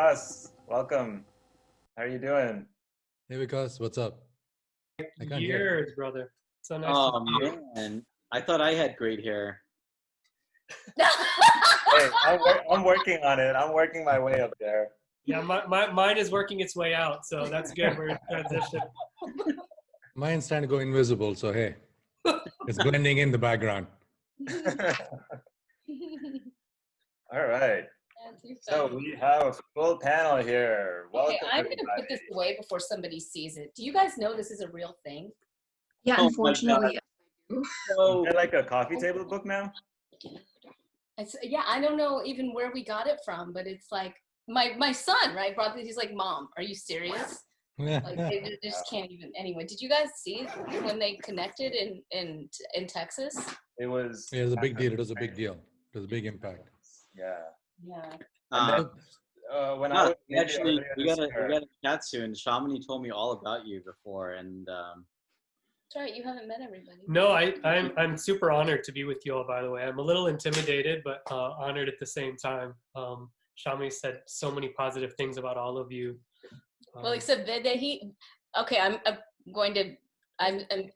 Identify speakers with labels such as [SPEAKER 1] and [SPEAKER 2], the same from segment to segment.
[SPEAKER 1] Vikas, welcome. How are you doing?
[SPEAKER 2] Hey Vikas, what's up? I can't hear.
[SPEAKER 3] Years, brother. So nice
[SPEAKER 4] Oh
[SPEAKER 3] to see you.
[SPEAKER 4] man, I thought I had great hair.
[SPEAKER 1] Hey, I'm working on it. I'm working my way up there.
[SPEAKER 3] Yeah, mine is working its way out, so that's good. We're in transition.
[SPEAKER 2] Mine's trying to go invisible, so hey, it's blending in the background.
[SPEAKER 1] All right. So we have a full panel here. Welcome,
[SPEAKER 5] Okay, I'm going to
[SPEAKER 1] everybody.
[SPEAKER 5] put this away before somebody sees it. Do you guys know this is a real thing?
[SPEAKER 6] Yeah,
[SPEAKER 4] Oh my
[SPEAKER 6] unfortunately.
[SPEAKER 1] Is
[SPEAKER 4] So
[SPEAKER 1] that like a coffee table book now?
[SPEAKER 5] Yeah, I don't know even where we got it from, but it's like my son, right, brought this. He's like, "Mom, are you serious?" Like they just can't even. Anyway, did you guys see when they connected in Texas?
[SPEAKER 1] It was.
[SPEAKER 2] Yeah, it was a big deal. It was a big deal. It was a big impact.
[SPEAKER 1] Yeah.
[SPEAKER 5] Yeah.
[SPEAKER 1] And then, when I
[SPEAKER 4] no,
[SPEAKER 1] was
[SPEAKER 4] we actually
[SPEAKER 1] earlier
[SPEAKER 4] we
[SPEAKER 1] this
[SPEAKER 4] gotta
[SPEAKER 1] year-
[SPEAKER 4] we gotta chat soon. Shamini told me all about you before, and
[SPEAKER 5] That's right. You haven't met everybody.
[SPEAKER 3] No, I'm super honored to be with you all. By the way, I'm a little intimidated, but honored at the same time. Shamini said so many positive things about all of you.
[SPEAKER 5] Well, except Vaidehi. Okay, I'm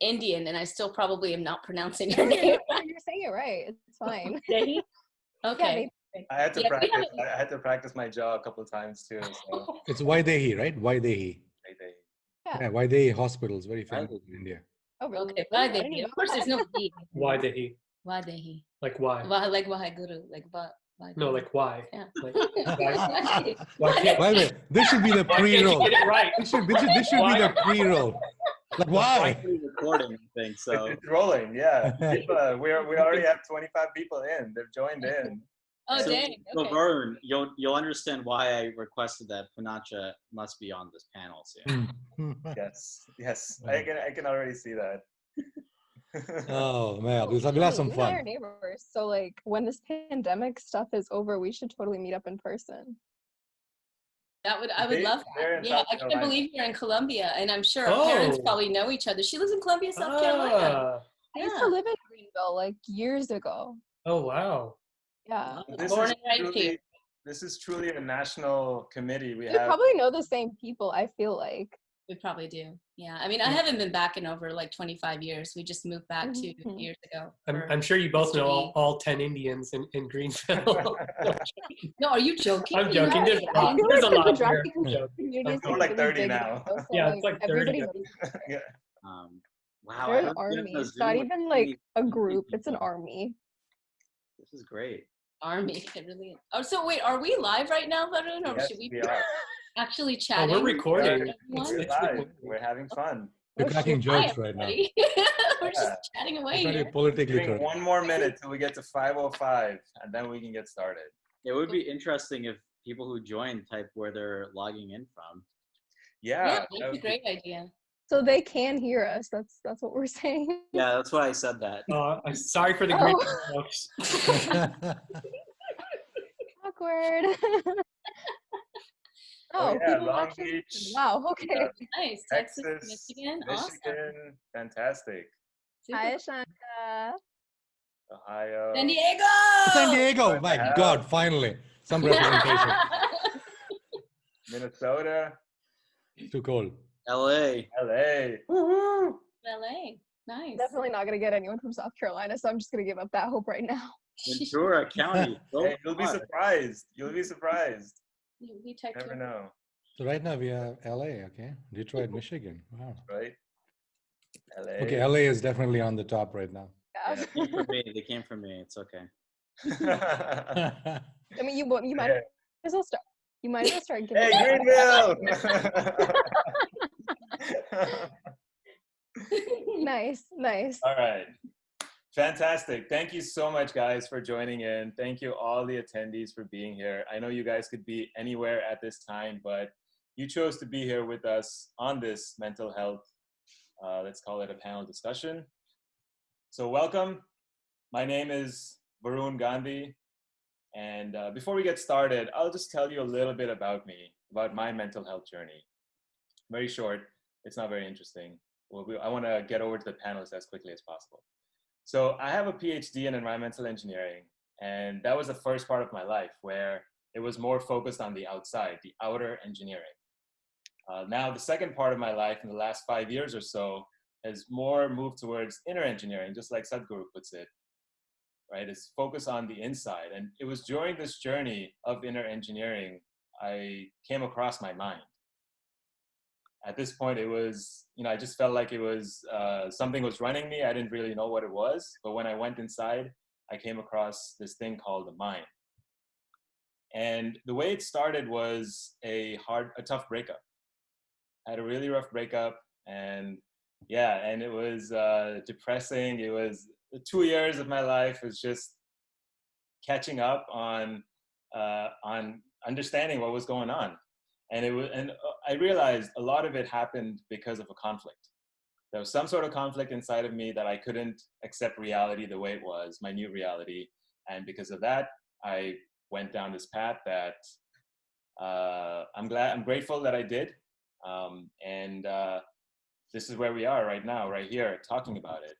[SPEAKER 5] Indian, and I still probably am not pronouncing your name.
[SPEAKER 6] You're saying it right. It's fine.
[SPEAKER 5] Vaidehi? Okay.
[SPEAKER 1] I had to
[SPEAKER 5] Yeah, we
[SPEAKER 1] practice.
[SPEAKER 5] haven't-
[SPEAKER 1] I had to practice my jaw a couple of times too. So
[SPEAKER 2] It's Vaidehi, right? Vaidehi. Yeah, Vaidehi Hospital is very famous in India.
[SPEAKER 6] Oh, really?
[SPEAKER 5] Okay,
[SPEAKER 6] I didn't
[SPEAKER 5] Vaidehi.
[SPEAKER 6] know
[SPEAKER 5] Of course, there's no V.
[SPEAKER 3] Why did he?
[SPEAKER 5] Vaidehi.
[SPEAKER 3] Like why?
[SPEAKER 5] Like Vaheguru. Like Vaidehi.
[SPEAKER 3] No, like why?
[SPEAKER 5] Yeah.
[SPEAKER 3] Like, why can't,
[SPEAKER 2] By the way, this should be the
[SPEAKER 3] why can't you
[SPEAKER 2] pre-roll.
[SPEAKER 3] get it right?
[SPEAKER 2] This should be the pre-roll. Like why?
[SPEAKER 4] we're recording, I think so.
[SPEAKER 1] it's rolling. Yeah. People, we already have 25 people in. They've joined in.
[SPEAKER 5] Oh,
[SPEAKER 4] So,
[SPEAKER 5] dang.
[SPEAKER 4] so
[SPEAKER 5] Okay.
[SPEAKER 4] Varun, you'll understand why I requested that Poonacha must be on this panel soon.
[SPEAKER 1] Yes. I can already see that.
[SPEAKER 2] Oh man, we'll have some
[SPEAKER 6] We and I are
[SPEAKER 2] fun.
[SPEAKER 6] neighbors, so like when this pandemic stuff is over, we should totally meet up in person.
[SPEAKER 5] I would love
[SPEAKER 1] They're in
[SPEAKER 5] that. Yeah,
[SPEAKER 1] South
[SPEAKER 5] I can't
[SPEAKER 1] Carolina.
[SPEAKER 5] believe you're in Columbia, and I'm sure our parents
[SPEAKER 3] Oh.
[SPEAKER 5] probably know each other. She lives in Columbia, South Carolina.
[SPEAKER 6] I used
[SPEAKER 5] Yeah.
[SPEAKER 6] to live in Greenville like years ago.
[SPEAKER 3] Oh wow.
[SPEAKER 6] Yeah.
[SPEAKER 5] Born and raised here.
[SPEAKER 1] This is truly a national committee. We
[SPEAKER 6] We
[SPEAKER 1] have
[SPEAKER 6] probably know the same people, I feel like.
[SPEAKER 5] We probably do. Yeah. I mean, I haven't been back in over like 25 years. We just moved back 2
[SPEAKER 6] Mhm.
[SPEAKER 5] years ago.
[SPEAKER 3] I'm sure you both know
[SPEAKER 5] History.
[SPEAKER 3] all 10 Indians in Greenville.
[SPEAKER 5] No, are you joking?
[SPEAKER 3] I'm
[SPEAKER 5] You know
[SPEAKER 3] joking. There's a
[SPEAKER 6] I
[SPEAKER 3] lot.
[SPEAKER 6] feel
[SPEAKER 3] There's a
[SPEAKER 6] like the
[SPEAKER 3] lot
[SPEAKER 6] Gujarati
[SPEAKER 3] here. I'm joking.
[SPEAKER 6] community is
[SPEAKER 1] More like
[SPEAKER 6] really
[SPEAKER 1] 30
[SPEAKER 6] big
[SPEAKER 1] now.
[SPEAKER 6] so,
[SPEAKER 3] Yeah, it's like 30
[SPEAKER 6] everybody
[SPEAKER 3] now.
[SPEAKER 6] knows.
[SPEAKER 1] yeah.
[SPEAKER 4] Wow,
[SPEAKER 6] They're
[SPEAKER 4] I
[SPEAKER 6] an
[SPEAKER 4] haven't been on
[SPEAKER 6] army.
[SPEAKER 4] a
[SPEAKER 6] It's not
[SPEAKER 4] Zoom with
[SPEAKER 6] even
[SPEAKER 4] any
[SPEAKER 6] like a group, it's an
[SPEAKER 4] people.
[SPEAKER 6] army.
[SPEAKER 4] This is great.
[SPEAKER 5] Army. It really is. Oh, so wait, are we live right now, Varun, or
[SPEAKER 1] Yes,
[SPEAKER 5] should we
[SPEAKER 1] we
[SPEAKER 5] be
[SPEAKER 1] are.
[SPEAKER 5] actually
[SPEAKER 3] Oh,
[SPEAKER 5] chatting?
[SPEAKER 3] we're recording.
[SPEAKER 5] Everyone?
[SPEAKER 1] We're
[SPEAKER 3] It's
[SPEAKER 1] live.
[SPEAKER 3] recording.
[SPEAKER 1] We're having fun.
[SPEAKER 2] We're
[SPEAKER 6] Oh,
[SPEAKER 2] cracking
[SPEAKER 6] shoot.
[SPEAKER 2] jokes
[SPEAKER 5] Hi,
[SPEAKER 2] right now.
[SPEAKER 5] everybody. We're
[SPEAKER 1] Yeah.
[SPEAKER 5] just chatting away
[SPEAKER 2] We're trying to
[SPEAKER 5] here.
[SPEAKER 2] be politically
[SPEAKER 1] Giving
[SPEAKER 2] correct.
[SPEAKER 1] one more minute till we get to 5:05, and then we can get started.
[SPEAKER 4] It would be interesting if people who join type where they're logging in from.
[SPEAKER 5] Yeah,
[SPEAKER 1] Yeah.
[SPEAKER 5] that's a great idea.
[SPEAKER 6] So they can hear us. That's what we're saying.
[SPEAKER 4] Yeah, that's why I said that.
[SPEAKER 3] I'm sorry for the
[SPEAKER 6] Oh.
[SPEAKER 3] Greenville folks.
[SPEAKER 6] Awkward.
[SPEAKER 1] Oh, yeah,
[SPEAKER 6] people
[SPEAKER 1] Long
[SPEAKER 6] actually
[SPEAKER 1] Beach,
[SPEAKER 6] listen. Wow, okay.
[SPEAKER 5] Nice. Texas,
[SPEAKER 1] Texas,
[SPEAKER 5] Michigan. Awesome.
[SPEAKER 1] Michigan, fantastic.
[SPEAKER 5] Super.
[SPEAKER 6] Hi, Shanka.
[SPEAKER 1] Ohio.
[SPEAKER 5] San Diego!
[SPEAKER 2] San Diego, my God, finally some representation.
[SPEAKER 1] Minnesota,
[SPEAKER 2] Too cold.
[SPEAKER 4] LA.
[SPEAKER 1] LA. Woohoo!
[SPEAKER 5] LA. Nice.
[SPEAKER 6] Definitely not gonna get anyone from South Carolina, so I'm just gonna give up that hope right now.
[SPEAKER 4] Ventura County. Go
[SPEAKER 1] Hey, you'll be
[SPEAKER 4] far.
[SPEAKER 1] surprised. You'll be surprised.
[SPEAKER 5] We text
[SPEAKER 1] Never
[SPEAKER 5] you.
[SPEAKER 1] know,
[SPEAKER 2] So right now we have LA, okay? Detroit, Michigan. Wow.
[SPEAKER 1] right? LA.
[SPEAKER 2] Okay, LA is definitely on the top right now.
[SPEAKER 6] Yeah.
[SPEAKER 4] They came from me. They came from me. It's okay.
[SPEAKER 6] I mean, you might as well start. You might as well start giving.
[SPEAKER 1] Hey,
[SPEAKER 6] them-
[SPEAKER 1] Greenville!
[SPEAKER 6] Nice.
[SPEAKER 1] All right. Fantastic. Thank you so much, guys, for joining in. Thank you, all the attendees, for being here. I know you guys could be anywhere at this time, but you chose to be here with us on this mental health, let's call it a panel discussion. So welcome. My name is Varun Gandhi. And before we get started, I'll just tell you a little bit about me, about my mental health journey. Very short. It's not very interesting. I want to get over to the panelists as quickly as possible. So I have a PhD in environmental engineering, and that was the first part of my life where It was more focused on the outside, the outer engineering. Now, the second part of my life in the last 5 years or so has more moved towards inner engineering, just like Sadhguru puts it, right? It's focused on the inside. And it was during this journey of inner engineering, I came across my mind. At this point, it was, I just felt like it was, something was running me. I didn't really know what it was. But when I went inside, I came across this thing called the mind. And the way it started was a tough breakup. I had a really rough breakup, and it was depressing. It was 2 years of my life was just catching up on understanding what was going on. And I realized a lot of it happened because of a conflict. There was some sort of conflict inside of me that I couldn't accept reality the way it was, my new reality. And because of that, I went down this path that I'm grateful that I did. This is where we are right now, right here, talking about it.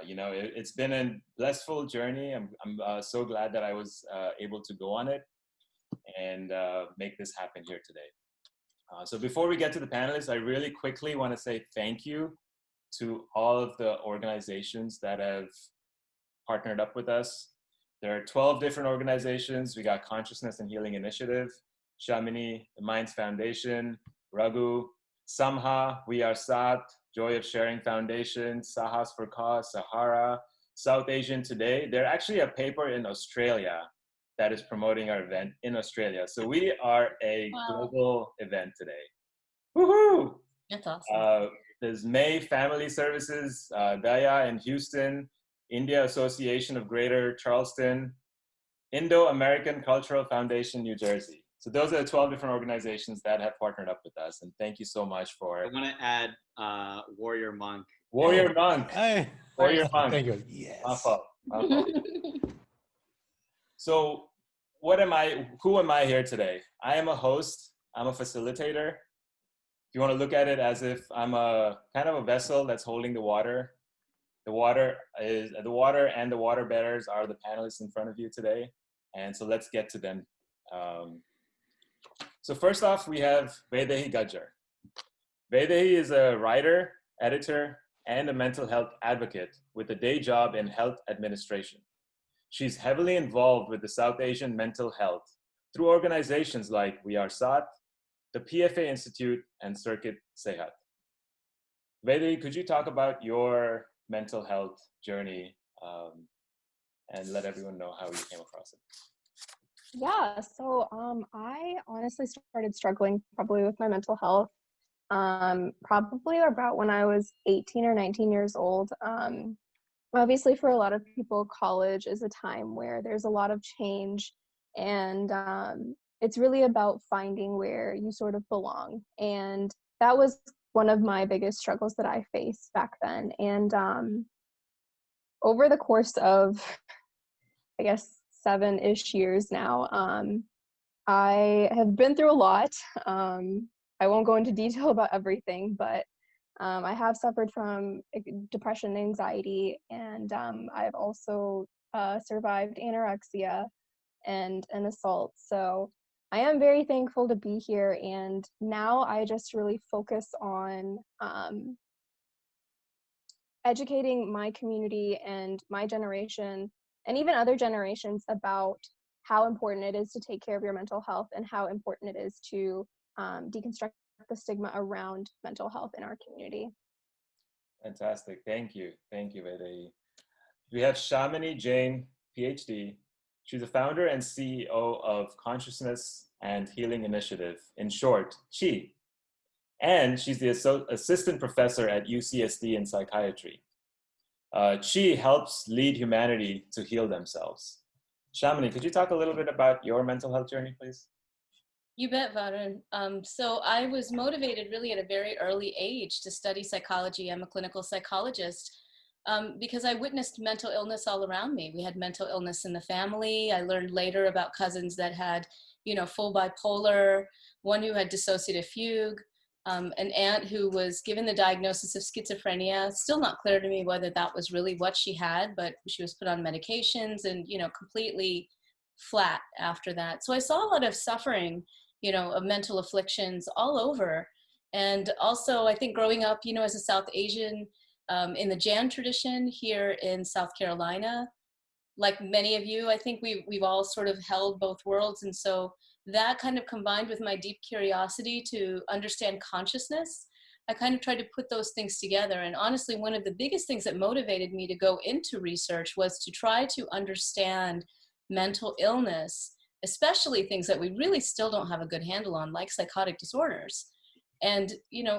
[SPEAKER 1] It's been a blissful journey. I'm so glad that I was able to go on it and make this happen here today. So before we get to the panelists, I really quickly want to say thank you to all of the organizations that have partnered up with us. There are 12 different organizations. We got Consciousness and Healing Initiative, Shamini, the Minds Foundation, Raghu, SAMHAA, We Are Saath, Joy of Sharing Foundation, Sahaas for Cause, Sahara, South Asian Today. There's actually a paper in Australia that is promoting our event in Australia. So we are a global event today. Woohoo!
[SPEAKER 5] That's awesome.
[SPEAKER 1] There's May Family Services, DAYA in Houston, India Association of Greater Charleston, Indo-American Cultural Foundation, New Jersey. So those are the 12 different organizations that have partnered up with us. And thank you so much for—
[SPEAKER 4] I want to add Warrior Monk.
[SPEAKER 1] Warrior Monk.
[SPEAKER 2] Hey.
[SPEAKER 1] Warrior Monk.
[SPEAKER 2] Thank you. Yes.
[SPEAKER 1] My fault. So who am I here today? I am a host. I'm a facilitator. If you want to look at it as if I'm a kind of a vessel that's holding the water. The water and the water bearers are the panelists in front of you today. And so let's get to them. So first off, we have Vaidehi Gajjar. Vaidehi is a writer, editor, and a mental health advocate with a day job in health administration. She's heavily involved with the South Asian mental health through organizations like We Are Saath, the PFA Institute, and Circuit Sehat. Vaidehi, could you talk about your mental health journey and let everyone know how you came across it?
[SPEAKER 6] Yeah, so I honestly started struggling probably with my mental health probably about when I was 18 or 19 years old. Obviously, for a lot of people, college is a time where there's a lot of change, and it's really about finding where you sort of belong. And that was one of my biggest struggles that I faced back then. And over the course of, I guess, 7-ish years now, I have been through a lot. I won't go into detail about everything, but I have suffered from depression, anxiety, and I've also survived anorexia and an assault. So I am very thankful to be here, and now I just really focus on educating my community and my generation and even other generations about how important it is to take care of your mental health and how important it is to deconstruct the stigma around mental health in our community.
[SPEAKER 1] Fantastic. Thank you. Thank you, Vaidehi. We have Shamini Jain, PhD. She's the founder and CEO of Consciousness and Healing Initiative, in short, CHI. And she's the assistant professor at UCSD in psychiatry. CHI helps lead humanity to heal themselves. Shamini, could you talk a little bit about your mental health journey, please?
[SPEAKER 5] You bet, Varun. So I was motivated really at a very early age to study psychology. I'm a clinical psychologist because I witnessed mental illness all around me. We had mental illness in the family. I learned later about cousins that had, full bipolar, one who had dissociative fugue, an aunt who was given the diagnosis of schizophrenia. Still not clear to me whether that was really what she had, but she was put on medications and, completely flat after that. So I saw a lot of suffering, of mental afflictions all over. And also, I think growing up, as a South Asian, in the Jain tradition here in South Carolina, like many of you, I think we've all sort of held both worlds. And so that kind of combined with my deep curiosity to understand consciousness, I kind of tried to put those things together. And honestly, one of the biggest things that motivated me to go into research was to try to understand mental illness, especially things that we really still don't have a good handle on, like psychotic disorders, and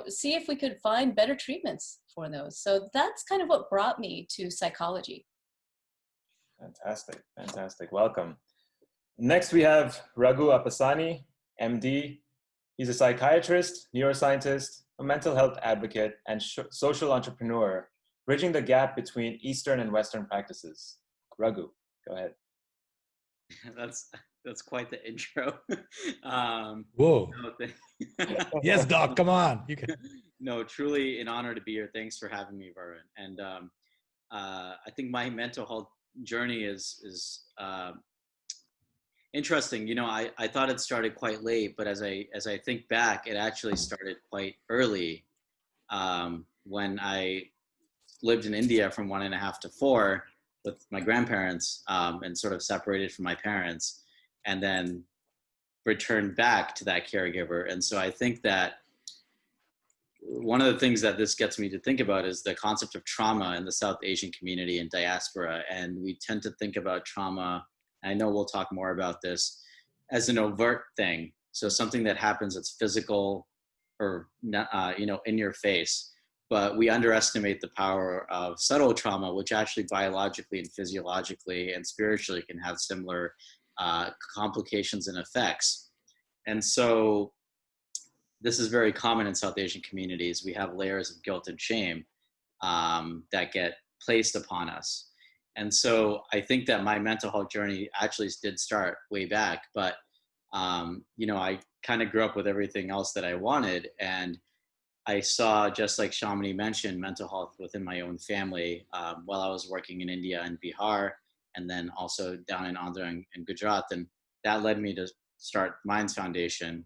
[SPEAKER 5] see if we could find better treatments for those. So that's kind of what brought me to psychology.
[SPEAKER 1] Fantastic. Welcome. Next, we have Raghu Appasani, MD. He's a psychiatrist, neuroscientist, a mental health advocate, and social entrepreneur, bridging the gap between Eastern and Western practices. Raghu, go ahead.
[SPEAKER 4] That's quite the intro.
[SPEAKER 2] Whoa. Yes, Doc, come on. You can.
[SPEAKER 4] No, truly an honor to be here. Thanks for having me, Varun. And I think my mental health journey is interesting. I thought it started quite late, but as I think back, it actually started quite early. When I lived in India from 1.5 to 4 with my grandparents, and sort of separated from my parents, and then returned back to that caregiver. And so I think that one of the things that this gets me to think about is the concept of trauma in the South Asian community and diaspora. And we tend to think about trauma, I know we'll talk more about this, as an overt thing. So something that happens that's physical or, in your face. But we underestimate the power of subtle trauma, which actually biologically and physiologically and spiritually can have similar complications and effects. And so this is very common in South Asian communities. We have layers of guilt and shame that get placed upon us. And so I think that my mental health journey actually did start way back, but I kind of grew up with everything else that I wanted. And I saw, just like Shamini mentioned, mental health within my own family while I was working in India and Bihar, and then also down in Andhra and Gujarat. And that led me to start Minds Foundation.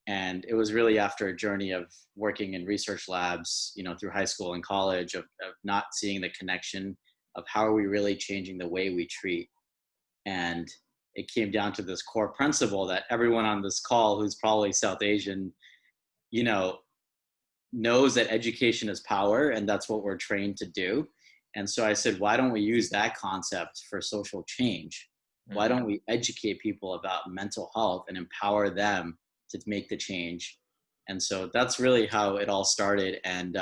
[SPEAKER 4] And it was really after a journey of working in research labs, through high school and college, of not seeing the connection of how are we really changing the way we treat. And it came down to this core principle that everyone on this call who's probably South Asian, knows that education is power, and that's what we're trained to do. And so I said, why don't we use that concept for social change? Why don't we educate people about mental health and empower them to make the change? And so that's really how it all started. And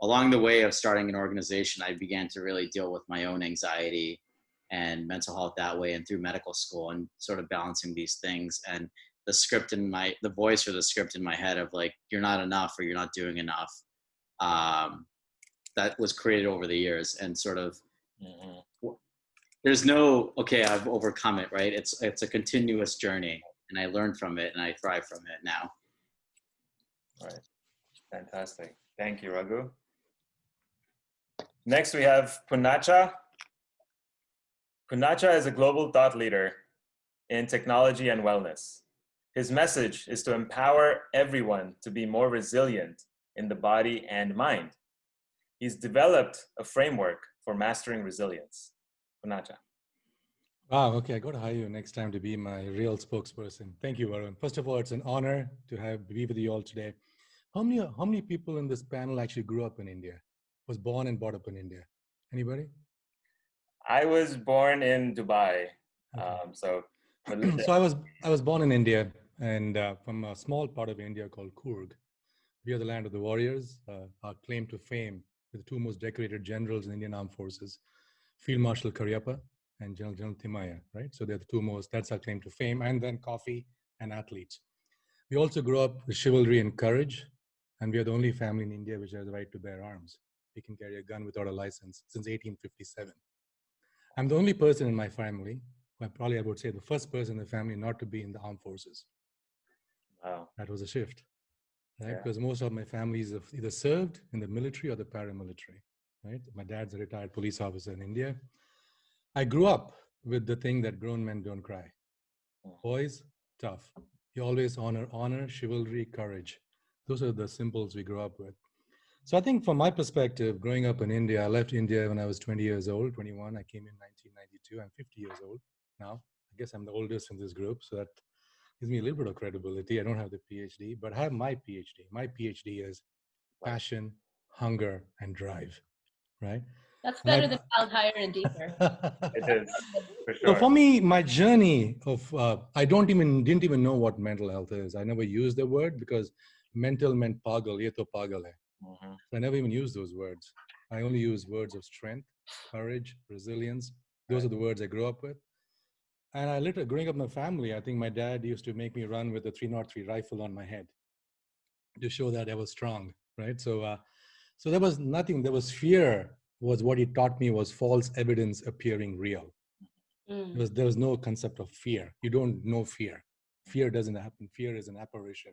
[SPEAKER 4] along the way of starting an organization, I began to really deal with my own anxiety and mental health that way, and through medical school, and sort of balancing these things. And the voice or the script in my head of like, you're not enough or you're not doing enough, that was created over the years. And sort of, there's no, okay, I've overcome it, right? It's a continuous journey, and I learned from it and I thrive from it now.
[SPEAKER 1] All right. Fantastic. Thank you, Raghu. Next, we have Poonacha. Poonacha is a global thought leader in technology and wellness. His message is to empower everyone to be more resilient in the body and mind. He's developed a framework for mastering resilience. Poonacha.
[SPEAKER 2] Wow, okay, I got to hire you next time to be my real spokesperson. Thank you, Varun. First of all, it's an honor to be with you all today. How many people in this panel actually grew up in India, was born and brought up in India? Anybody?
[SPEAKER 1] I was born in Dubai.
[SPEAKER 2] Okay.
[SPEAKER 1] So
[SPEAKER 2] I was born in India, and from a small part of India called Coorg. We are the land of the warriors. Our claim to fame with the two most decorated generals in Indian Armed Forces, Field Marshal Cariappa and General Timaya, right? So they're the two most, that's our claim to fame, and then coffee and athletes. We also grew up with chivalry and courage, and we are the only family in India which has the right to bear arms. We can carry a gun without a license since 1857. I'm the only person in my family, I would say the first person in the family not to be in the armed forces.
[SPEAKER 1] Wow.
[SPEAKER 2] That was a shift, right?
[SPEAKER 1] Yeah.
[SPEAKER 2] Because most of my families have either served in the military or the paramilitary, right? My dad's a retired police officer in India. I grew up with the thing that grown men don't cry. Boys, tough. You always honor, chivalry, courage. Those are the symbols we grew up with. So I think from my perspective, growing up in India, I left India when I was 20 years old, 21. I came in 1992. I'm 50 years old now. I guess I'm the oldest in this group, so that gives me a little bit of credibility. I don't have the PhD, but I have my PhD. My PhD is passion, hunger, and drive, right?
[SPEAKER 5] That's
[SPEAKER 2] And
[SPEAKER 5] better than Wild, Higher, and Deeper.
[SPEAKER 1] It is, for sure.
[SPEAKER 2] So for me, my journey of, I didn't even know what mental health is. I never used the word because mental meant Paagal, ye to Paagal hai. So I never even used those words. I only use words of strength, courage, resilience. Those are the words I grew up with. And I literally, growing up in my family, I think my dad used to make me run with a 303 rifle on my head to show that I was strong, right? So there was nothing. There was fear. Was what he taught me was false evidence appearing real. There was no concept of fear. You don't know fear. Fear doesn't happen. Fear is an apparition.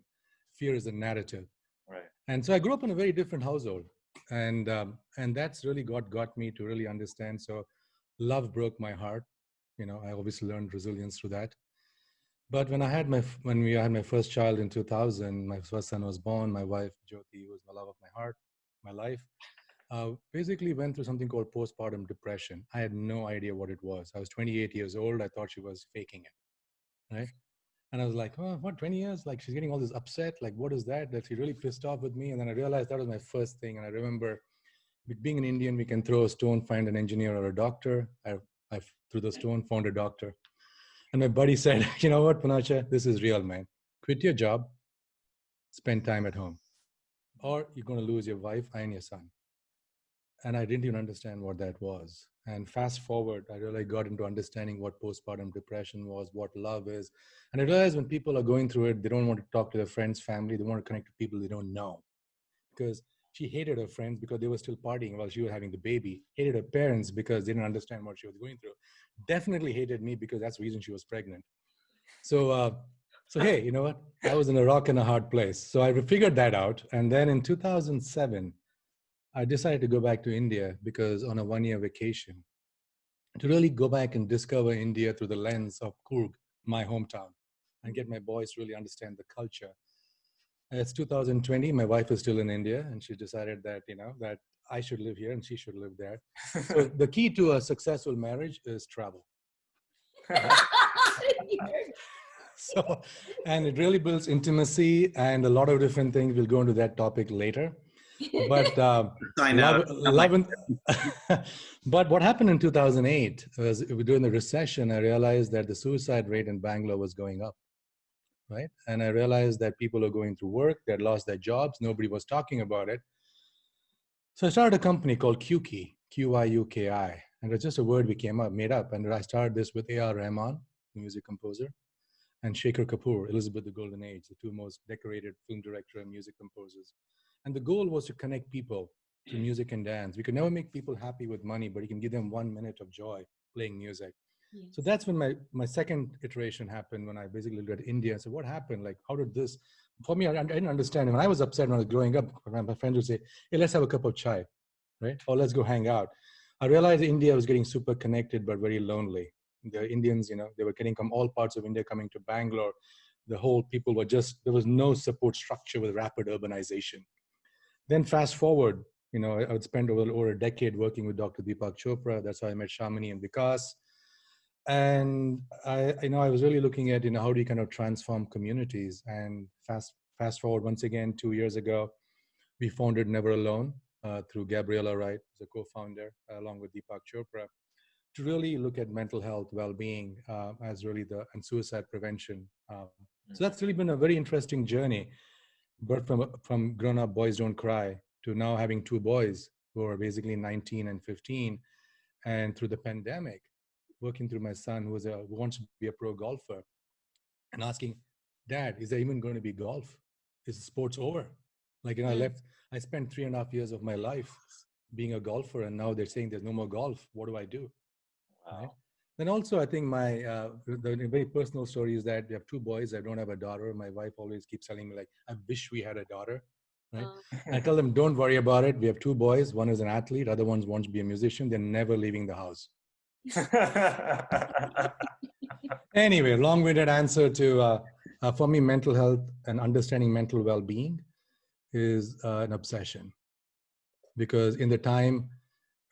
[SPEAKER 2] Fear is a narrative.
[SPEAKER 1] Right.
[SPEAKER 2] And so I grew up in a very different household, and that's really got me to really understand. So love broke my heart. You know, I obviously learned resilience through that. But when we had my first child in 2000, my first son was born. My wife Jyoti, who was the love of my heart, my life, basically went through something called postpartum depression. I had no idea what it was. I was 28 years old. I thought she was faking it, right? And I was like, oh, what, 20 years? Like, she's getting all this upset. Like, what is that? That she really pissed off with me. And then I realized that was my first thing. And I remember being an Indian, we can throw a stone, find an engineer or a doctor. I threw the stone, found a doctor. And my buddy said, you know what, Poonacha, this is real, man. Quit your job, spend time at home, or you're going to lose your wife and your son. And I didn't even understand what that was. And fast forward, I really got into understanding what postpartum depression was, what love is. And I realized when people are going through it, they don't want to talk to their friends, family. They want to connect to people they don't know. Because she hated her friends because they were still partying while she was having the baby. Hated her parents because they didn't understand what she was going through. Definitely hated me because that's the reason she was pregnant. So hey, you know what? I was in a rock and a hard place. So I figured that out. And then in 2007, I decided to go back to India because on a one-year vacation to really go back and discover India through the lens of Coorg, my hometown, and get my boys to really understand the culture. It's 2020. My wife is still in India, and she decided that, you know, that I should live here and she should live there. So the key to a successful marriage is travel. So, and it really builds intimacy and a lot of different things. We'll go into that topic later. But but what happened in 2008 was during the recession, I realized that the suicide rate in Bangalore was going up, right? And I realized that people are going through work, they had lost their jobs, nobody was talking about it. So I started a company called QUKI, QIUKI, and it's just a word we made up. And I started this with A.R. Rahman, the music composer, and Shekhar Kapoor, Elizabeth the Golden Age, the two most decorated film director and music composers. And the goal was to connect people to music and dance. We could never make people happy with money, but you can give them 1 minute of joy playing music. Yes. So that's when my second iteration happened, when I basically looked at India and said, what happened? Like, how did this, for me, I didn't understand. When I was upset when I was growing up, my friends would say, hey, let's have a cup of chai, right? Or let's go hang out. I realized India was getting super connected, but very lonely. The Indians, you know, they were getting from all parts of India coming to Bangalore. The whole people were there was no support structure with rapid urbanization. Then fast forward, you know, I would spend over a decade working with Dr. Deepak Chopra. That's how I met Shamini and Vikas. And I was really looking at, you know, how do you kind of transform communities? And fast forward once again, 2 years ago, we founded Never Alone through Gabriella Wright, who's a co-founder, along with Deepak Chopra, to really look at mental health, well-being as really and suicide prevention. So that's really been a very interesting journey. But from grown-up boys don't cry to now having two boys who are basically 19 and 15, and through the pandemic, working through my son who wants to be a pro golfer, and asking, Dad, is there even going to be golf? Is the sports over? Like, you know, I spent 3.5 years of my life being a golfer, and now they're saying there's no more golf. What do I do? Wow. Right? Then also, I think the very personal story is that we have two boys. I don't have a daughter. My wife always keeps telling me, like, I wish we had a daughter. Right? I tell them, don't worry about it. We have two boys. One is an athlete. Other one wants to be a musician. They're never leaving the house. Anyway, long-winded answer to, for me, mental health and understanding mental well-being is an obsession. Because in the time,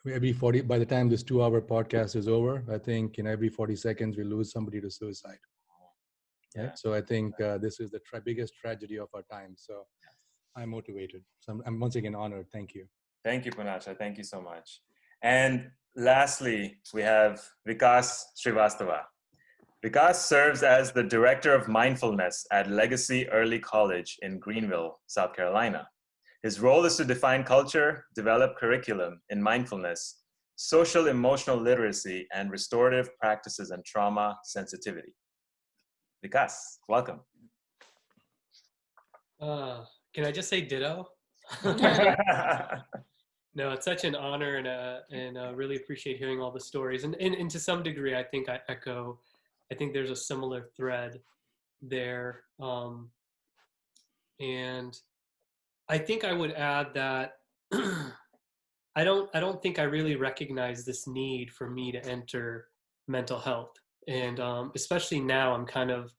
[SPEAKER 2] by the time this 2-hour podcast is over, I think in every 40 seconds, we lose somebody to suicide.
[SPEAKER 1] Yeah.
[SPEAKER 2] Right? So I think this is the biggest tragedy of our time. So I'm motivated. So I'm once again honored. Thank you.
[SPEAKER 1] Thank you, Poonacha. Thank you so much. And lastly, we have Vikas Srivastava. Vikas serves as the Director of Mindfulness at Legacy Early College in Greenville, South Carolina. His role is to define culture, develop curriculum in mindfulness, social emotional literacy, and restorative practices and trauma sensitivity. Vikas, welcome.
[SPEAKER 3] Can I just say ditto? No, it's such an honor, and really appreciate hearing all the stories. And to some degree, I think I echo. I think there's a similar thread there, and I think I would add that I don't think I really recognize this need for me to enter mental health, and especially now I'm kind of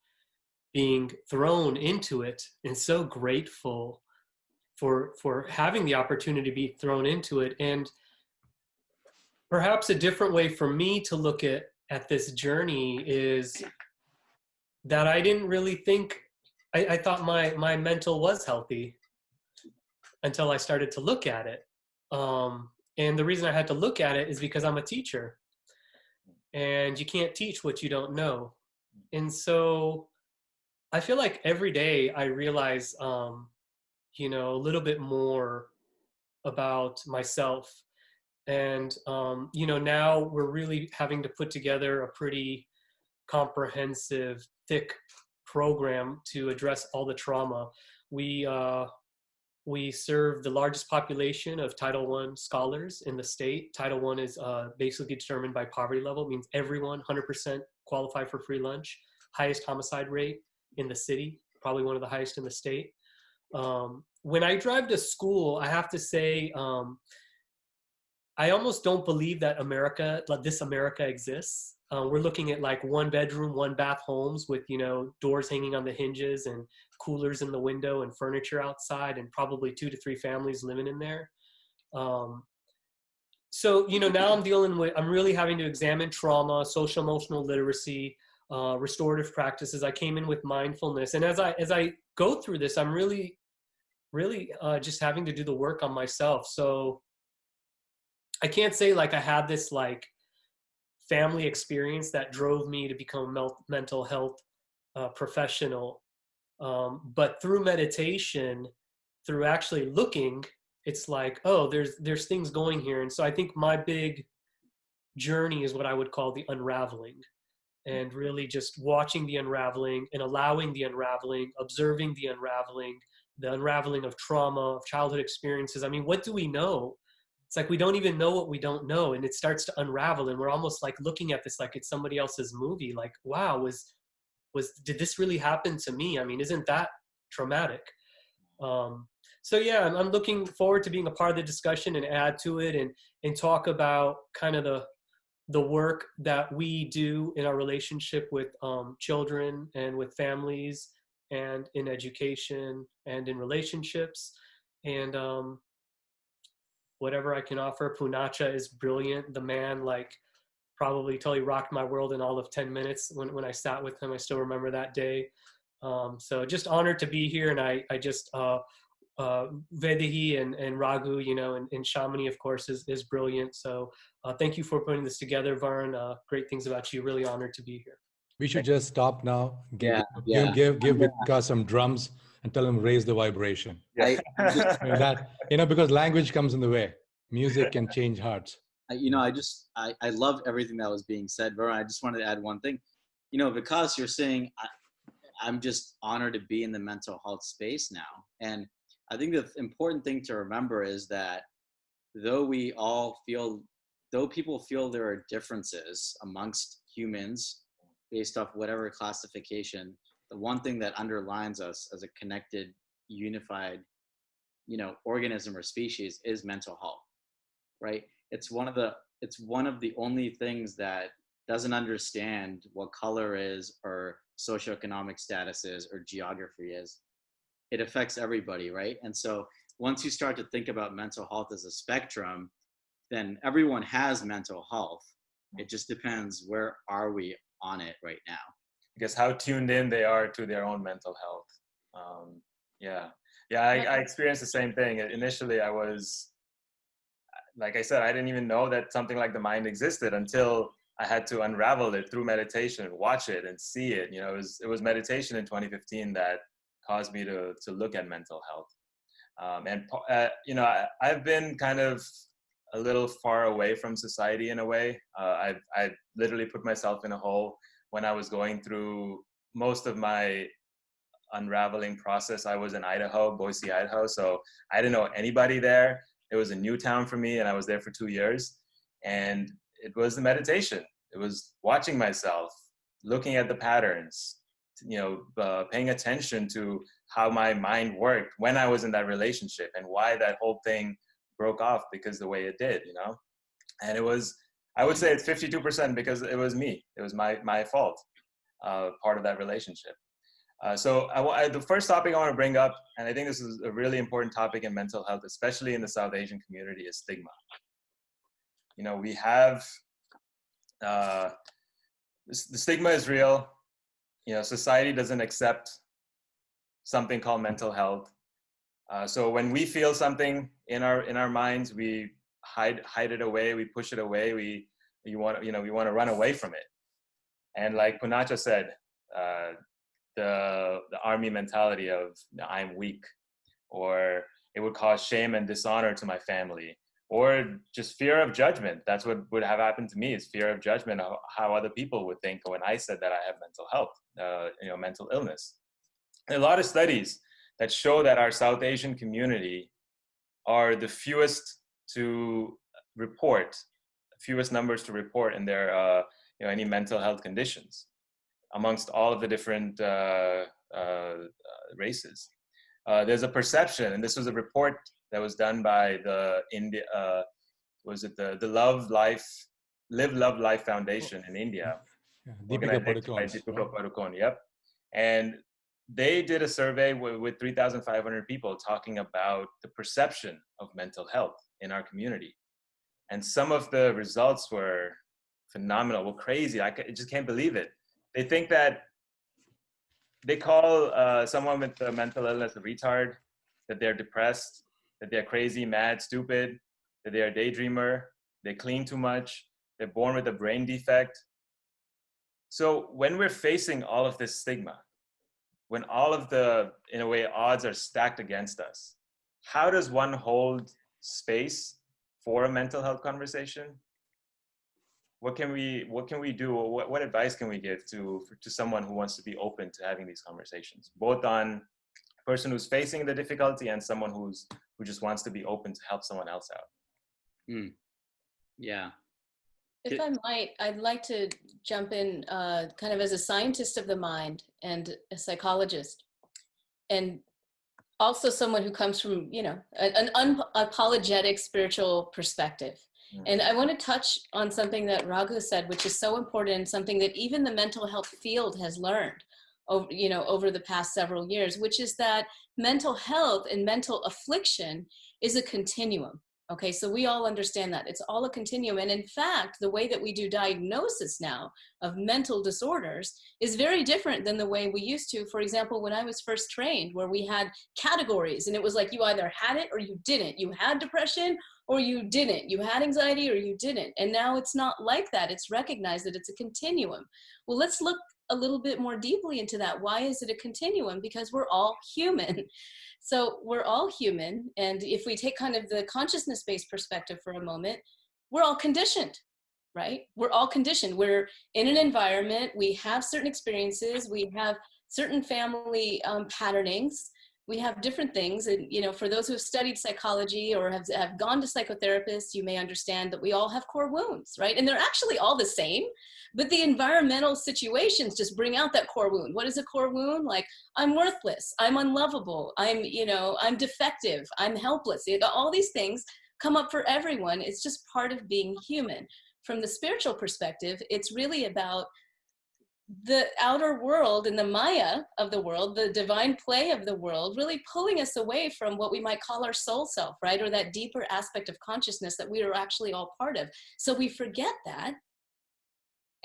[SPEAKER 3] being thrown into it, and so grateful for having the opportunity to be thrown into it. And perhaps a different way for me to look at this journey is that I didn't really think, I thought my mental was healthy until I started to look at it. And the reason I had to look at it is because I'm a teacher, and you can't teach what you don't know. And so I feel like every day I realize, a little bit more about myself. And, now we're really having to put together a pretty comprehensive, thick program to address all the trauma. We serve the largest population of Title I scholars in the state. Title I is basically determined by poverty level. It means everyone 100% qualify for free lunch. Highest homicide rate in the city, probably one of the highest in the state. When I drive to school, I have to say, I almost don't believe that this America exists. We're looking at like 1-bedroom, 1-bath homes with, doors hanging on the hinges and coolers in the window and furniture outside, and probably 2 to 3 families living in there. So, now I'm really having to examine trauma, social emotional literacy, restorative practices. I came in with mindfulness. And as I go through this, I'm really just having to do the work on myself. So I can't say like I had this like family experience that drove me to become a mental health professional. But through meditation, through actually looking, it's like, oh, there's things going here. And so I think my big journey is what I would call the unraveling, and really just watching the unraveling and allowing the unraveling, observing the unraveling of trauma, of childhood experiences. I mean, what do we know? It's like we don't even know what we don't know, and it starts to unravel, and we're almost like looking at this like it's somebody else's movie. Like, wow, did this really happen to me? I mean, isn't that traumatic? So yeah, I'm looking forward to being a part of the discussion and add to it, and talk about kind of the work that we do in our relationship with children and with families, and in education and in relationships, and whatever I can offer. Poonacha is brilliant. The man probably totally rocked my world in all of 10 minutes when I sat with him. I still remember that day. So just honored to be here. And I just, Vaidehi and Raghu, and Shamini, of course, is brilliant. So thank you for putting this together, Varun. Great things about you. Really honored to be here.
[SPEAKER 2] We should just stop now. Give
[SPEAKER 4] Yeah.
[SPEAKER 2] Vikas some drums and tell him raise the vibration.
[SPEAKER 1] Yeah.
[SPEAKER 2] Because language comes in the way. Music can change hearts.
[SPEAKER 4] I love everything that was being said, Varun. I just wanted to add one thing. Because you're saying, I'm just honored to be in the mental health space now. And I think the important thing to remember is that though people feel there are differences amongst humans based off whatever classification, the one thing that underlines us as a connected, unified, organism or species is mental health, right? It's one of the it's one of the only things that doesn't understand what color is or socioeconomic status is or geography is. It affects everybody, right? And so once you start to think about mental health as a spectrum, then everyone has mental health. It just depends, where are we on it right now?
[SPEAKER 1] I guess how tuned in they are to their own mental health. I experienced the same thing. Initially, I was, like I said, I didn't even know that something like the mind existed until I had to unravel it through meditation, watch it and see it. You know, it was meditation in 2015 that caused me to look at mental health. I've been kind of a little far away from society in a way. I literally put myself in a hole when I was going through most of my unraveling process. I was in Idaho, Boise, Idaho. So I didn't know anybody there. It was a new town for me, and I was there for 2 years. And it was the meditation. It was watching myself, looking at the patterns, paying attention to how my mind worked when I was in that relationship and why that whole thing broke off because the way it did, And it was, I would say it's 52% because it was me. It was my fault, part of that relationship. So the first topic I want to bring up, and I think this is a really important topic in mental health, especially in the South Asian community, is stigma. We have, the stigma is real. Society doesn't accept something called mental health. So when we feel something in our minds, we hide it away, we push it away, we want to run away from it. And like Poonacha said, the army mentality of I'm weak, or it would cause shame and dishonor to my family, or just fear of judgment. That's what would have happened to me, is fear of judgment of how other people would think when I said that I have mental health, mental illness. And a lot of studies that show that our South Asian community are the fewest numbers to report in their any mental health conditions amongst all of the different races. There's a perception, and this was a report that was done by the Live Love Life Foundation in India.
[SPEAKER 2] Deepika
[SPEAKER 1] Padukone, yep. And they did a survey with 3,500 people talking about the perception of mental health in our community. And some of the results were phenomenal, well, crazy. I just can't believe it. They think that they call someone with a mental illness a retard, that they're depressed, that they're crazy, mad, stupid, that they're a daydreamer, they clean too much, they're born with a brain defect. So when we're facing all of this stigma, when all of the, in a way, odds are stacked against us, how does one hold space for a mental health conversation? What can we do? What advice can we give to someone who wants to be open to having these conversations, both on a person who's facing the difficulty and someone who just wants to be open to help someone else out?
[SPEAKER 4] Yeah.
[SPEAKER 5] If I might, I'd like to jump in kind of as a scientist of the mind and a psychologist, and also someone who comes from, an unapologetic spiritual perspective. And I want to touch on something that Raghu said, which is so important, something that even the mental health field has learned over the past several years, which is that mental health and mental affliction is a continuum. Okay, so we all understand that. It's all a continuum. And in fact, the way that we do diagnosis now of mental disorders is very different than the way we used to. For example, when I was first trained, where we had categories, and it was like you either had it or you didn't. You had depression or you didn't. You had anxiety or you didn't. And now it's not like that. It's recognized that it's a continuum. Well, let's look a little bit more deeply into that. Why is it a continuum? Because we're all human. So we're all human. And if we take kind of the consciousness-based perspective for a moment, we're all conditioned, right? We're all conditioned. We're in an environment. We have certain experiences. We have certain family patternings. We have different things. And, for those who have studied psychology or have gone to psychotherapists, you may understand that we all have core wounds, right? And they're actually all the same, but the environmental situations just bring out that core wound. What is a core wound? Like, I'm worthless, I'm unlovable, I'm defective, I'm helpless. All these things come up for everyone. It's just part of being human. From the spiritual perspective, it's really about the outer world and the Maya of the world, the divine play of the world, really pulling us away from what we might call our soul self, right? Or that deeper aspect of consciousness that we are actually all part of. So we forget that,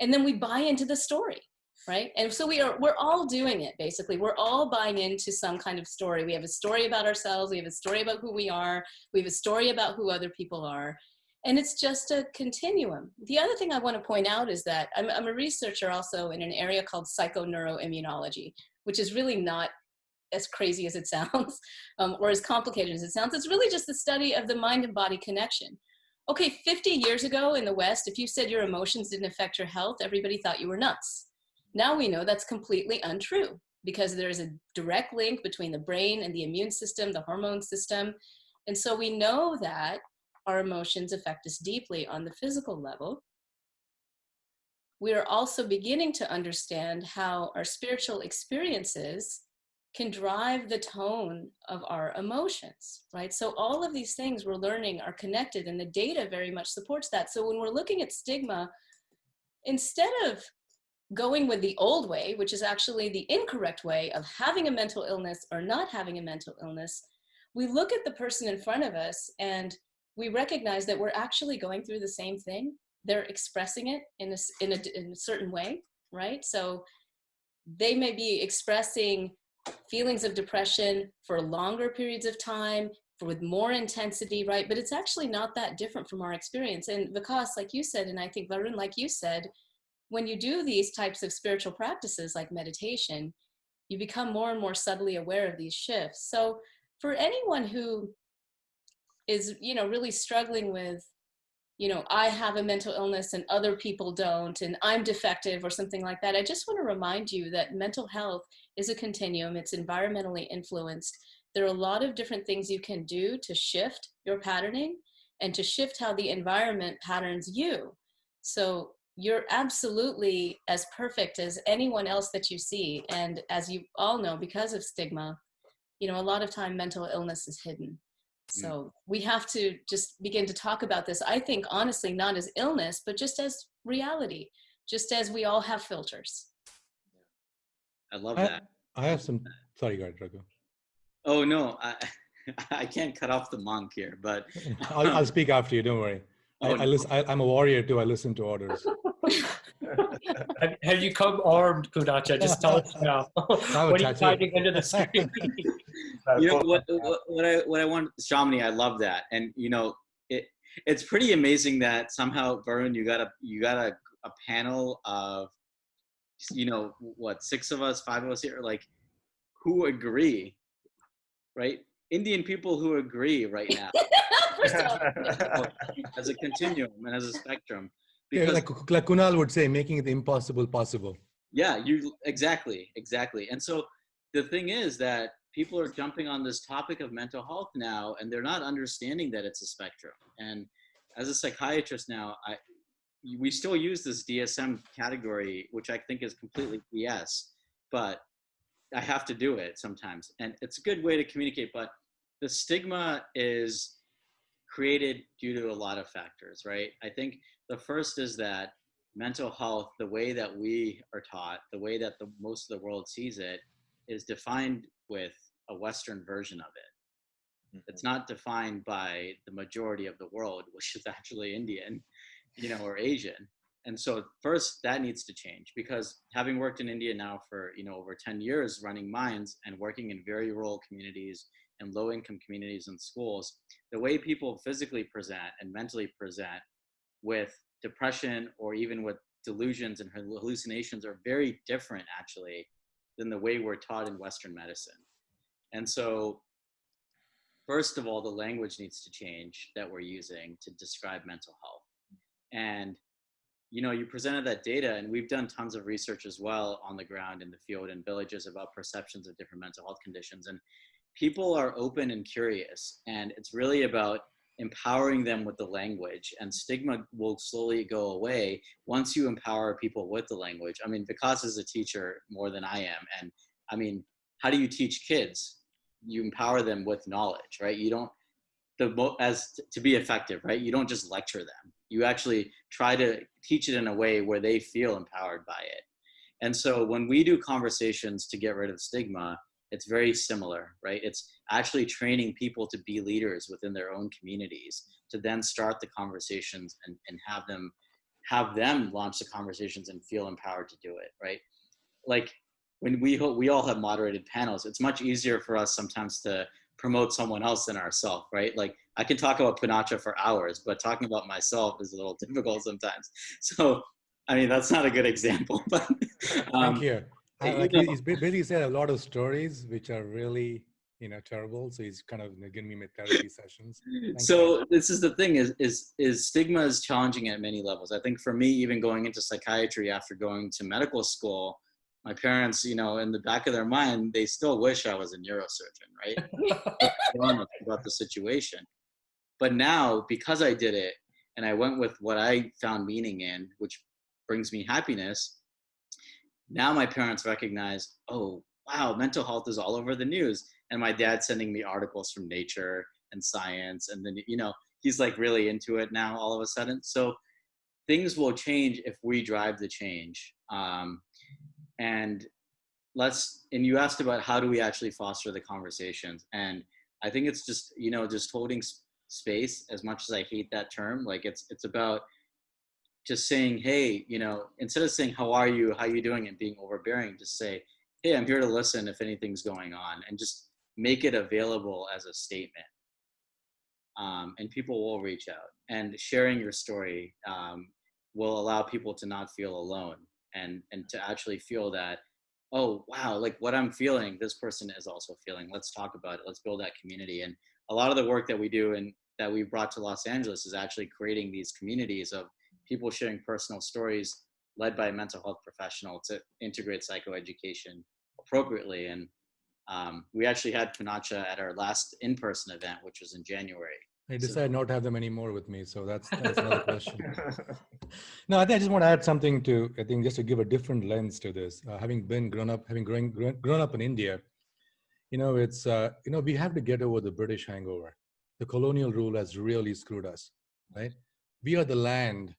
[SPEAKER 5] and then we buy into the story, right? And so we're all doing it, basically. We're all buying into some kind of story. We have a story about ourselves. We have a story about who we are. We have a story about who other people are. And it's just a continuum. The other thing I want to point out is that I'm a researcher also in an area called psychoneuroimmunology, which is really not as crazy as it sounds, or as complicated as it sounds. It's really just the study of the mind and body connection. Okay, 50 years ago in the West, if you said your emotions didn't affect your health, everybody thought you were nuts. Now we know that's completely untrue, because there's a direct link between the brain and the immune system, the hormone system. And so we know that our emotions affect us deeply on the physical level. We are also beginning to understand how our spiritual experiences can drive the tone of our emotions, right? So all of these things we're learning are connected, and the data very much supports that. So when we're looking at stigma, instead of going with the old way, which is actually the incorrect way of having a mental illness or not having a mental illness, we look at the person in front of us and we recognize that we're actually going through the same thing. They're expressing it in a certain way, right? So they may be expressing feelings of depression for longer periods of time, with more intensity, right? But it's actually not that different from our experience. And Vikas, like you said, and I think Varun, like you said, when you do these types of spiritual practices like meditation, you become more and more subtly aware of these shifts. So for anyone who is, really struggling with, I have a mental illness and other people don't, and I'm defective or something like that, I just want to remind you that mental health is a continuum. It's environmentally influenced. There are a lot of different things you can do to shift your patterning and to shift how the environment patterns you. So you're absolutely as perfect as anyone else that you see. And as you all know, because of stigma, a lot of time mental illness is hidden. So we have to just begin to talk about this, I think, honestly, not as illness, but just as reality, just as we all have filters.
[SPEAKER 4] I love that.
[SPEAKER 2] I have some, sorry, go ahead, Raghu.
[SPEAKER 4] Oh, no, I can't cut off the monk here, but.
[SPEAKER 2] I'll speak after you, don't worry. I'm a warrior too, I listen to orders.
[SPEAKER 3] Have you come armed, Poonacha? Just tell us now. What are you hiding under the screen?
[SPEAKER 4] What I want, Shamini, I love that. And, it's pretty amazing that somehow, Varun, you got a panel of, 6 of us, 5 of us here, like, who agree, right? Indian people who agree right now. As a continuum and as a spectrum. Because,
[SPEAKER 2] like Kunal would say, making the impossible possible.
[SPEAKER 4] Yeah, exactly. And so the thing is that people are jumping on this topic of mental health now, and they're not understanding that it's a spectrum. And as a psychiatrist now, we still use this DSM category, which I think is completely BS, but I have to do it sometimes. And it's a good way to communicate, but the stigma is created due to a lot of factors, right? I think the first is that mental health, the way that we are taught, the way that most of the world sees it, is defined with a Western version of it. It's not defined by the majority of the world, which is actually Indian, or Asian. And so first that needs to change, because having worked in India now for, over 10 years running mines and working in very rural communities and low-income communities and schools, the way people physically present and mentally present with depression or even with delusions and hallucinations are very different, actually, than the way we're taught in Western medicine. And so, first of all, the language needs to change that we're using to describe mental health. And, you presented that data, and we've done tons of research as well on the ground in the field and villages about perceptions of different mental health conditions. And people are open and curious, and it's really about empowering them with the language, and stigma will slowly go away once you empower people with the language. I mean, Vikas is a teacher more than I am. And I mean, how do you teach kids? You empower them with knowledge, right? You don't to be effective, right? You don't just lecture them. You actually try to teach it in a way where they feel empowered by it. And so when we do conversations to get rid of stigma, it's very similar, right? It's actually training people to be leaders within their own communities, to then start the conversations and have them launch the conversations and feel empowered to do it, right? Like when we all have moderated panels, it's much easier for us sometimes to promote someone else than ourselves, right? Like I can talk about Poonacha for hours, but talking about myself is a little difficult sometimes. So, I mean, that's not a good example, but
[SPEAKER 2] thank you. He's basically said a lot of stories which are really, terrible. So he's kind of giving me my therapy sessions.
[SPEAKER 4] So this is the thing is stigma is challenging at many levels. I think for me, even going into psychiatry after going to medical school, my parents, in the back of their mind, they still wish I was a neurosurgeon, right? About the situation. But now, because I did it and I went with what I found meaning in, which brings me happiness, now my parents recognize, oh, wow, mental health is all over the news. And my dad's sending me articles from Nature and Science. And then, he's like really into it now all of a sudden. So things will change if we drive the change. And you asked about how do we actually foster the conversations. And I think it's just, just holding space, as much as I hate that term. Like it's about just saying, hey, instead of saying, how are you doing, and being overbearing, just say, hey, I'm here to listen if anything's going on, and just make it available as a statement. And people will reach out, and sharing your story will allow people to not feel alone, and to actually feel that, oh, wow, like what I'm feeling, this person is also feeling. Let's talk about it. Let's build that community. And a lot of the work that we do and that we brought to Los Angeles is actually creating these communities of people sharing personal stories led by a mental health professional to integrate psychoeducation appropriately. And we actually had Poonacha at our last in-person event, which was in January.
[SPEAKER 2] I decided not to have them anymore with me, so that's another question. No, I think I just want to add something to, I think, just to give a different lens to this. Having grown up in India, it's, we have to get over the British hangover. The colonial rule has really screwed us, right? We are the land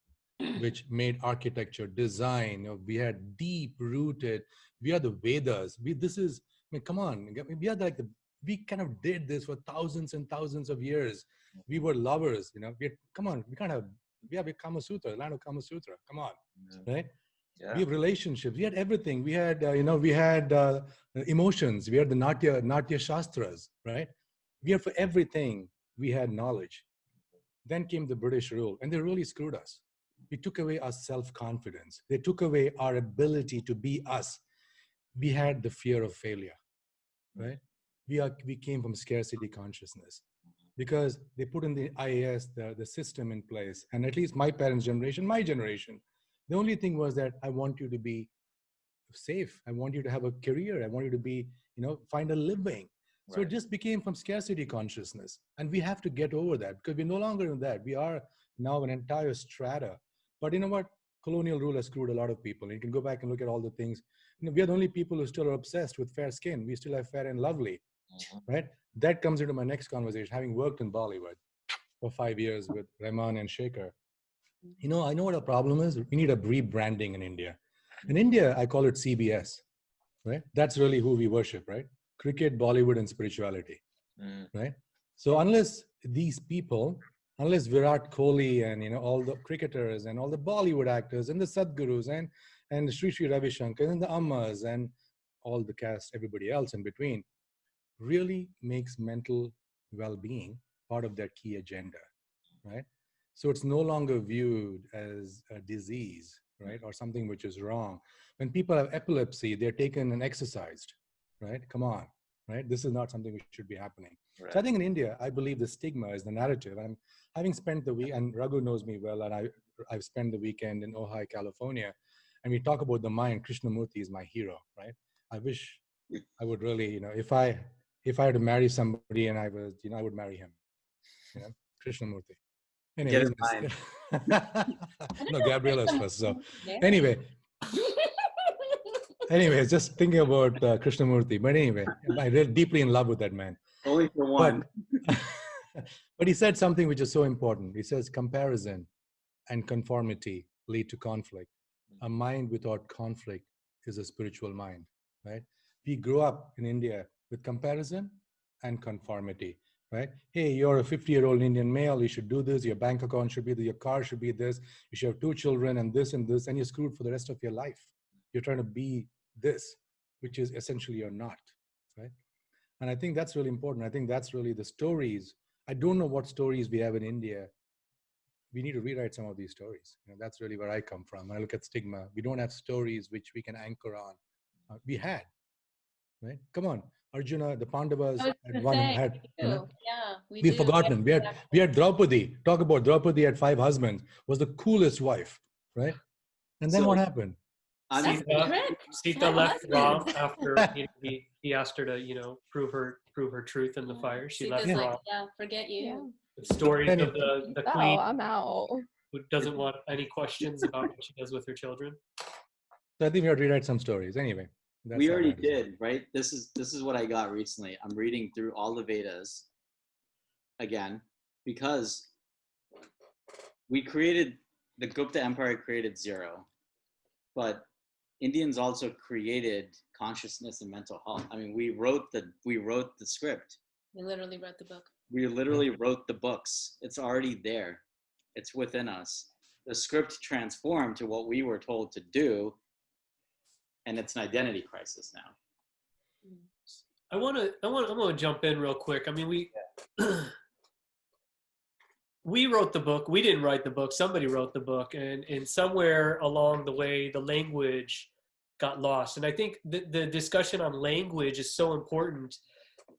[SPEAKER 2] which made architecture, design. We had deep-rooted. We are the Vedas. Come on. We are we kind of did this for thousands and thousands of years. We were lovers. Come on. We have a Kama Sutra, land of Kama Sutra. Come on, right? Yeah. We have relationships. We had everything. We had, we had emotions. We had the Natya Shastras, right? We had for everything. We had knowledge. Then came the British rule, and they really screwed us. They took away our self-confidence. They took away our ability to be us. We had the fear of failure, right? We came from scarcity consciousness because they put in the IAS, the system in place. And at least my parents' generation, my generation, the only thing was that I want you to be safe. I want you to have a career. I want you to be, find a living. Right. So it just became from scarcity consciousness. And we have to get over that because we're no longer in that. We are now an entire strata. But you know what? Colonial rule has screwed a lot of people. You can go back and look at all the things. We are the only people who still are obsessed with fair skin. We still have fair and lovely, right? That comes into my next conversation, having worked in Bollywood for 5 years with Rahman and Shekhar. I know what our problem is. We need a rebranding in India. In India, I call it CBS, right? That's really who we worship, right? Cricket, Bollywood, and spirituality, right? So unless these people, unless Virat Kohli and all the cricketers and all the Bollywood actors and the Sadgurus and Sri Ravi Shankar and the Ammas and all the cast, everybody else in between, really makes mental well-being part of their key agenda, right? So it's no longer viewed as a disease, right? Or something which is wrong. When people have epilepsy, they're taken and exercised, right? Come on, right? This is not something which should be happening. Right. So I think in India, I believe the stigma is the narrative. I'm having spent the week, and Raghu knows me well, and I've spent the weekend in Ojai, California, and we talk about the mind. Krishnamurti is my hero, right? I wish I would really, if I had to marry somebody and I was, I would marry him, Krishnamurti. Anyway, no, Gabriella's first. So anyway, just thinking about Krishnamurti. But anyway, I'm really deeply in love with that man.
[SPEAKER 4] Only for one.
[SPEAKER 2] But he said something which is so important. He says comparison and conformity lead to conflict. A mind without conflict is a spiritual mind, right? We grew up in India with comparison and conformity, right? Hey, you're a 50-year-old Indian male, you should do this, your bank account should be this, your car should be this, you should have 2 children and this, and you're screwed for the rest of your life. You're trying to be this, which is essentially you're not, right? And I think that's really important. I think that's really the stories. I don't know what stories we have in India. We need to rewrite some of these stories. That's really where I come from. When I look at stigma, we don't have stories which we can anchor on. We had, right? Come on, Arjuna, the Pandavas had one had.
[SPEAKER 5] Yeah,
[SPEAKER 2] we've forgotten. We had Draupadi. Talk about Draupadi had 5 husbands. Was the coolest wife, right? And then what happened?
[SPEAKER 3] Sita left Ram after he asked her to prove her truth in the fire. She left Ram.
[SPEAKER 5] Forget you.
[SPEAKER 6] Yeah.
[SPEAKER 3] The stories of the queen
[SPEAKER 6] I'm out.
[SPEAKER 3] who doesn't want any questions about what she does with her children.
[SPEAKER 2] So I think we have to rewrite some stories. Anyway,
[SPEAKER 4] we already did, right? This is what I got recently. I'm reading through all the Vedas again because we created the Gupta Empire created 0, but Indians also created consciousness and mental health. I mean, we wrote the script.
[SPEAKER 5] We literally wrote the book.
[SPEAKER 4] We literally wrote the books. It's already there. It's within us. The script transformed to what we were told to do, and it's an identity crisis now.
[SPEAKER 3] I want to jump in real quick. I mean, we wrote the book. We didn't write the book. Somebody wrote the book, and somewhere along the way, the language got lost. And I think the discussion on language is so important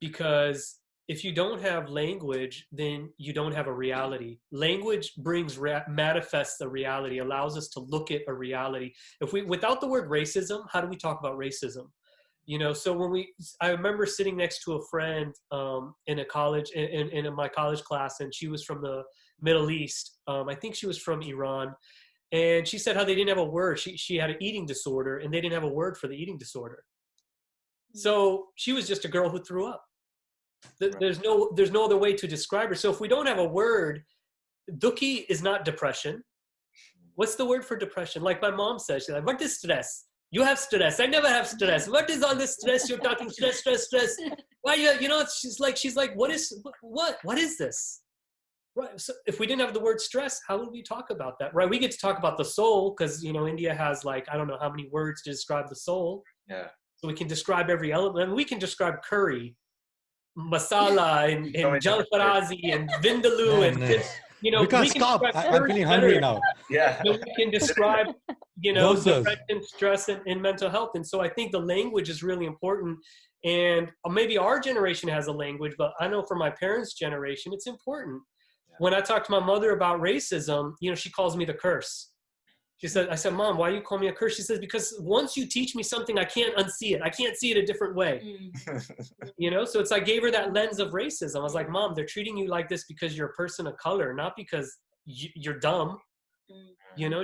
[SPEAKER 3] because if you don't have language, then you don't have a reality. Language manifests a reality, allows us to look at a reality. Without the word racism, how do we talk about racism? So I remember sitting next to a friend in a college, in my college class, and she was from the Middle East. I think she was from Iran. And she said how they didn't have a word. She had an eating disorder, and they didn't have a word for the eating disorder. So she was just a girl who threw up. There's no other way to describe her. So if we don't have a word, dukhi is not depression. What's the word for depression? Like my mom says, she's like, what is stress? You have stress. I never have stress. What is all this stress? You're talking stress. Why she's like, what is this? Right. So if we didn't have the word stress, how would we talk about that? Right. We get to talk about the soul because, India has I don't know how many words to describe the soul.
[SPEAKER 1] Yeah.
[SPEAKER 3] So we can describe every element. And we can describe curry, masala, and jalfarazi, and vindaloo, and
[SPEAKER 2] Because stop. I'm feeling hungry now.
[SPEAKER 1] Yeah.
[SPEAKER 3] So we can describe, depression, stress, and mental health. And so I think the language is really important. And maybe our generation has a language, but I know for my parents' generation, it's important. Yeah. When I talk to my mother about racism, she calls me the curse. I said, Mom, why do you call me a curse? She says, because once you teach me something, I can't unsee it. I can't see it a different way. So it's I gave her that lens of racism. I was like, Mom, they're treating you like this because you're a person of color, not because you're dumb.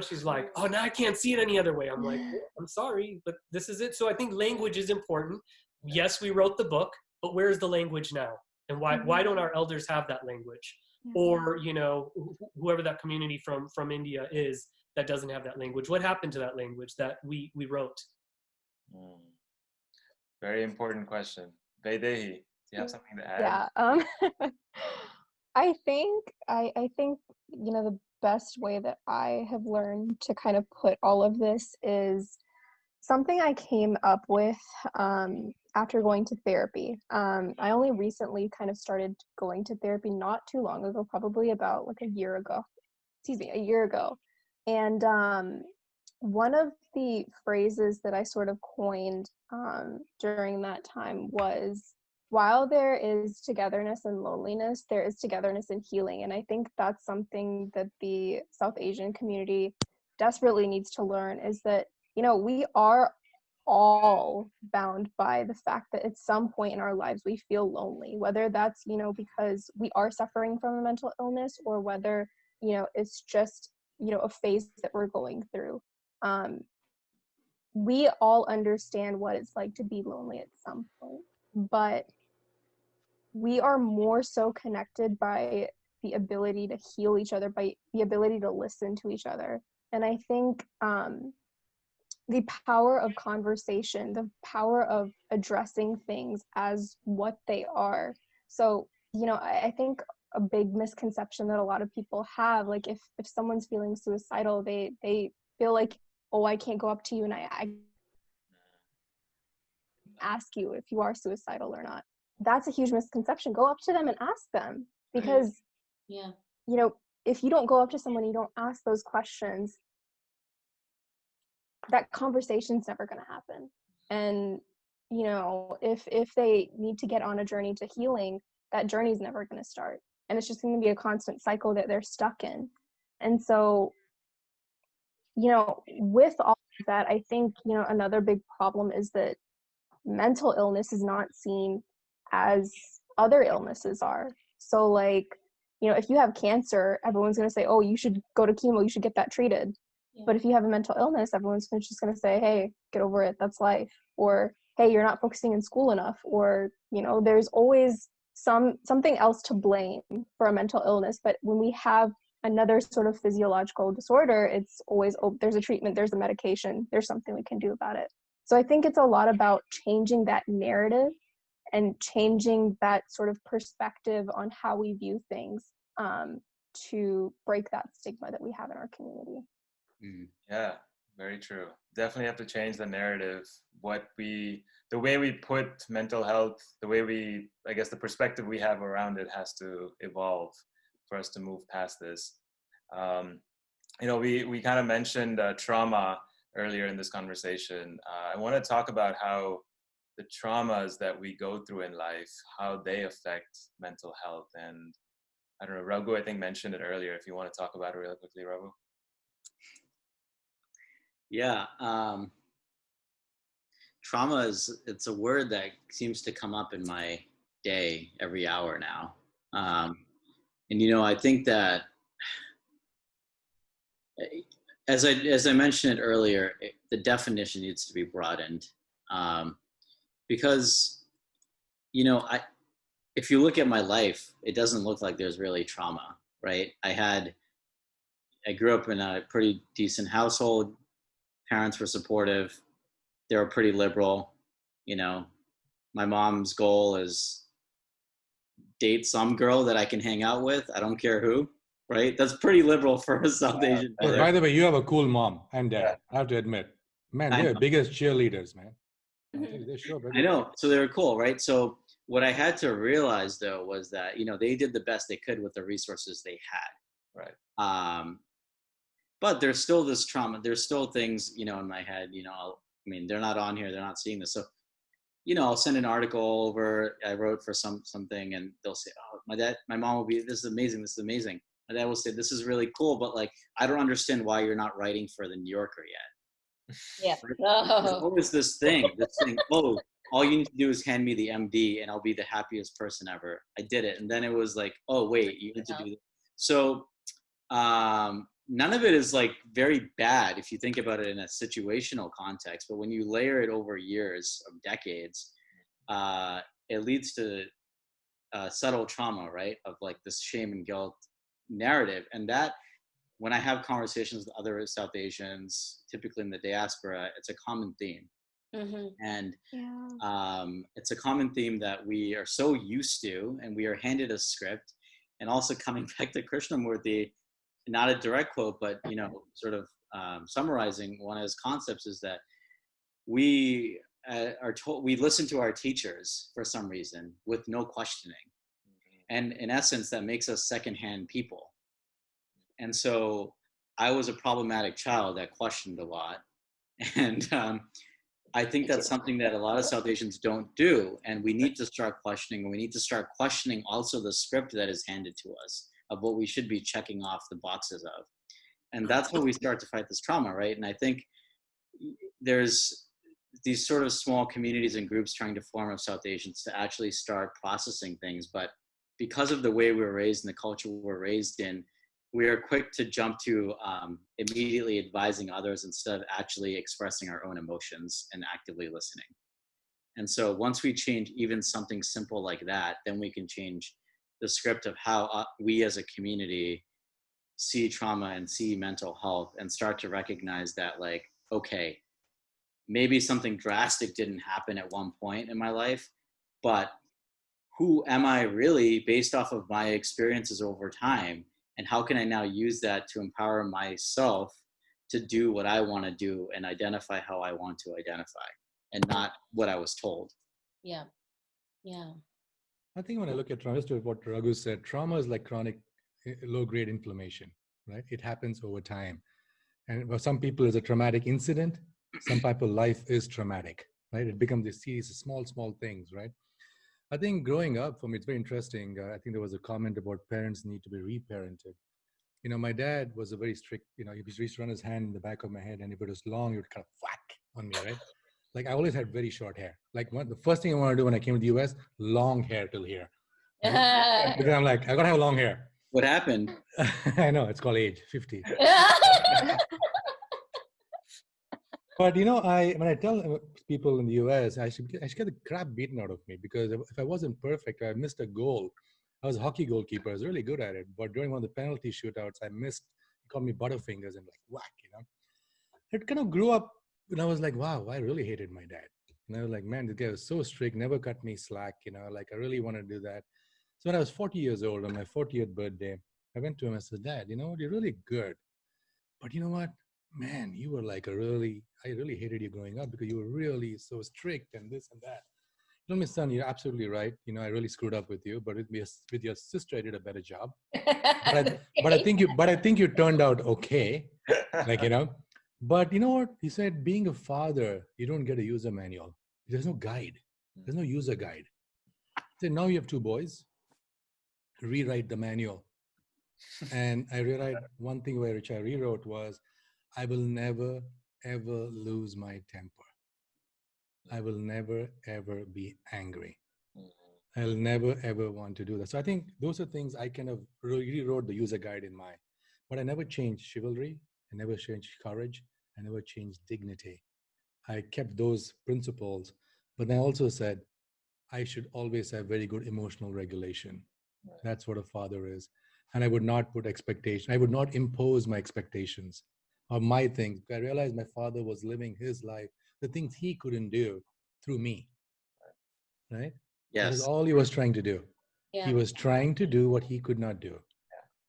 [SPEAKER 3] She's like, oh, now I can't see it any other way. I'm like, I'm sorry, but this is it. So I think language is important. Yes, we wrote the book, but where's the language now? And why don't our elders have that language? Or, whoever that community from India is, that doesn't have that language. What happened to that language that we wrote?
[SPEAKER 1] Very important question. Vaidehi, do you have something to add?
[SPEAKER 6] Yeah. I think the best way that I have learned to kind of put all of this is something I came up with after going to therapy. I only recently kind of started going to therapy not too long ago, probably about a year ago. And one of the phrases that I sort of coined during that time was, while there is togetherness and loneliness, there is togetherness and healing. And I think that's something that the South Asian community desperately needs to learn, is that, we are all bound by the fact that at some point in our lives we feel lonely, whether that's, because we are suffering from a mental illness, or whether, it's just a phase that we're going through. We all understand what it's like to be lonely at some point, but we are more so connected by the ability to heal each other, by the ability to listen to each other. And I think the power of conversation, the power of addressing things as what they are. So, you know, I think a big misconception that a lot of people have, like if someone's feeling suicidal, they feel like, oh, I can't go up to you and I ask you if you are suicidal or not. That's a huge misconception. Go up to them and ask them, because
[SPEAKER 5] yeah,
[SPEAKER 6] you know, if you don't go up to someone, you don't ask those questions, that conversation's never going to happen. And you know, if they need to get on a journey to healing, that journey's never going to start, and it's just going to be a constant cycle that they're stuck in. And so, you know, with all of that, I think, you know, another big problem is that mental illness is not seen as other illnesses are. So like, you know, if you have cancer, everyone's going to say, oh, you should go to chemo, you should get that treated. Yeah. But if you have a mental illness, everyone's just going to say, hey, get over it, that's life. Or, hey, you're not focusing in school enough. Or, you know, there's always something else to blame for a mental illness. But when we have another sort of physiological disorder, it's always, oh, there's a treatment, there's a medication, there's something we can do about it. So I think it's a lot about changing that narrative and changing that sort of perspective on how we view things, to break that stigma that we have in our community.
[SPEAKER 1] Yeah, very true. Definitely have to change the narrative. The way we put mental health, the way I guess the perspective we have around it has to evolve for us to move past this. You know, we kind of mentioned trauma earlier in this conversation. I want to talk about how the traumas that we go through in life, how they affect mental health. And I don't know, Raghu, I think mentioned it earlier. If you want to talk about it really quickly, Raghu.
[SPEAKER 4] Yeah. Trauma it's a word that seems to come up in my day every hour now. And, you know, I think that as I mentioned it earlier, the definition needs to be broadened, because, you know, if you look at my life, it doesn't look like there's really trauma, right? I grew up in a pretty decent household. Parents were supportive. They were pretty liberal. You know, my mom's goal is date some girl that I can hang out with. I don't care who. Right? That's pretty liberal for a South Asian mother.
[SPEAKER 2] By the way, you have a cool mom and dad. I have to admit. Man, they're the biggest cheerleaders, man. They're sure,
[SPEAKER 4] I know. So they were cool, right? So what I had to realize, though, was that, you know, they did the best they could with the resources they had.
[SPEAKER 1] Right.
[SPEAKER 4] But there's still this trauma. There's still things, you know, in my head, you know, I mean, they're not on here. They're not seeing this. So, you know, I'll send an article over. I wrote for something, and they'll say, oh, my mom will be, this is amazing. This is amazing. And I will say, this is really cool, but like, I don't understand why you're not writing for the New Yorker yet.
[SPEAKER 5] Yeah.
[SPEAKER 4] There's always this thing, oh, all you need to do is hand me the MD and I'll be the happiest person ever. I did it. And then it was like, oh, wait, you need to do this. So none of it is like very bad if you think about it in a situational context. But when you layer it over years of decades, it leads to subtle trauma, right? Of like this shame and guilt narrative. And that, when I have conversations with other South Asians, typically in the diaspora, it's a common theme. Mm-hmm. And it's a common theme that we are so used to, and we are handed a script. And also coming back to Krishnamurti, not a direct quote, but, you know, sort of summarizing one of his concepts is that we are told, we listen to our teachers for some reason with no questioning. And in essence, that makes us secondhand people. And so I was a problematic child that questioned a lot. And I think that's something that a lot of South Asians don't do. And we need to start questioning, and we need to start questioning also the script that is handed to us of what we should be checking off the boxes of. And that's how we start to fight this trauma, right? And I think there's these sort of small communities and groups trying to form of South Asians to actually start processing things. But because of the way we were raised and the culture we were raised in, we are quick to jump to immediately advising others instead of actually expressing our own emotions and actively listening. And so once we change even something simple like that, then we can change the script of how we as a community see trauma and see mental health, and start to recognize that, like, okay, maybe something drastic didn't happen at one point in my life, but who am I really based off of my experiences over time? And how can I now use that to empower myself to do what I want to do and identify how I want to identify, and not what I was told.
[SPEAKER 5] Yeah. Yeah.
[SPEAKER 2] I think when I look at trauma, just to what Raghu said, trauma is like chronic low-grade inflammation, right? It happens over time. And for some people, it's a traumatic incident. Some people, life is traumatic, right? It becomes a series of small things, right? I think growing up, for me, it's very interesting. I think there was a comment about parents need to be reparented. You know, my dad was a very strict, you know, he used to run his hand in the back of my head, and if it was long, he would kind of whack on me, right? Like I always had very short hair. Like the first thing I wanted to do when I came to the US, long hair till here. Right? Because I'm like, I gotta have long hair.
[SPEAKER 4] What happened?
[SPEAKER 2] I know, it's called age, 50. But you know, when I tell people in the US, I should get the crap beaten out of me, because if I wasn't perfect, I missed a goal. I was a hockey goalkeeper. I was really good at it. But during one of the penalty shootouts, I missed. He called me Butterfingers and like whack, you know. It kind of grew up, and I was like, wow, I really hated my dad. And I was like, man, this guy was so strict, never cut me slack, you know, like I really want to do that. So when I was 40 years old, on my 40th birthday, I went to him and said, Dad, you know what, you're really good. But you know what, man, you were like I really hated you growing up because you were really so strict and this and that. He told me, son, you're absolutely right. You know, I really screwed up with you, but with your sister, I did a better job. But I think you turned out okay. Like, you know, but you know what? He said, being a father, you don't get a user manual. There's no guide. There's no user guide. He said, now you have 2 boys. Rewrite the manual. And I realized one thing which I rewrote was, I will never, ever lose my temper. I will never, ever be angry. I'll never, ever want to do that. So I think those are things I kind of rewrote the user guide in mind. But I never changed chivalry. I never changed courage. I never changed dignity. I kept those principles. But I also said, I should always have very good emotional regulation. That's what a father is. And I would not put expectation. I would not impose my expectations or my things. I realized my father was living his life, the things he couldn't do through me. Right?
[SPEAKER 4] Yes.
[SPEAKER 2] That is all he was trying to do.
[SPEAKER 5] Yeah.
[SPEAKER 2] He was trying to do what he could not do.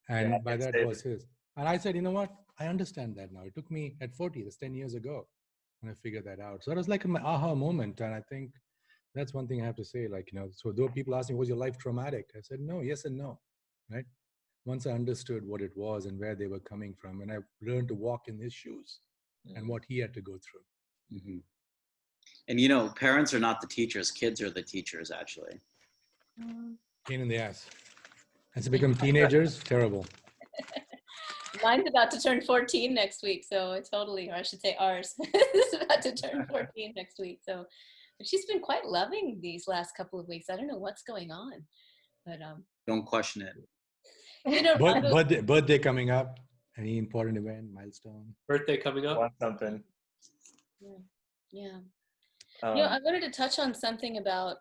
[SPEAKER 2] And
[SPEAKER 1] Yeah,
[SPEAKER 2] by that was his. And I said, you know what? I understand that now. It took me at 40, that's 10 years ago, when I figured that out. So that was like my aha moment. And I think that's one thing I have to say, like, you know, so though people ask me, was your life traumatic? I said, no, yes and no, right? Once I understood what it was and where they were coming from, and I learned to walk in his shoes and what he had to go through.
[SPEAKER 4] Mm-hmm. And, you know, parents are not the teachers. Kids are the teachers, actually.
[SPEAKER 2] Pain in the ass. As they become teenagers, terrible.
[SPEAKER 5] Mine's about to turn 14 next week, so it's totally, or I should say ours, is about to turn 14 next week. So she's been quite loving these last couple of weeks. I don't know what's going on, but
[SPEAKER 4] Don't question it.
[SPEAKER 5] you know,
[SPEAKER 2] birthday coming up. Any important event, milestone?
[SPEAKER 3] Birthday coming up.
[SPEAKER 1] Want something?
[SPEAKER 5] Yeah. You know, I wanted to touch on something about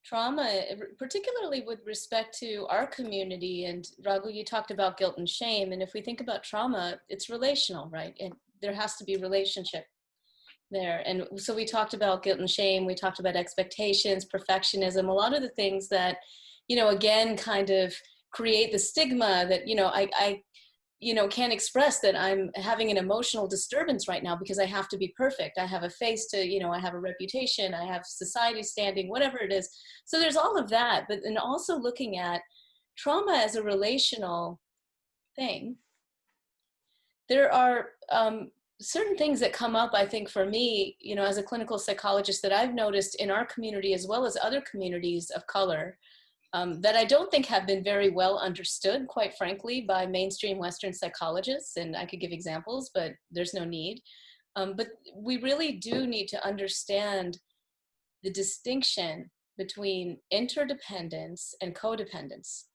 [SPEAKER 5] trauma, particularly with respect to our community. And Raghu, you talked about guilt and shame. And if we think about trauma, it's relational, right? And there has to be relationship there. And so we talked about guilt and shame. We talked about expectations, perfectionism, a lot of the things that, you know, again, kind of create the stigma that, you know, I you know, can't express that I'm having an emotional disturbance right now because I have to be perfect. I have a face to, you know, I have a reputation, I have society standing, whatever it is. So there's all of that, but then also looking at trauma as a relational thing. There are certain things that come up, I think, for me, you know, as a clinical psychologist that I've noticed in our community as well as other communities of color, that I don't think have been very well understood, quite frankly, by mainstream Western psychologists. And I could give examples, but there's no need. But we really do need to understand the distinction between interdependence and codependence.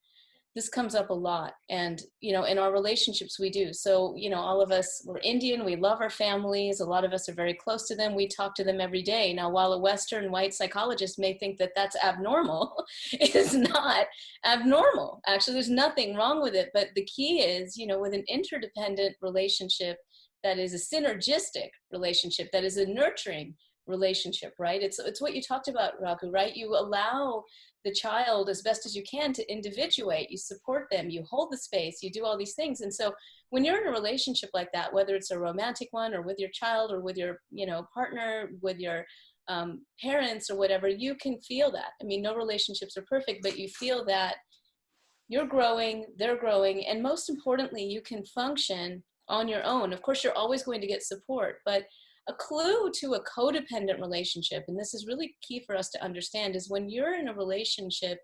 [SPEAKER 5] this comes up a lot. And, you know, in our relationships, we do. So, you know, all of us, we're Indian, we love our families. A lot of us are very close to them. We talk to them every day. Now, while a Western white psychologist may think that that's abnormal, it is not abnormal. Actually, there's nothing wrong with it. But the key is, you know, with an interdependent relationship, that is a synergistic relationship, that is a nurturing relationship, right? It's what you talked about, Raghu, right? You allow the child as best as you can to individuate, you support them, you hold the space, you do all these things. And so when you're in a relationship like that, whether it's a romantic one or with your child or with your, you know, partner, with your parents or whatever, you can feel that. I mean, no relationships are perfect, but you feel that you're growing, they're growing, and most importantly, you can function on your own. Of course, you're always going to get support, but a clue to a codependent relationship, and this is really key for us to understand, is when you're in a relationship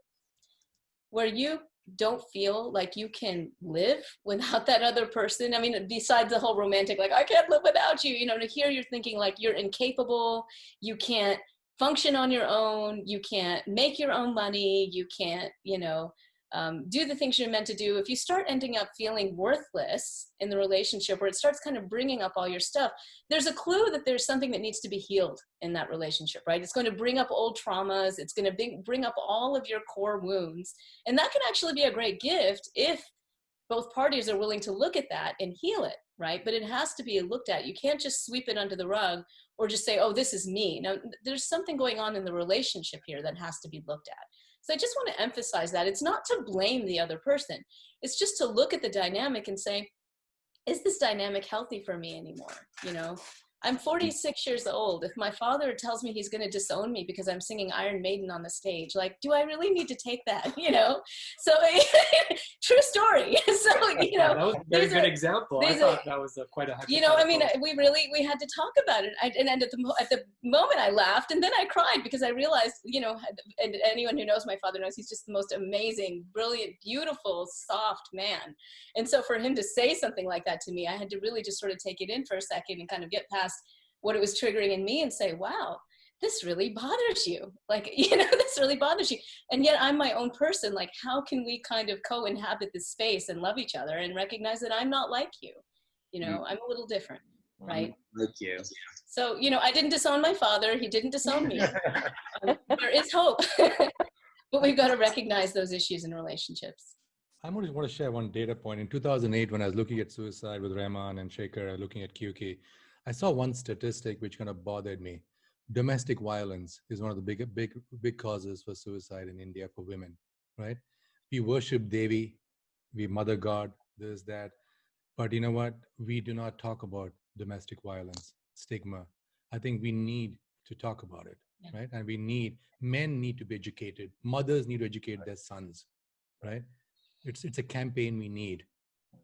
[SPEAKER 5] where you don't feel like you can live without that other person. I mean, besides the whole romantic, like, I can't live without you, you know, to here you're thinking like you're incapable, you can't function on your own, you can't make your own money, you can't, you know, do the things you're meant to do. If you start ending up feeling worthless in the relationship, where it starts kind of bringing up all your stuff, there's a clue that there's something that needs to be healed in that relationship, right? It's going to bring up old traumas. It's going to bring up all of your core wounds. And that can actually be a great gift if both parties are willing to look at that and heal it, right? But it has to be looked at. You can't just sweep it under the rug or just say, oh, this is me. Now, there's something going on in the relationship here that has to be looked at. So I just want to emphasize that it's not to blame the other person. It's just to look at the dynamic and say, is this dynamic healthy for me anymore? You know, I'm 46 years old. If my father tells me he's going to disown me because I'm singing Iron Maiden on the stage, like, do I really need to take that? You know, so true story. So, you know,
[SPEAKER 3] that was a very good example. I thought that was quite a,
[SPEAKER 5] you know, I mean, we had to talk about it. And at the moment I laughed, and then I cried because I realized, you know, and anyone who knows my father knows he's just the most amazing, brilliant, beautiful, soft man. And so for him to say something like that to me, I had to really just sort of take it in for a second and kind of get past what it was triggering in me and say, wow, this really bothers you. Like, you know, this really bothers you. And yet I'm my own person. Like, how can we kind of co-inhabit this space and love each other and recognize that I'm not like you? You know, I'm a little different, right?
[SPEAKER 4] Like you.
[SPEAKER 5] So, you know, I didn't disown my father. He didn't disown me. There is hope. But we've got to recognize those issues in relationships.
[SPEAKER 2] I want to share one data point. In 2008, when I was looking at suicide with Rahman and Shekhar, looking at QK, I saw one statistic which kind of bothered me. Domestic violence is one of the big causes for suicide in India for women, right? We worship Devi, we mother God, this, that. But you know what? We do not talk about domestic violence, stigma. I think we need to talk about it, right? And men need to be educated. Mothers need to educate their sons, right? It's a campaign we need,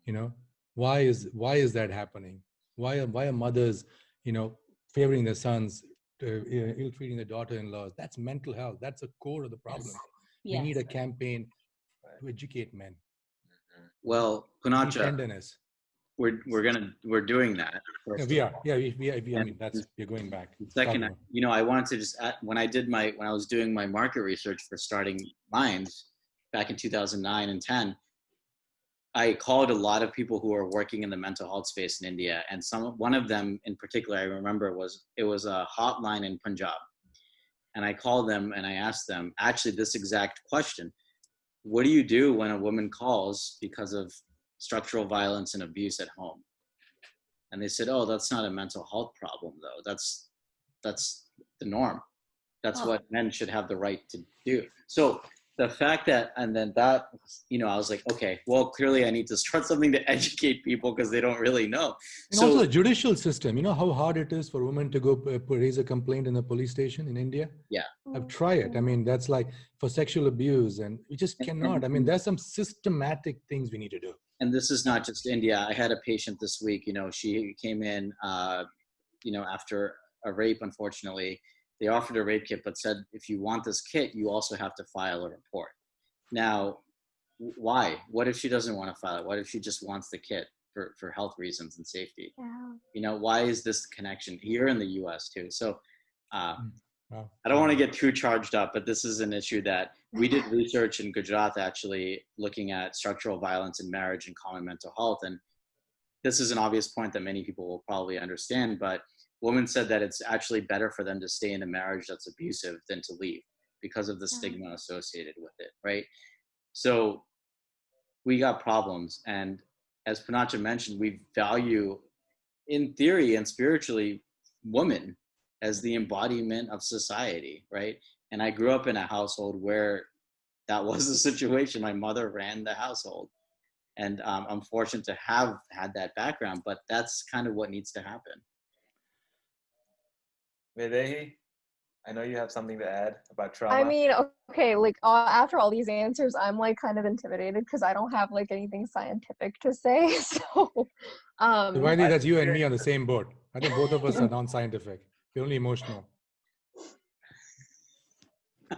[SPEAKER 2] you know? Why is that happening? Why are mothers, you know, favoring their sons, ill-treating their daughter-in-laws? That's mental health. That's the core of the problem.
[SPEAKER 5] Yes.
[SPEAKER 2] We need a campaign to educate men.
[SPEAKER 4] Well, Poonacha,
[SPEAKER 2] tenderness.
[SPEAKER 4] we're doing that.
[SPEAKER 2] Yeah, we are. Yeah, we are. I mean, we're going back.
[SPEAKER 4] Second, you know, I wanted to just add, when I was doing my market research for starting Minds back in 2009 and 10, I called a lot of people who are working in the mental health space in India, and one of them in particular I remember it was a hotline in Punjab, and I called them and I asked them actually this exact question: what do you do when a woman calls because of structural violence and abuse at home? And they said, oh, that's not a mental health problem though. That's the norm. That's what men should have the right to do. So the fact that, and then that, you know, I was like, okay, well, clearly I need to start something to educate people because they don't really know.
[SPEAKER 2] And
[SPEAKER 4] so,
[SPEAKER 2] also the judicial system, you know how hard it is for women to go raise a complaint in a police station in India?
[SPEAKER 4] Yeah.
[SPEAKER 2] I've tried it. I mean, that's like for sexual abuse, and we just cannot. I mean, there's some systematic things we need to do.
[SPEAKER 4] And this is not just India. I had a patient this week, you know, she came in, you know, after a rape, unfortunately. They offered a rape kit, but said, if you want this kit, you also have to file a report. Now, why? What if she doesn't want to file it? What if she just wants the kit for health reasons and safety? Yeah. You know, why is this connection here in the US too? So I don't want to get too charged up, but this is an issue that we did research in Gujarat actually looking at structural violence in marriage and common mental health. And this is an obvious point that many people will probably understand, but women said that it's actually better for them to stay in a marriage that's abusive than to leave because of the stigma associated with it, right? So we got problems. And as Poonacha mentioned, we value, in theory and spiritually, women as the embodiment of society, right? And I grew up in a household where that was the situation. My mother ran the household. And I'm fortunate to have had that background, but that's kind of what needs to happen.
[SPEAKER 1] Vaidehi, I know you have something to add about trauma.
[SPEAKER 6] I mean, okay, like after all these answers, I'm like kind of intimidated because I don't have like anything scientific to say. So,
[SPEAKER 2] Vaidehi, that's you and me on the same boat. I think both of us are non-scientific. We're only emotional.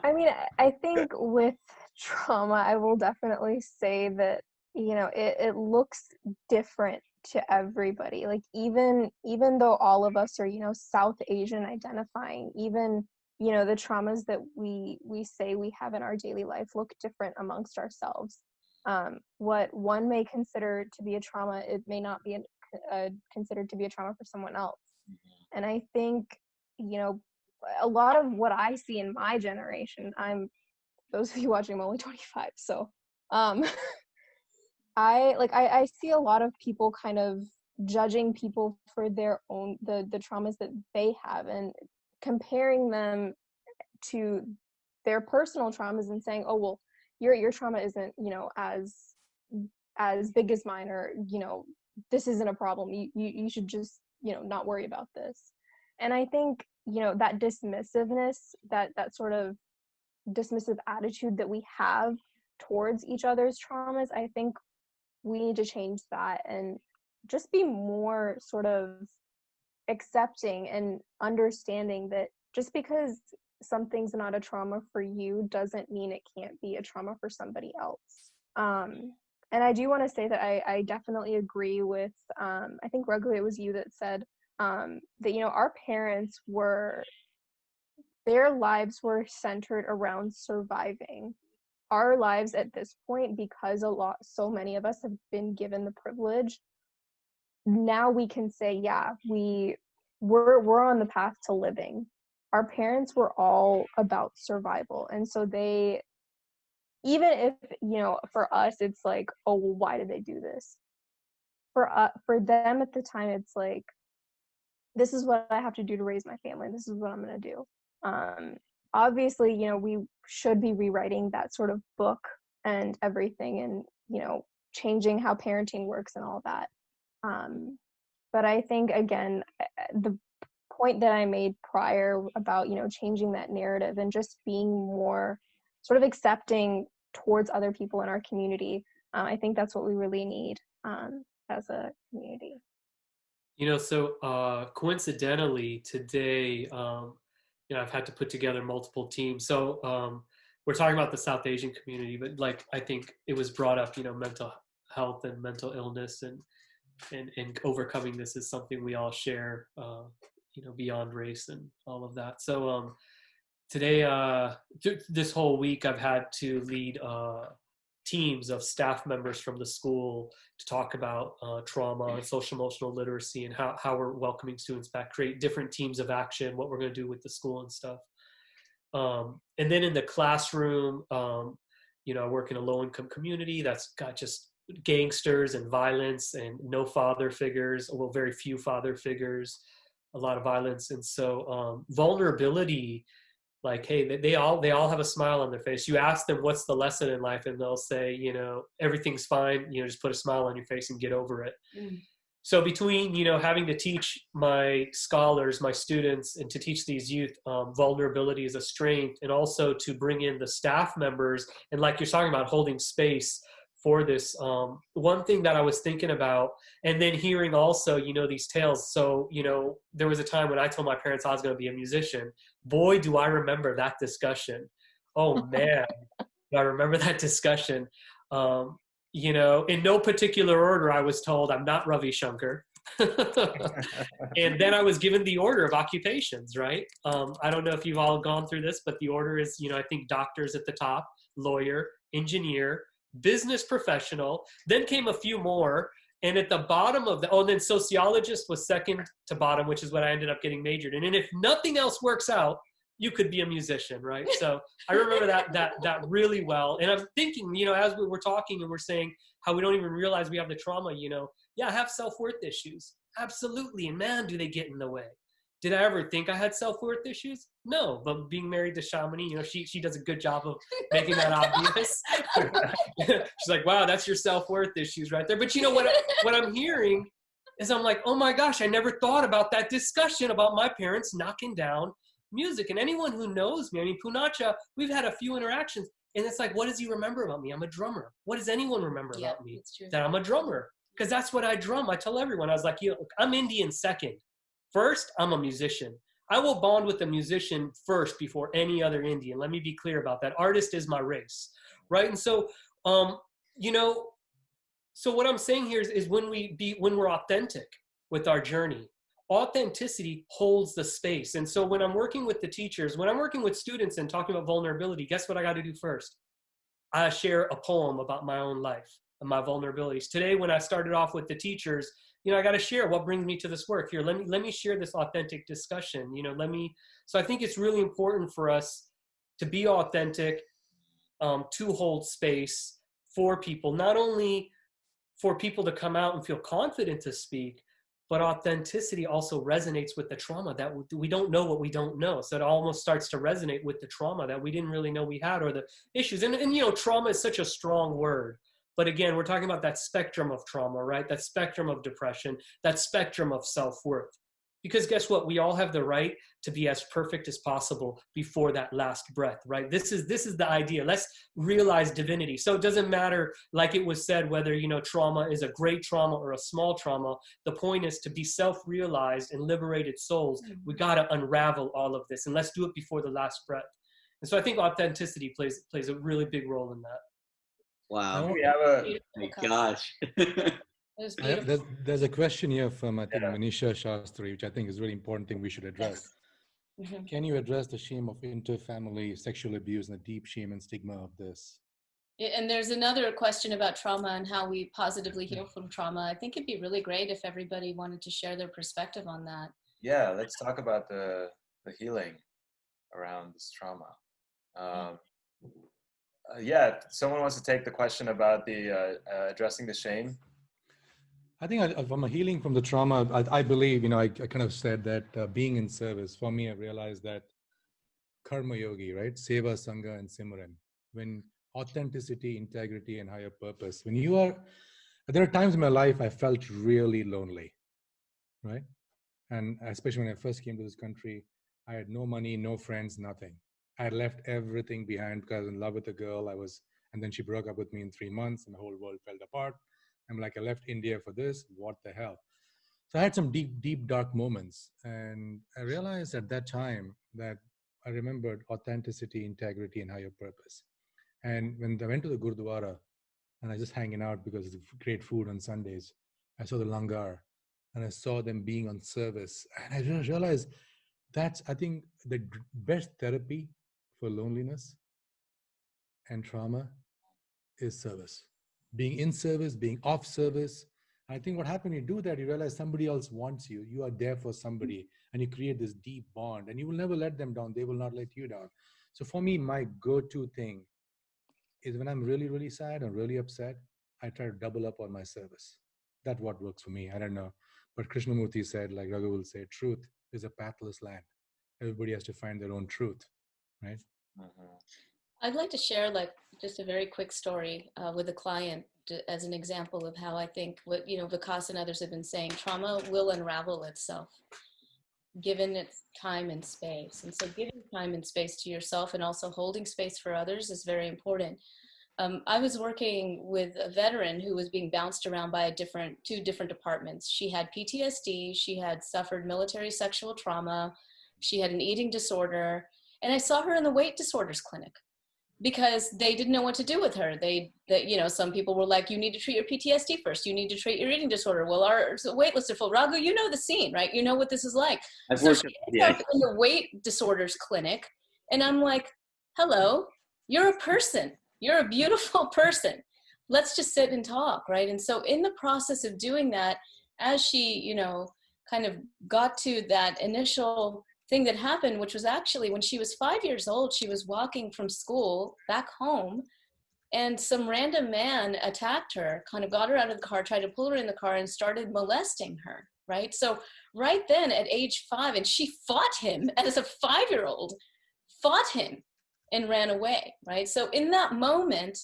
[SPEAKER 6] I mean, I think with trauma, I will definitely say that, you know, it looks different to everybody. Like even though all of us are, you know, South Asian identifying, even, you know, the traumas that we say we have in our daily life look different amongst ourselves. What one may consider to be a trauma, it may not be considered to be a trauma for someone else. And I think, you know, a lot of what I see in my generation, those of you watching, I'm only 25, so I see a lot of people kind of judging people for their own the traumas that they have and comparing them to their personal traumas and saying, oh well, your trauma isn't, you know, as big as mine, or, you know, this isn't a problem, you should just, you know, not worry about this. And I think, you know, that dismissiveness, that sort of dismissive attitude that we have towards each other's traumas, I think we need to change that and just be more sort of accepting and understanding that just because something's not a trauma for you doesn't mean it can't be a trauma for somebody else. And I do want to say that I definitely agree with, I think Raghu, it was you that said that, you know, our parents their lives were centered around surviving. Our lives at this point, because so many of us have been given the privilege, now we can say, yeah, we're on the path to living. Our parents were all about survival. And so they, even if, you know, for us, it's like, oh, well, why did they do this? For them at the time, it's like, this is what I have to do to raise my family. This is what I'm going to do. Obviously, you know, we should be rewriting that sort of book and everything, and, you know, changing how parenting works and all that. But I think, again, the point that I made prior about, you know, changing that narrative and just being more sort of accepting towards other people in our community, I think that's what we really need as a community.
[SPEAKER 3] You know, so coincidentally today, you know, I've had to put together multiple teams. So we're talking about the South Asian community, but like, I think it was brought up, you know, mental health and mental illness and overcoming this is something we all share, you know, beyond race and all of that. So today, this whole week, I've had to lead teams of staff members from the school to talk about trauma and social emotional literacy and how we're welcoming students back, create different teams of action, what we're going to do with the school and stuff. And then in the classroom, you know, I work in a low-income community that's got just gangsters and violence and no father figures, well, very few father figures, a lot of violence. And so vulnerability, like, hey, they all have a smile on their face. You ask them what's the lesson in life, and they'll say, you know, everything's fine. You know, just put a smile on your face and get over it. So between, you know, having to teach my scholars, my students, and to teach these youth vulnerability is a strength, and also to bring in the staff members, and like you're talking about, holding space for this. One thing that I was thinking about, and then hearing also, you know, these tales. So, you know, there was a time when I told my parents I was going to be a musician. Boy, do I remember that discussion. Oh man, do I remember that discussion. You know, in no particular order, I was told I'm not Ravi Shankar. And then I was given the order of occupations, right? I don't know if you've all gone through this, but the order is, you know, I think doctors at the top, lawyer, engineer, business professional. Then came a few more. And at the bottom of then sociologist was second to bottom, which is what I ended up getting majored in. And if nothing else works out, you could be a musician, right? So I remember that really well. And I'm thinking, as we were talking and we're saying how we don't even realize we have the trauma, I have self-worth issues. Absolutely. And man, do they get in the way. Did I ever think I had self-worth issues? No, but being married to Shamini, she does a good job of making that obvious. She's like, wow, that's your self-worth issues right there. But what I'm hearing is I'm like, oh my gosh, I never thought about that discussion about my parents knocking down music. And anyone who knows me, Poonacha, we've had a few interactions, and it's like, what does he remember about me? I'm a drummer. What does anyone remember about me? That I'm a drummer, because that's what I drum. I tell everyone, I was like, I'm Indian second. First, I'm a musician. I will bond with a musician first before any other Indian. Let me be clear about that. Artist is my race, right? And so, so what I'm saying here is when we're authentic with our journey, authenticity holds the space. And so when I'm working with the teachers, when I'm working with students and talking about vulnerability, guess what I got to do first? I share a poem about my own life and my vulnerabilities. Today, when I started off with the teachers, I got to share what brings me to this work. Here, let me share this authentic discussion. So I think it's really important for us to be authentic, to hold space for people, not only for people to come out and feel confident to speak, but authenticity also resonates with the trauma that we don't know what we don't know. So it almost starts to resonate with the trauma that we didn't really know we had, or the issues. And trauma is such a strong word. But again, we're talking about that spectrum of trauma, right? That spectrum of depression, that spectrum of self-worth. Because guess what? We all have the right to be as perfect as possible before that last breath, right? This is the idea. Let's realize divinity. So it doesn't matter, like it was said, whether, trauma is a great trauma or a small trauma. The point is to be self-realized and liberated souls. We got to unravel all of this, and let's do it before the last breath. And so I think authenticity plays a really big role in that.
[SPEAKER 4] Wow.
[SPEAKER 1] We have
[SPEAKER 4] Oh my gosh.
[SPEAKER 2] There's a question here from, I think, Manisha Shastri, which I think is a really important thing we should address.
[SPEAKER 5] Yes. Mm-hmm.
[SPEAKER 2] Can you address the shame of interfamily sexual abuse and the deep shame and stigma of this?
[SPEAKER 5] And there's another question about trauma and how we positively heal from trauma. I think it'd be really great if everybody wanted to share their perspective on that.
[SPEAKER 1] Yeah, let's talk about the healing around this trauma. Someone wants to take the question about the addressing the shame.
[SPEAKER 2] I think from a healing from the trauma, I believe, I kind of said that being in service, for me, I realized that karma yogi, right? Seva, Sangha, and Simran. When authenticity, integrity, and higher purpose, there are times in my life I felt really lonely, right? And especially when I first came to this country, I had no money, no friends, nothing. I had left everything behind because I was in love with a girl. And then she broke up with me in 3 months and the whole world fell apart. I'm like, I left India for this, what the hell? So I had some deep, dark moments. And I realized at that time that I remembered authenticity, integrity, and higher purpose. And when I went to the Gurdwara and I was just hanging out because of the great food on Sundays, I saw the langar and I saw them being on service. And I just realized that's, I think, the best therapy for loneliness and trauma is service. Being in service, being off service. I think what happened, you do that, you realize somebody else wants you. You are there for somebody and you create this deep bond and you will never let them down. They will not let you down. So for me, my go-to thing is when I'm really, really sad or really upset, I try to double up on my service. That's what works for me. I don't know. But Krishnamurti said, like Raghu will say, truth is a pathless land. Everybody has to find their own truth, right?
[SPEAKER 1] Mm-hmm.
[SPEAKER 5] I'd like to share just a very quick story with a client as an example of how I think what, Vikas and others have been saying, trauma will unravel itself given its time and space. And so giving time and space to yourself and also holding space for others is very important. I was working with a veteran who was being bounced around by two different departments. She had PTSD, she had suffered military sexual trauma, she had an eating disorder, and I saw her in the weight disorders clinic because they didn't know what to do with her. Some people were like, you need to treat your PTSD first. You need to treat your eating disorder. Well, our wait lists are full. Raghu, you know the scene, right? You know what this is like. So she ended up in the weight disorders clinic, and I'm like, hello, you're a person. You're a beautiful person. Let's just sit and talk, right? And so in the process of doing that, as she, you know, kind of got to that initial thing that happened, which was actually when she was 5 years old, she was walking from school back home, and some random man attacked her, kind of got her out of the car, tried to pull her in the car, and started molesting her, right? So right then at age 5, and she fought him as a 5-year-old, fought him and ran away, right? So in that moment,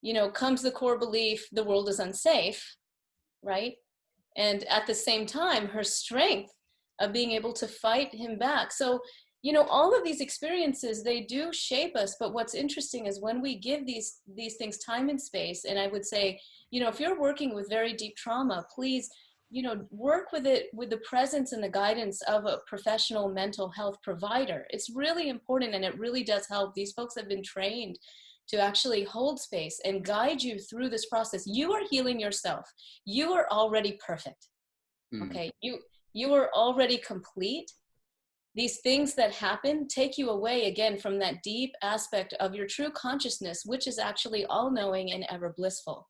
[SPEAKER 5] you know, comes the core belief, the world is unsafe, right? And at the same time, her strength of being able to fight him back. So, you know, all of these experiences, they do shape us. But what's interesting is when we give these things time and space, and I would say, you know, if you're working with very deep trauma, please, you know, work with it with the presence and the guidance of a professional mental health provider. It's really important, and it really does help. These folks have been trained to actually hold space and guide you through this process. You are healing yourself. You are already perfect. Okay, you are already complete. These things that happen take you away again from that deep aspect of your true consciousness, which is actually all-knowing and ever blissful.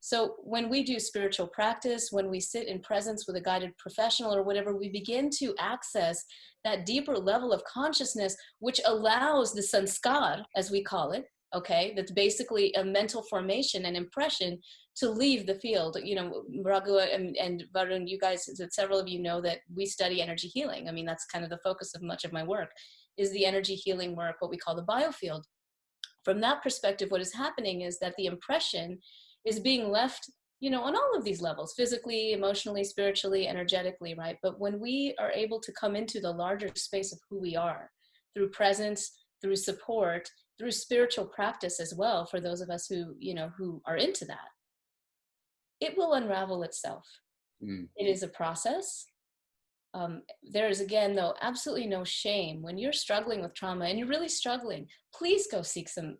[SPEAKER 5] So when we do spiritual practice, when we sit in presence with a guided professional or whatever, we begin to access that deeper level of consciousness, which allows the sanskar, as we call it, okay, that's basically a mental formation and impression, to leave the field. You know, Raghu and Varun, you guys, several of you know that we study energy healing. I mean, that's kind of the focus of much of my work, is the energy healing work, what we call the biofield. From that perspective, what is happening is that the impression is being left, you know, on all of these levels, physically, emotionally, spiritually, energetically, right? But when we are able to come into the larger space of who we are, through presence, through support, through spiritual practice as well, for those of us who, you know, who are into that, it will unravel itself. It is a process. There is, again, though, absolutely no shame. When you're struggling with trauma and you're really struggling, please go seek some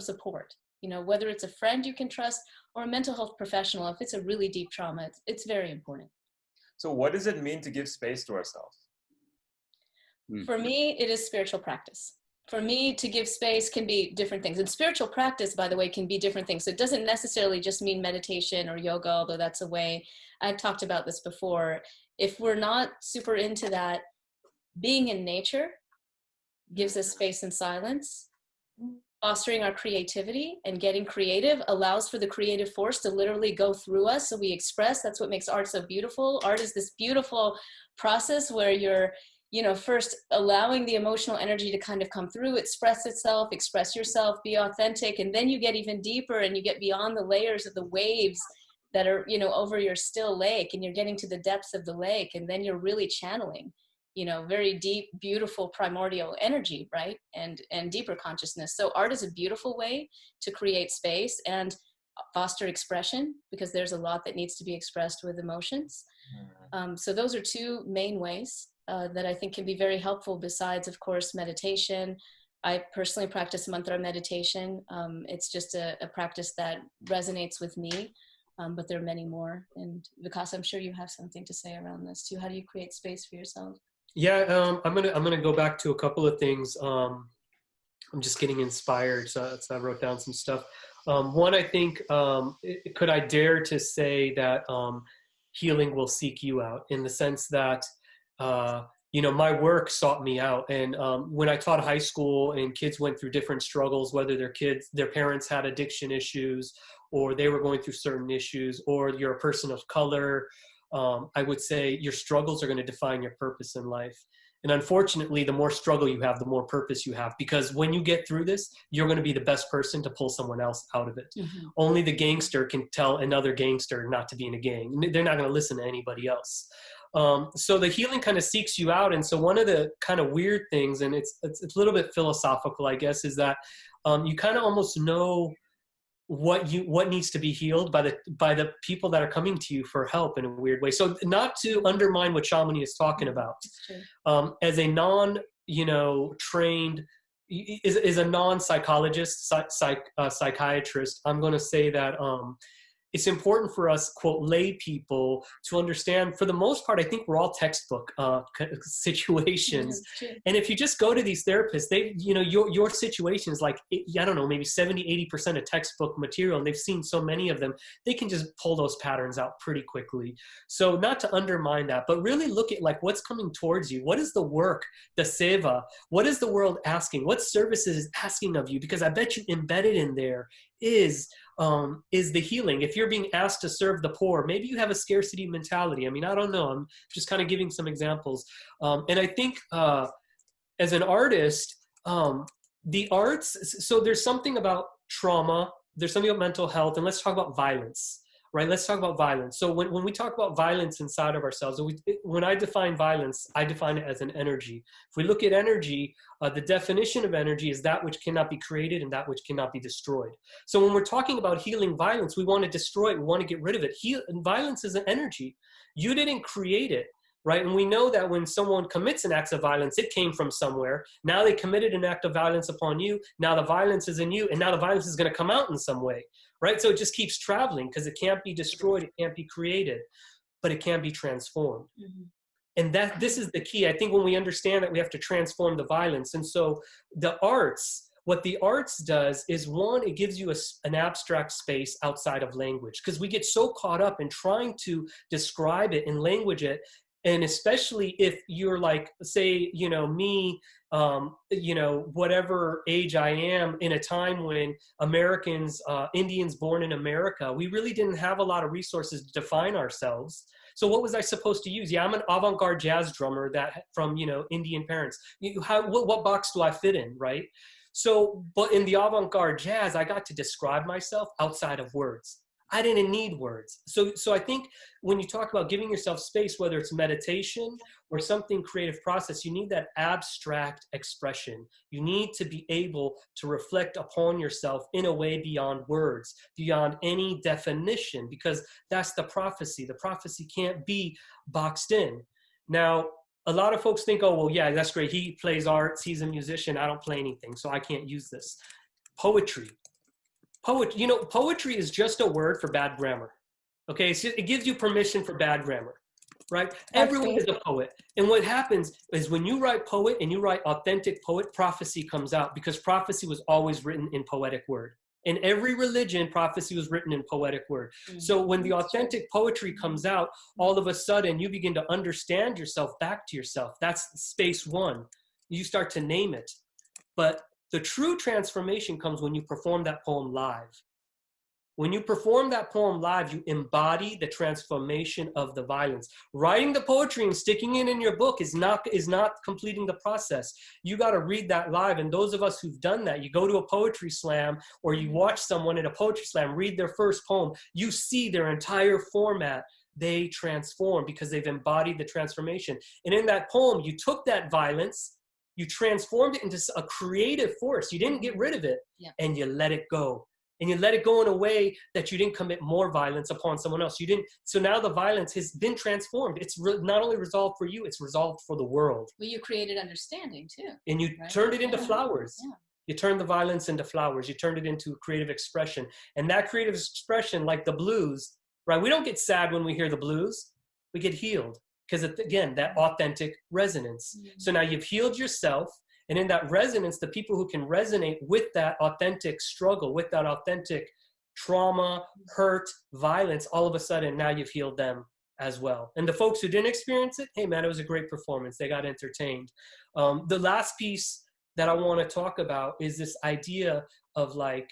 [SPEAKER 5] support. You know, whether it's a friend you can trust or a mental health professional, if it's a really deep trauma, it's very important.
[SPEAKER 1] So what does it mean to give space to ourselves?
[SPEAKER 5] For me, it is spiritual practice. For me, to give space can be different things. And spiritual practice, by the way, can be different things. So it doesn't necessarily just mean meditation or yoga, although that's a way. I've talked about this before. If we're not super into that, being in nature gives us space and silence. Fostering our creativity and getting creative allows for the creative force to literally go through us, so we express. That's what makes art so beautiful. Art is this beautiful process where you're, you know, first allowing the emotional energy to kind of come through, express itself, express yourself, be authentic, and then you get even deeper and you get beyond the layers of the waves that are, you know, over your still lake, and you're getting to the depths of the lake, and then you're really channeling, you know, very deep, beautiful primordial energy, right? And deeper consciousness. So art is a beautiful way to create space and foster expression, because there's a lot that needs to be expressed with emotions. So those are two main ways that I think can be very helpful, besides, of course, meditation. I personally practice mantra meditation. It's just a practice that resonates with me, but there are many more. And Vikas, I'm sure you have something to say around this too. How do you create space for yourself?
[SPEAKER 3] Yeah, I'm gonna go back to a couple of things. I'm just getting inspired, so I wrote down some stuff. One, I think, could I dare to say that healing will seek you out, in the sense that, you know, my work sought me out. And when I taught high school and kids went through different struggles, whether their parents had addiction issues, or they were going through certain issues, or you're a person of color, I would say your struggles are going to define your purpose in life. And unfortunately, the more struggle you have, the more purpose you have, because when you get through this, you're going to be the best person to pull someone else out of it. Only the gangster can tell another gangster not to be in a gang. They're not going to listen to anybody else. So the healing kind of seeks you out. And so one of the kind of weird things, and it's a little bit philosophical, I guess, is that you kind of almost know what needs to be healed by the people that are coming to you for help, in a weird way. So not to undermine what Shamini is talking about, as a trained, is a non-psychologist, psychiatrist, I'm going to say that it's important for us, quote, lay people to understand, for the most part, I think we're all textbook situations. And if you just go to these therapists, they, you know, your situation is like, I don't know, maybe 70, 80% of textbook material, and they've seen so many of them, they can just pull those patterns out pretty quickly. So not to undermine that, but really look at like what's coming towards you. What is the work, the seva? What is the world asking? What services is asking of you? Because I bet you embedded in there is the healing. If you're being asked to serve the poor, maybe you have a scarcity mentality. I mean, I don't know. I'm just kind of giving some examples. And I think as an artist, the arts, so there's something about trauma, there's something about mental health, and let's talk about violence, right? Let's talk about violence. So when we talk about violence inside of ourselves, when I define violence, I define it as an energy. If we look at energy, the definition of energy is that which cannot be created and that which cannot be destroyed. So when we're talking about healing violence, we want to destroy it, we want to get rid of it. Violence is an energy. You didn't create it, right? And we know that when someone commits an act of violence, it came from somewhere. Now they committed an act of violence upon you. Now the violence is in you, and now the violence is going to come out in some way, right? So it just keeps traveling because it can't be destroyed, it can't be created, but it can be transformed. Mm-hmm. And this is the key. I think when we understand that we have to transform the violence. And so the arts, what the arts does is, one, it gives you an abstract space outside of language, because we get so caught up in trying to describe it and language it. And especially if you're like, say, you know, me, you know, whatever age I am, in a time when Americans, Indians born in America, we really didn't have a lot of resources to define ourselves. So what was I supposed to use? Yeah, I'm an avant-garde jazz drummer from, you know, Indian parents. What box do I fit in, right? So, but in the avant-garde jazz, I got to describe myself outside of words. I didn't need words. So I think when you talk about giving yourself space, whether it's meditation or something creative process, you need that abstract expression. You need to be able to reflect upon yourself in a way beyond words, beyond any definition, because that's the prophecy. The prophecy can't be boxed in. Now, a lot of folks think, oh, well, yeah, that's great. He plays arts. He's a musician. I don't play anything, so I can't use this. Poetry. You know, poetry is just a word for bad grammar. Okay, so it gives you permission for bad grammar, right? Everyone is a poet. And what happens is when you write poet and you write authentic poet, prophecy comes out, because prophecy was always written in poetic word. In every religion, prophecy was written in poetic word. Mm-hmm. So when the authentic poetry comes out, all of a sudden you begin to understand yourself back to yourself. That's space one. You start to name it. But the true transformation comes when you perform that poem live. When you perform that poem live, you embody the transformation of the violence. Writing the poetry and sticking it in your book is not completing the process. You got to read that live. And those of us who've done that, you go to a poetry slam or you watch someone in a poetry slam read their first poem, you see their entire format. They transform because they've embodied the transformation. And in that poem, you took that violence, you transformed it into a creative force. You didn't get rid of it, and you let it go. And you let it go in a way that you didn't commit more violence upon someone else. You didn't. So now the violence has been transformed. It's not only resolved for you, it's resolved for the world.
[SPEAKER 5] Well, you created understanding too.
[SPEAKER 3] And you turned it into flowers. Yeah. You turned the violence into flowers. You turned it into creative expression. And that creative expression, like the blues, right? We don't get sad when we hear the blues. We get healed. Because, again, that authentic resonance. Mm-hmm. So now you've healed yourself. And in that resonance, the people who can resonate with that authentic struggle, with that authentic trauma, hurt, violence, all of a sudden, now you've healed them as well. And the folks who didn't experience it, hey, man, it was a great performance. They got entertained. The last piece that I want to talk about is this idea of like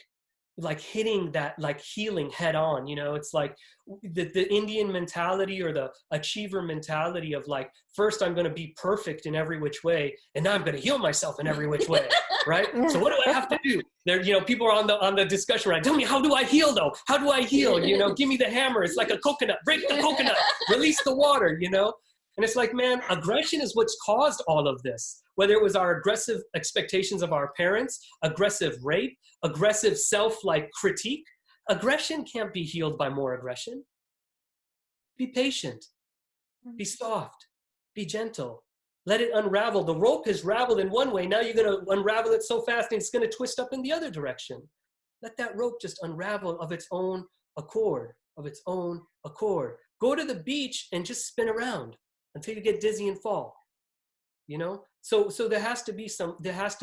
[SPEAKER 3] hitting that, like healing head on, you know. It's like the Indian mentality or the achiever mentality of like, first I'm going to be perfect in every which way, and now I'm going to heal myself in every which way, right? So what do I have to do? There, you know, people are on the discussion, right? Tell me, how do I heal though? How do I heal? You know, give me the hammer. It's like a coconut. Break the coconut. Release the water, you know? And it's like, man, aggression is what's caused all of this. Whether it was our aggressive expectations of our parents, aggressive rape, aggressive self-like critique, aggression can't be healed by more aggression. Be patient, be soft, be gentle. Let it unravel. The rope has raveled in one way. Now you're going to unravel it so fast and it's going to twist up in the other direction. Let that rope just unravel of its own accord. of its own accord. Go to the beach and just spin around until you get dizzy and fall. You know, so there has to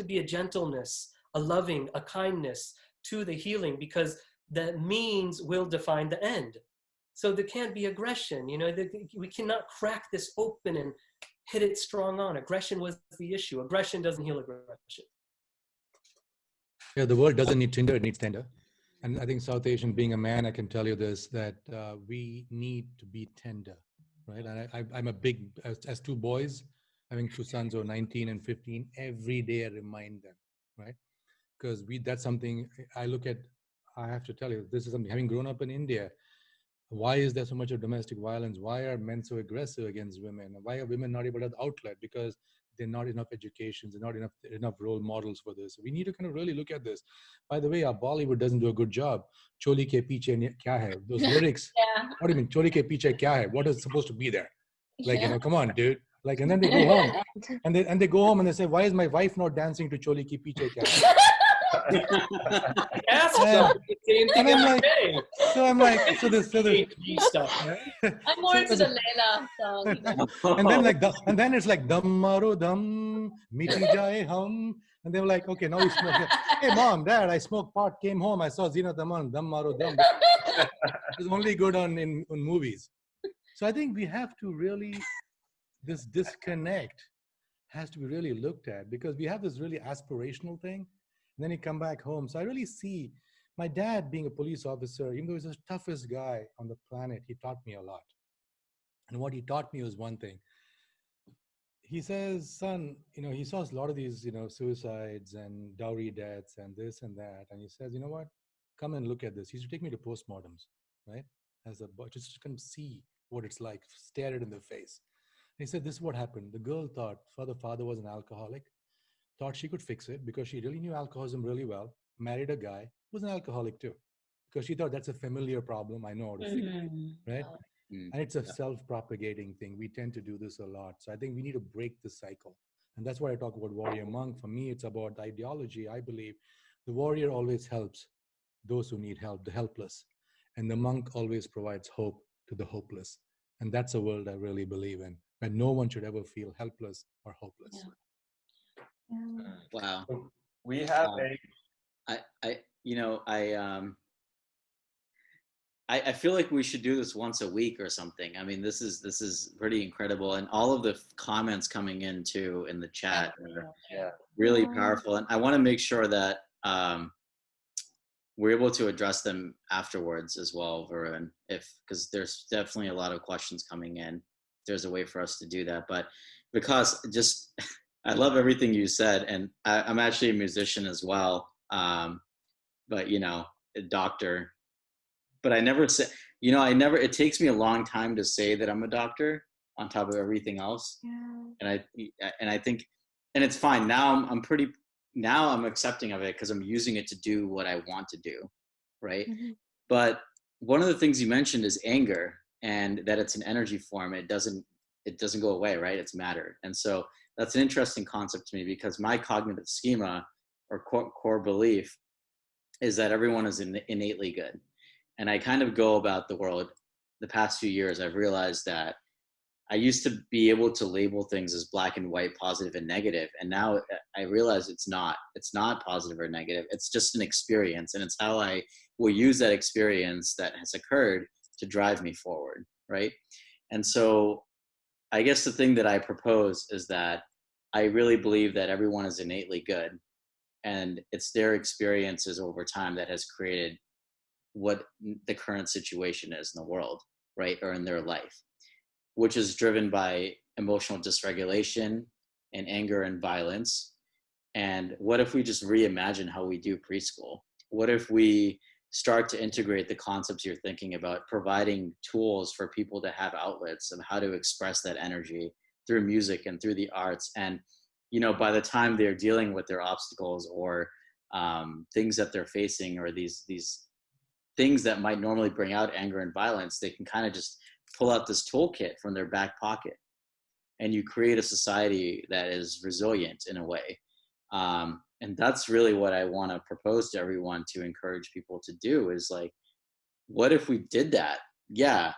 [SPEAKER 3] be a gentleness, a loving, a kindness to the healing, because the means will define the end. So there can't be aggression. You know, we cannot crack this open and hit it strong on. Aggression was the issue. Aggression doesn't heal aggression.
[SPEAKER 2] Yeah, the world doesn't need Tinder, it needs tender. And I think South Asian, being a man, I can tell you this, that we need to be tender, right? And I'm a big, as two boys, having two sons who are 19 and 15, every day I remind them, right? Because that's something I look at. I have to tell you, this is something, having grown up in India, why is there so much of domestic violence? Why are men so aggressive against women? Why are women not able to have outlet? Because they're not enough educations, they're not enough role models for this. We need to kind of really look at this. By the way, our Bollywood doesn't do a good job. Choli ke piche kya hai? Those lyrics.
[SPEAKER 5] Yeah.
[SPEAKER 2] What do you mean? Choli ke piche kya hai? What is supposed to be there? Like, you know, come on, dude. Like, and then they go home, and they go home and they say, why is my wife not dancing to Choli ki piche kya hai? And I'm like, so this
[SPEAKER 3] stuff.
[SPEAKER 5] I'm more into the Layla song.
[SPEAKER 2] And then it's like dam maro dam miti jaye hum, and they were like, okay, now we smoke. Hey mom, dad, I smoked pot, came home, I saw Zina Taman, dam maro dam. It's only good on movies. So I think we have to really, this disconnect has to be really looked at, because we have this really aspirational thing. And then you come back home. So I really see my dad being a police officer, even though he's the toughest guy on the planet, he taught me a lot. And what he taught me was one thing. He says, son, you know, he saw a lot of these, you know, suicides and dowry deaths and this and that. And he says, you know what, come and look at this. He used to take me to postmortems, right? Just to kind of see what it's like, stare it in the face. And he said, this is what happened. The girl thought the father was an alcoholic, thought she could fix it because she really knew alcoholism really well, married a guy who was an alcoholic too, because she thought that's a familiar problem, I know how to fix it, right? And it's a self-propagating thing. We tend to do this a lot. So I think we need to break the cycle. And that's why I talk about warrior monk. For me, it's about the ideology. I believe the warrior always helps those who need help, the helpless. And the monk always provides hope to the hopeless. And that's a world I really believe in, where no one should ever feel helpless or hopeless.
[SPEAKER 5] Yeah.
[SPEAKER 4] Wow.
[SPEAKER 1] We have
[SPEAKER 4] I feel like we should do this once a week or something. I mean, this is pretty incredible, and all of the comments coming in too in the chat are really powerful. And I want to make sure that we're able to address them afterwards as well, Varun, because there's definitely a lot of questions coming in. There's a way for us to do that, but because I love everything you said, and I'm actually a musician as well, but you know, a doctor. But I never say, you know, it takes me a long time to say that I'm a doctor on top of everything else. Yeah. And I think, and it's fine. Now I'm accepting of it because I'm using it to do what I want to do. Right. Mm-hmm. But one of the things you mentioned is anger, and that it's an energy form. It doesn't go away, right? It's matter. And so that's an interesting concept to me, because my cognitive schema or core belief is that everyone is innately good. And I kind of go about the world the past few years. I've realized that I used to be able to label things as black and white, positive and negative. And now I realize it's not positive or negative. It's just an experience. And it's how I will use that experience that has occurred to drive me forward. Right. And so I guess the thing that I propose is that I really believe that everyone is innately good, and it's their experiences over time that has created what the current situation is in the world, right? Or in their life, which is driven by emotional dysregulation and anger and violence. And what if we just reimagine how we do preschool? What if we start to integrate the concepts you're thinking about, providing tools for people to have outlets of how to express that energy through music and through the arts? And, you know, by the time they're dealing with their obstacles or things that they're facing, or these things that might normally bring out anger and violence, they can kind of just pull out this toolkit from their back pocket, and you create a society that is resilient in a way. And that's really what I want to propose to everyone, to encourage people to do, is like, what if we did that? Yeah,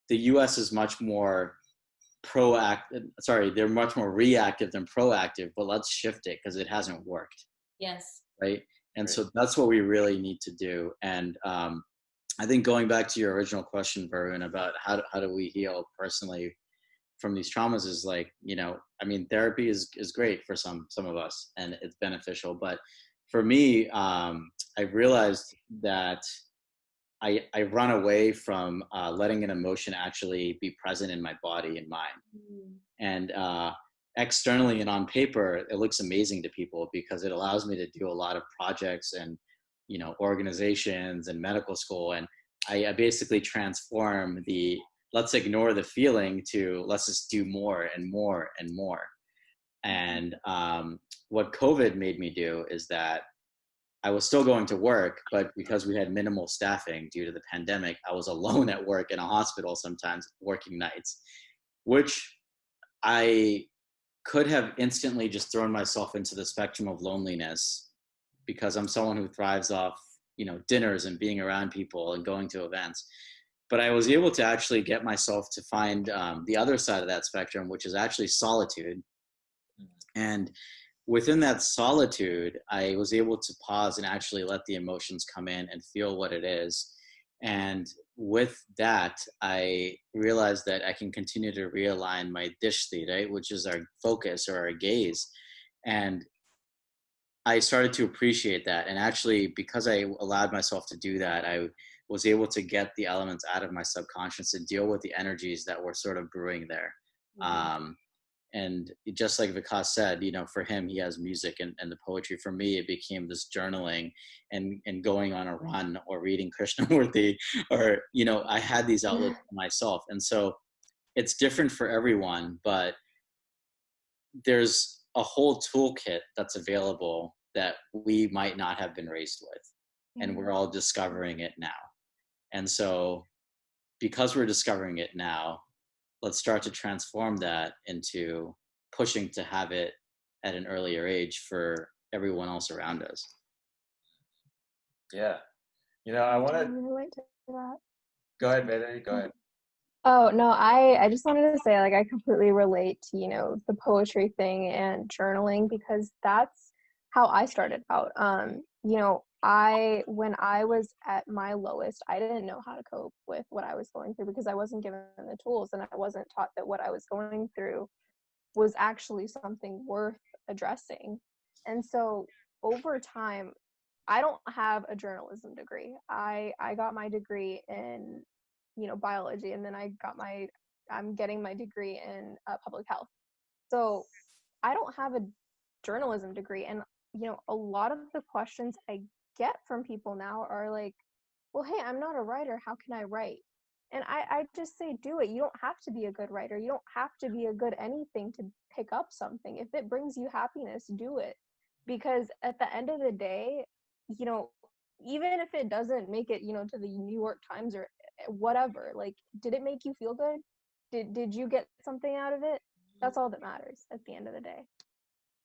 [SPEAKER 4] the US is much more proactive. Sorry, they're much more reactive than proactive, but let's shift it because it hasn't worked.
[SPEAKER 5] Yes.
[SPEAKER 4] Right. And so that's what we really need to do. And I think going back to your original question, Varun, about how do we heal personally from these traumas is like, you know, I mean, therapy is great for some of us and it's beneficial. But for me, I realized that I run away from letting an emotion actually be present in my body and mind. And externally and on paper, it looks amazing to people because it allows me to do a lot of projects and, you know, organizations and medical school. And I basically transform the let's ignore the feeling to let's just do more and more and more. And what COVID made me do is that I was still going to work, but because we had minimal staffing due to the pandemic, I was alone at work in a hospital sometimes working nights, which I could have instantly just thrown myself into the spectrum of loneliness because I'm someone who thrives off, you know, dinners and being around people and going to events. But I was able to actually get myself to find the other side of that spectrum, which is actually solitude. And within that solitude, I was able to pause and actually let the emotions come in and feel what it is. And with that, I realized that I can continue to realign my dishti, right, which is our focus or our gaze. And I started to appreciate that. And actually, because I allowed myself to do that, I was able to get the elements out of my subconscious and deal with the energies that were sort of brewing there. And just like Vikas said, you know, for him, he has music and the poetry. For me, it became this journaling and going on a run or reading Krishnamurti, or, you know, I had these outlets for myself. And so it's different for everyone, but there's a whole toolkit that's available that we might not have been raised with. And we're all discovering it now. And so because we're discovering it now, let's start to transform that into pushing to have it at an earlier age for everyone else around us.
[SPEAKER 1] Yeah. You know, I want to
[SPEAKER 6] relate to that.
[SPEAKER 1] Go ahead, Vaidehi, go ahead.
[SPEAKER 6] Oh, no, I just wanted to say, like, I completely relate to, you know, the poetry thing and journaling because that's how I started out. You know, when I was at my lowest, I didn't know how to cope with what I was going through because I wasn't given the tools and I wasn't taught that what I was going through was actually something worth addressing. And so over time, I don't have a journalism degree. I got my degree in, you know, biology, and then I'm getting my degree in public health. So I don't have a journalism degree. And, you know, a lot of the questions I get from people now are like, well, hey, I'm not a writer. How can I write? And I just say, do it. You don't have to be a good writer. You don't have to be a good anything to pick up something. If it brings you happiness, do it. Because at the end of the day, you know, even if it doesn't make it, you know, to the New York Times or whatever, like, did it make you feel good? Did you get something out of it? That's all that matters at the end of the day.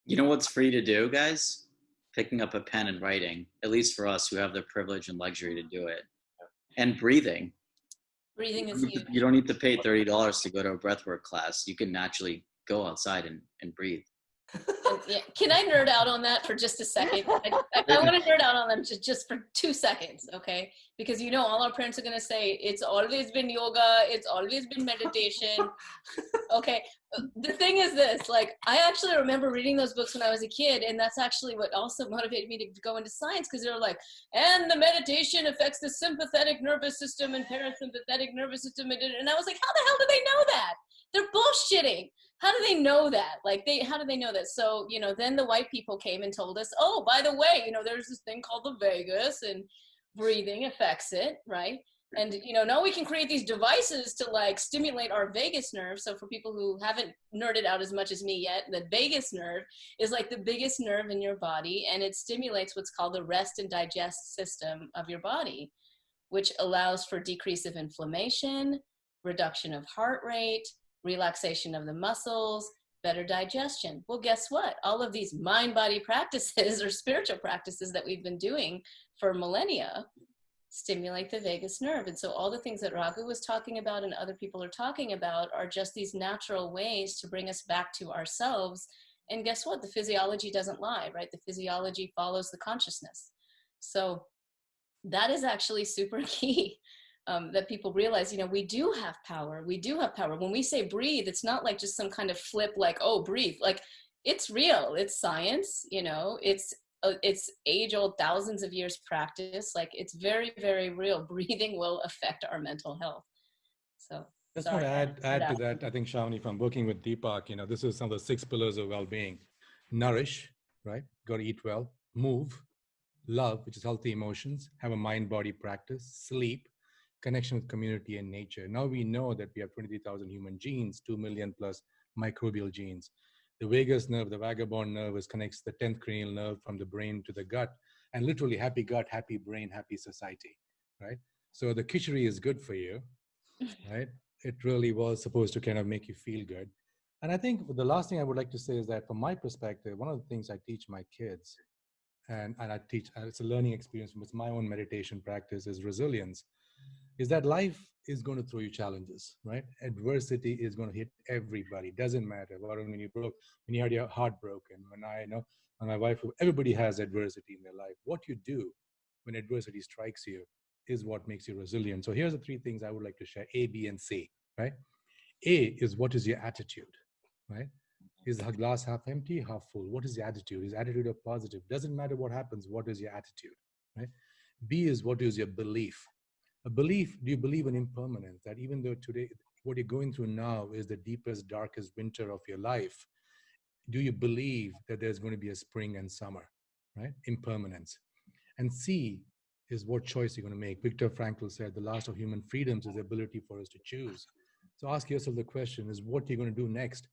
[SPEAKER 4] You know what's free to do, guys? Picking up a pen and writing, at least for us who have the privilege and luxury to do it. And breathing.
[SPEAKER 5] Breathing is huge.
[SPEAKER 4] You don't need to pay $30 to go to a breathwork class. You can actually go outside and breathe.
[SPEAKER 5] Yeah. Can I nerd out on that for just a second? I want to nerd out on them just for 2 seconds, okay? Because, you know, all our parents are going to say, it's always been yoga, it's always been meditation, okay? The thing is this, like, I actually remember reading those books when I was a kid, and that's actually what also motivated me to go into science, because they're like, and the meditation affects the sympathetic nervous system and parasympathetic nervous system, and I was like, how the hell do they know that? They're bullshitting. How do they know that? Like, how do they know that? So, you know, then the white people came and told us, oh, by the way, you know, there's this thing called the vagus and breathing affects it, right? And, you know, now we can create these devices to, like, stimulate our vagus nerve. So for people who haven't nerded out as much as me yet, the vagus nerve is like the biggest nerve in your body, and it stimulates what's called the rest and digest system of your body, which allows for decrease of inflammation, reduction of heart rate, relaxation of the muscles, better digestion. Well, guess what? All of these mind-body practices or spiritual practices that we've been doing for millennia stimulate the vagus nerve. And so all the things that Raghu was talking about and other people are talking about are just these natural ways to bring us back to ourselves. And guess what? The physiology doesn't lie, right? The physiology follows the consciousness. So that is actually super key, that people realize, you know, we do have power. We do have power. When we say breathe, it's not like just some kind of flip, like, oh, breathe. Like, it's real. It's science, you know, it's age-old, thousands of years practice. Like, it's very, very real. Breathing will affect our mental health. So
[SPEAKER 2] just want to add to that. I think, Shamini, from working with Deepak, you know, this is some of the 6 pillars of well-being. Nourish, right? Got to eat well. Move. Love, which is healthy emotions. Have a mind-body practice. Sleep. Connection with community and nature. Now we know that we have 23,000 human genes, 2 million plus microbial genes. The vagus nerve, the vagabond nerve, connects the 10th cranial nerve from the brain to the gut. And literally, happy gut, happy brain, happy society, right? So the khichdi is good for you, right? It really was supposed to kind of make you feel good. And I think the last thing I would like to say is that from my perspective, one of the things I teach my kids, and I teach, and it's a learning experience with my own meditation practice, is resilience, is that life is going to throw you challenges, right? Adversity is going to hit everybody. Doesn't matter. Varun, when you had your heart broken, when my wife, everybody has adversity in their life. What you do when adversity strikes you is what makes you resilient. So here's the 3 things I would like to share: A, B, and C, right? A is, what is your attitude, right? Is the glass half empty, half full? What is your attitude? Is attitude of positive? Doesn't matter what happens. What is your attitude, right? B is, what is your belief? A belief, do you believe in impermanence? That even though today, what you're going through now is the deepest, darkest winter of your life, do you believe that there's going to be a spring and summer, right? Impermanence. And C is, what choice you're going to make. Viktor Frankl said, the last of human freedoms is the ability for us to choose. So ask yourself the question, is what you're going to do next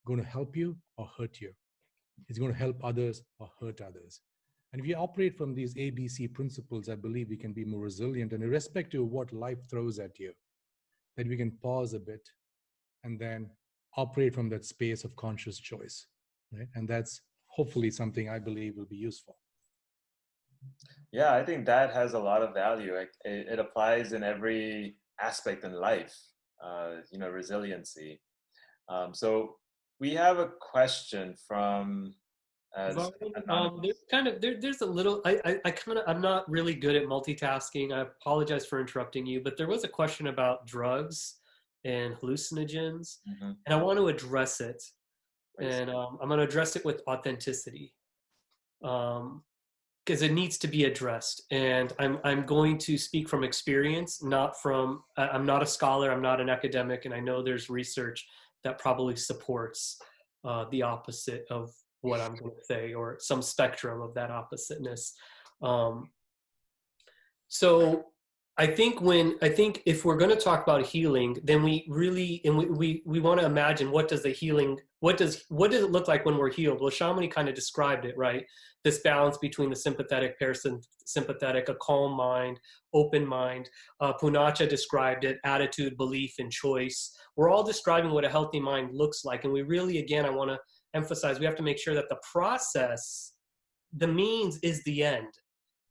[SPEAKER 2] going to help you or hurt you? Is it going to help others or hurt others? And if you operate from these ABC principles, I believe we can be more resilient, and irrespective of what life throws at you, that we can pause a bit and then operate from that space of conscious choice, right? And that's hopefully something I believe will be useful.
[SPEAKER 1] Yeah, I think that has a lot of value. It applies in every aspect in life, you know, resiliency. So we have a question from,
[SPEAKER 3] there's a little, I'm not really good at multitasking. I apologize for interrupting you, but there was a question about drugs and hallucinogens, and I want to address it. And I'm going to address it with authenticity, because it needs to be addressed. And I'm going to speak from experience, not from, I'm not a scholar, I'm not an academic, and I know there's research that probably supports the opposite of what I'm going to say, or some spectrum of that oppositeness. So I think if we're going to talk about healing, then we really, and we want to imagine, what does it look like when we're healed? Well, Shamini kind of described it, right? This balance between the sympathetic, parasympathetic, a calm mind, open mind. Poonacha described it: attitude, belief, and choice. We're all describing what a healthy mind looks like. And we really, again, I want to emphasize, we have to make sure that the process, the means is the end.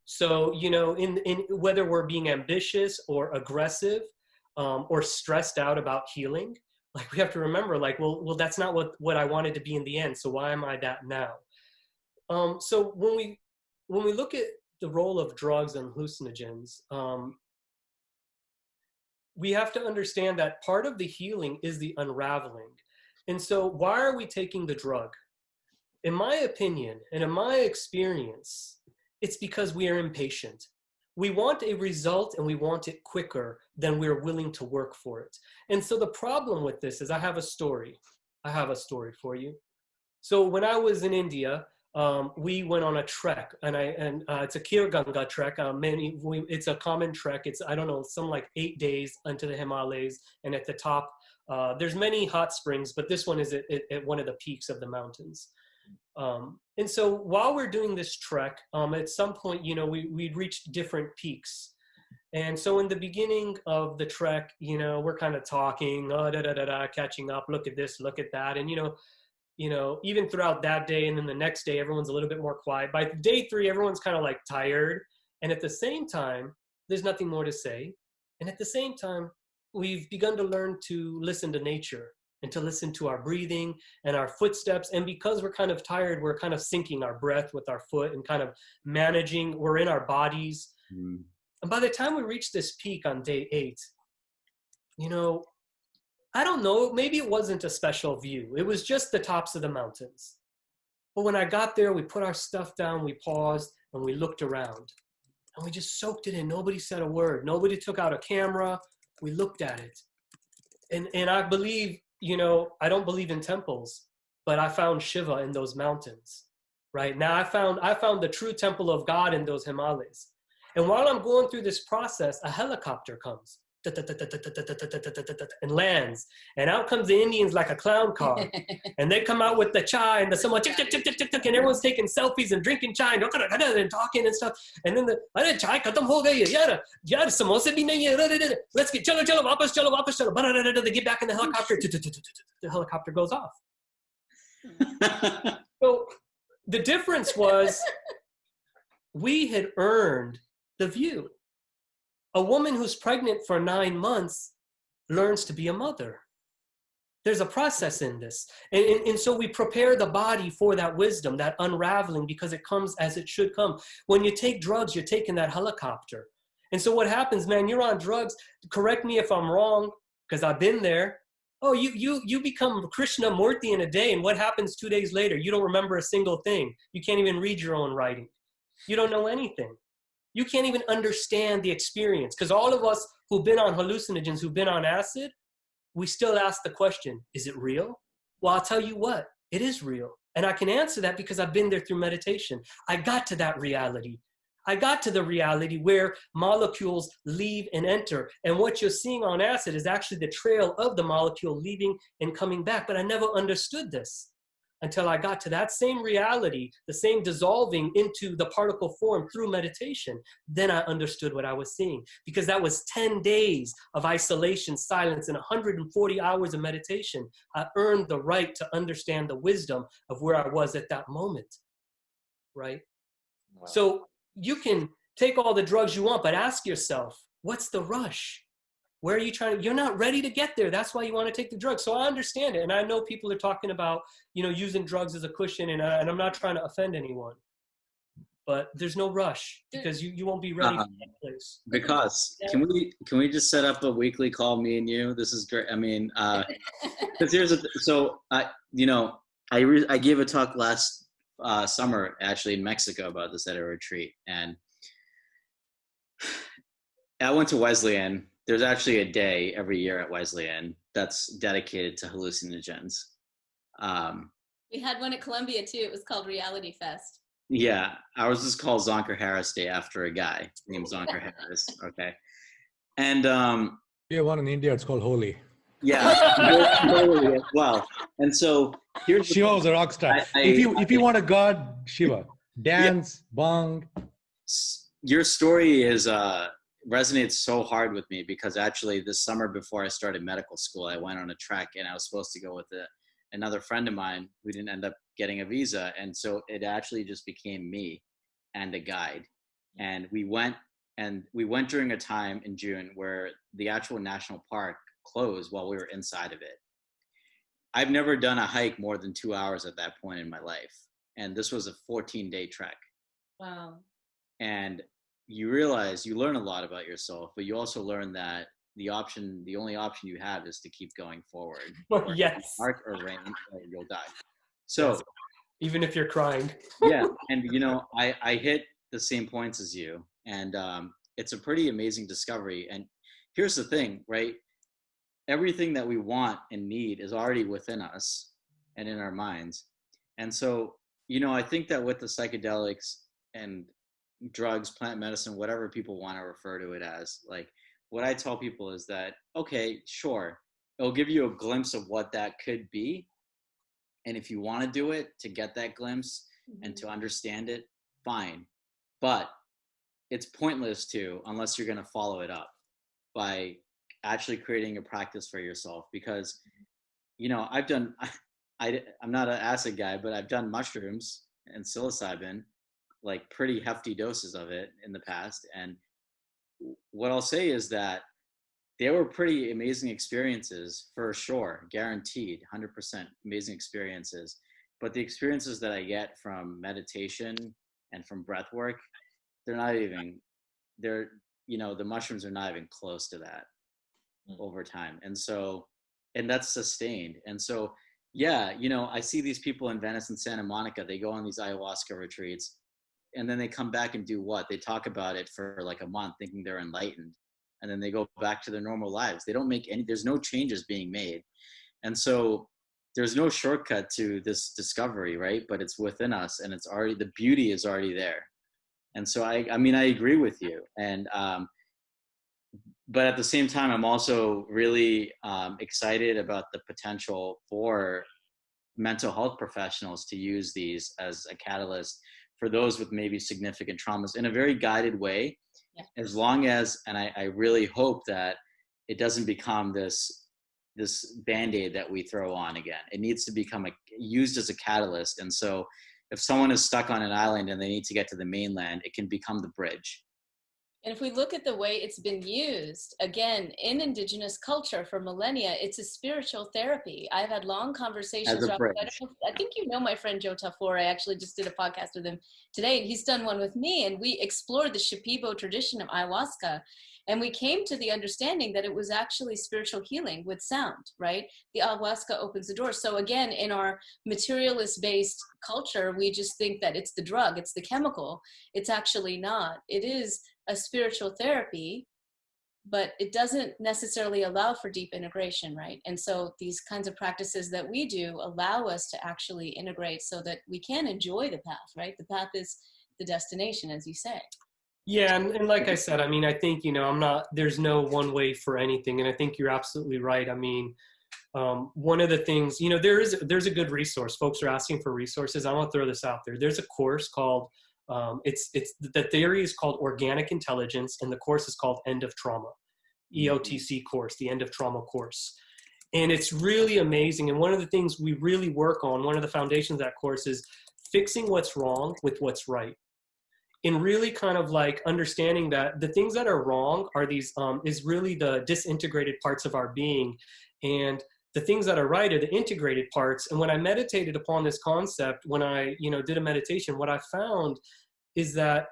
[SPEAKER 3] So, you know, in whether we're being ambitious or aggressive, or stressed out about healing, like, we have to remember, like, well, that's not what I wanted to be in the end. So why am I that now? So when we look at the role of drugs and hallucinogens, we have to understand that part of the healing is the unraveling. And so why are we taking the drug? In my opinion, and in my experience, it's because we are impatient. We want a result, and we want it quicker than we're willing to work for it. And so the problem with this is, I have a story for you. So when I was in India, we went on a trek, and it's a Kirganga trek. It's a common trek. It's, I don't know, some like 8 days into the Himalayas, and at the top, there's many hot springs, but this one is at one of the peaks of the mountains. And so while we're doing this trek, at some point, you know, we'd reached different peaks. And so in the beginning of the trek, you know, we're kind of talking, catching up, look at this, look at that. And, you know, even throughout that day and then the next day, everyone's a little bit more quiet. By day 3, everyone's kind of like tired. And at the same time, there's nothing more to say. And at the same time, we've begun to learn to listen to nature and to listen to our breathing and our footsteps. And because we're kind of tired, we're kind of syncing our breath with our foot and kind of managing, we're in our bodies. Mm. And by the time we reach this peak on day 8, you know, I don't know, maybe it wasn't a special view. It was just the tops of the mountains. But when I got there, we put our stuff down, we paused, and we looked around. And we just soaked it in. Nobody said a word. Nobody took out a camera. We looked at it. And I believe, you know, I don't believe in temples, but I found Shiva in those mountains, right? Now I found the true temple of God in those Himalayas. And while I'm going through this process, a helicopter comes and lands. And out comes the Indians like a clown car. And they come out with the chai and the someone tick, tick, tick, tick, tick, tick, and everyone's taking selfies and drinking chai and talking and stuff. And then the chai khatam ho gayi yaar samosa bhi nahi hai, let's get chalo wapas. They get back in the helicopter. The helicopter goes off. So the difference was we had earned the view. A woman who's pregnant for 9 months learns to be a mother. There's a process in this. And so we prepare the body for that wisdom, that unraveling, because it comes as it should come. When you take drugs, you're taking that helicopter. And so what happens, man, you're on drugs. Correct me if I'm wrong, because I've been there. Oh, you become Krishna Murti in a day, and what happens 2 days later? You don't remember a single thing. You can't even read your own writing. You don't know anything. You can't even understand the experience, because all of us who've been on hallucinogens, who've been on acid, we still ask the question, is it real? Well, I'll tell you what, it is real. And I can answer that because I've been there through meditation. I got to that reality. I got to the reality where molecules leave and enter. And what you're seeing on acid is actually the trail of the molecule leaving and coming back. But I never understood this until I got to that same reality, the same dissolving into the particle form through meditation. Then I understood what I was seeing, because that was 10 days of isolation, silence, and 140 hours of meditation. I earned the right to understand the wisdom of where I was at that moment, right? Wow. So you can take all the drugs you want, but ask yourself, what's the rush? Where are you trying to, you're not ready to get there. That's why you want to take the drugs. So I understand it. And I know people are talking about, you know, using drugs as a cushion, and I'm not trying to offend anyone, but there's no rush, because you won't be ready for that place.
[SPEAKER 4] Vikas, can we just set up a weekly call, me and you? This is great. I mean, because I gave a talk last summer, actually, in Mexico about this at a retreat. And I went to Wesleyan. There's actually a day every year at Wesleyan that's dedicated to hallucinogens.
[SPEAKER 5] We had one at Columbia too. It was called Reality Fest.
[SPEAKER 4] Yeah, ours is called Zonker Harris Day, after a guy named Zonker Harris. Okay, and
[SPEAKER 2] we have one in India. It's called Holi.
[SPEAKER 4] Yeah, Holi as well. And so here's
[SPEAKER 2] Shiva was a rock star. If you want a god, Shiva, dance, bang.
[SPEAKER 4] Your story is resonates so hard with me, because actually this summer before I started medical school, I went on a trek, and I was supposed to go with another friend of mine who didn't end up getting a visa. And so it actually just became me and a guide. And we went during a time in June where the actual national park closed while we were inside of it. I've never done a hike more than 2 hours at that point in my life. And this was a 14-day trek.
[SPEAKER 5] Wow.
[SPEAKER 4] And you realize you learn a lot about yourself, but you also learn that the only option you have is to keep going forward.
[SPEAKER 3] Yes.
[SPEAKER 4] Dark or rain, or you'll die. So
[SPEAKER 3] yes. Even if you're crying.
[SPEAKER 4] Yeah. And I hit the same points as you, and it's a pretty amazing discovery. And here's the thing, right? Everything that we want and need is already within us and in our minds. And so, I think that with the psychedelics and drugs, plant medicine, whatever people want to refer to it as, like, what I tell people is that, okay, sure, it'll give you a glimpse of what that could be. And if you want to do it to get that glimpse and to understand it, fine. But it's pointless unless you're going to follow it up by actually creating a practice for yourself. Because, I'm not an acid guy, but I've done mushrooms and psilocybin, like pretty hefty doses of it in the past. And what I'll say is that they were pretty amazing experiences for sure, guaranteed, 100% amazing experiences. But the experiences that I get from meditation and from breath work, they're not even, they're, you know, the mushrooms are not even close to that over time. And so, and that's sustained. And so, yeah, you know, I see these people in Venice and Santa Monica, they go on these ayahuasca retreats and then they come back and do what? They talk about it for like a month thinking they're enlightened. And then they go back to their normal lives. They don't make any, there's no changes being made. And so there's no shortcut to this discovery, right? But it's within us and it's already, the beauty is already there. And so I mean, I agree with you. And, but at the same time, I'm also really excited about the potential for mental health professionals to use these as a catalyst for those with maybe significant traumas in a very guided way. Yeah. As long as, and I really hope that it doesn't become this Band-Aid that we throw on again. It needs to become used as a catalyst. And so if someone is stuck on an island and they need to get to the mainland, it can become the bridge.
[SPEAKER 5] And if we look at the way it's been used, again, in indigenous culture for millennia, it's a spiritual therapy. I've had long conversations. I think you know my friend Joe Tafore. I actually just did a podcast with him today, and he's done one with me. And we explored the Shipibo tradition of ayahuasca. And we came to the understanding that it was actually spiritual healing with sound, right? The ayahuasca opens the door. So again, in our materialist-based culture, we just think that it's the drug, it's the chemical. It's actually not. It is a spiritual therapy, but it doesn't necessarily allow for deep integration, right? And so these kinds of practices that we do allow us to actually integrate so that we can enjoy the path, right? The path is the destination, as you say.
[SPEAKER 3] Yeah, and like I said, I mean, I think, you know, there's no one way for anything. And I think you're absolutely right. I mean, one of the things, you know, there's a good resource. Folks are asking for resources. I want to throw this out there. There's a course called, the theory is called Organic Intelligence, and the course is called End of Trauma, EOTC course, the End of Trauma course. And it's really amazing. And one of the things we really work on, one of the foundations of that course is fixing what's wrong with what's right. And really kind of like understanding that the things that are wrong are these, is really the disintegrated parts of our being. And the things that are right are the integrated parts. And when I meditated upon this concept, when I, you know, did a meditation, what I found is that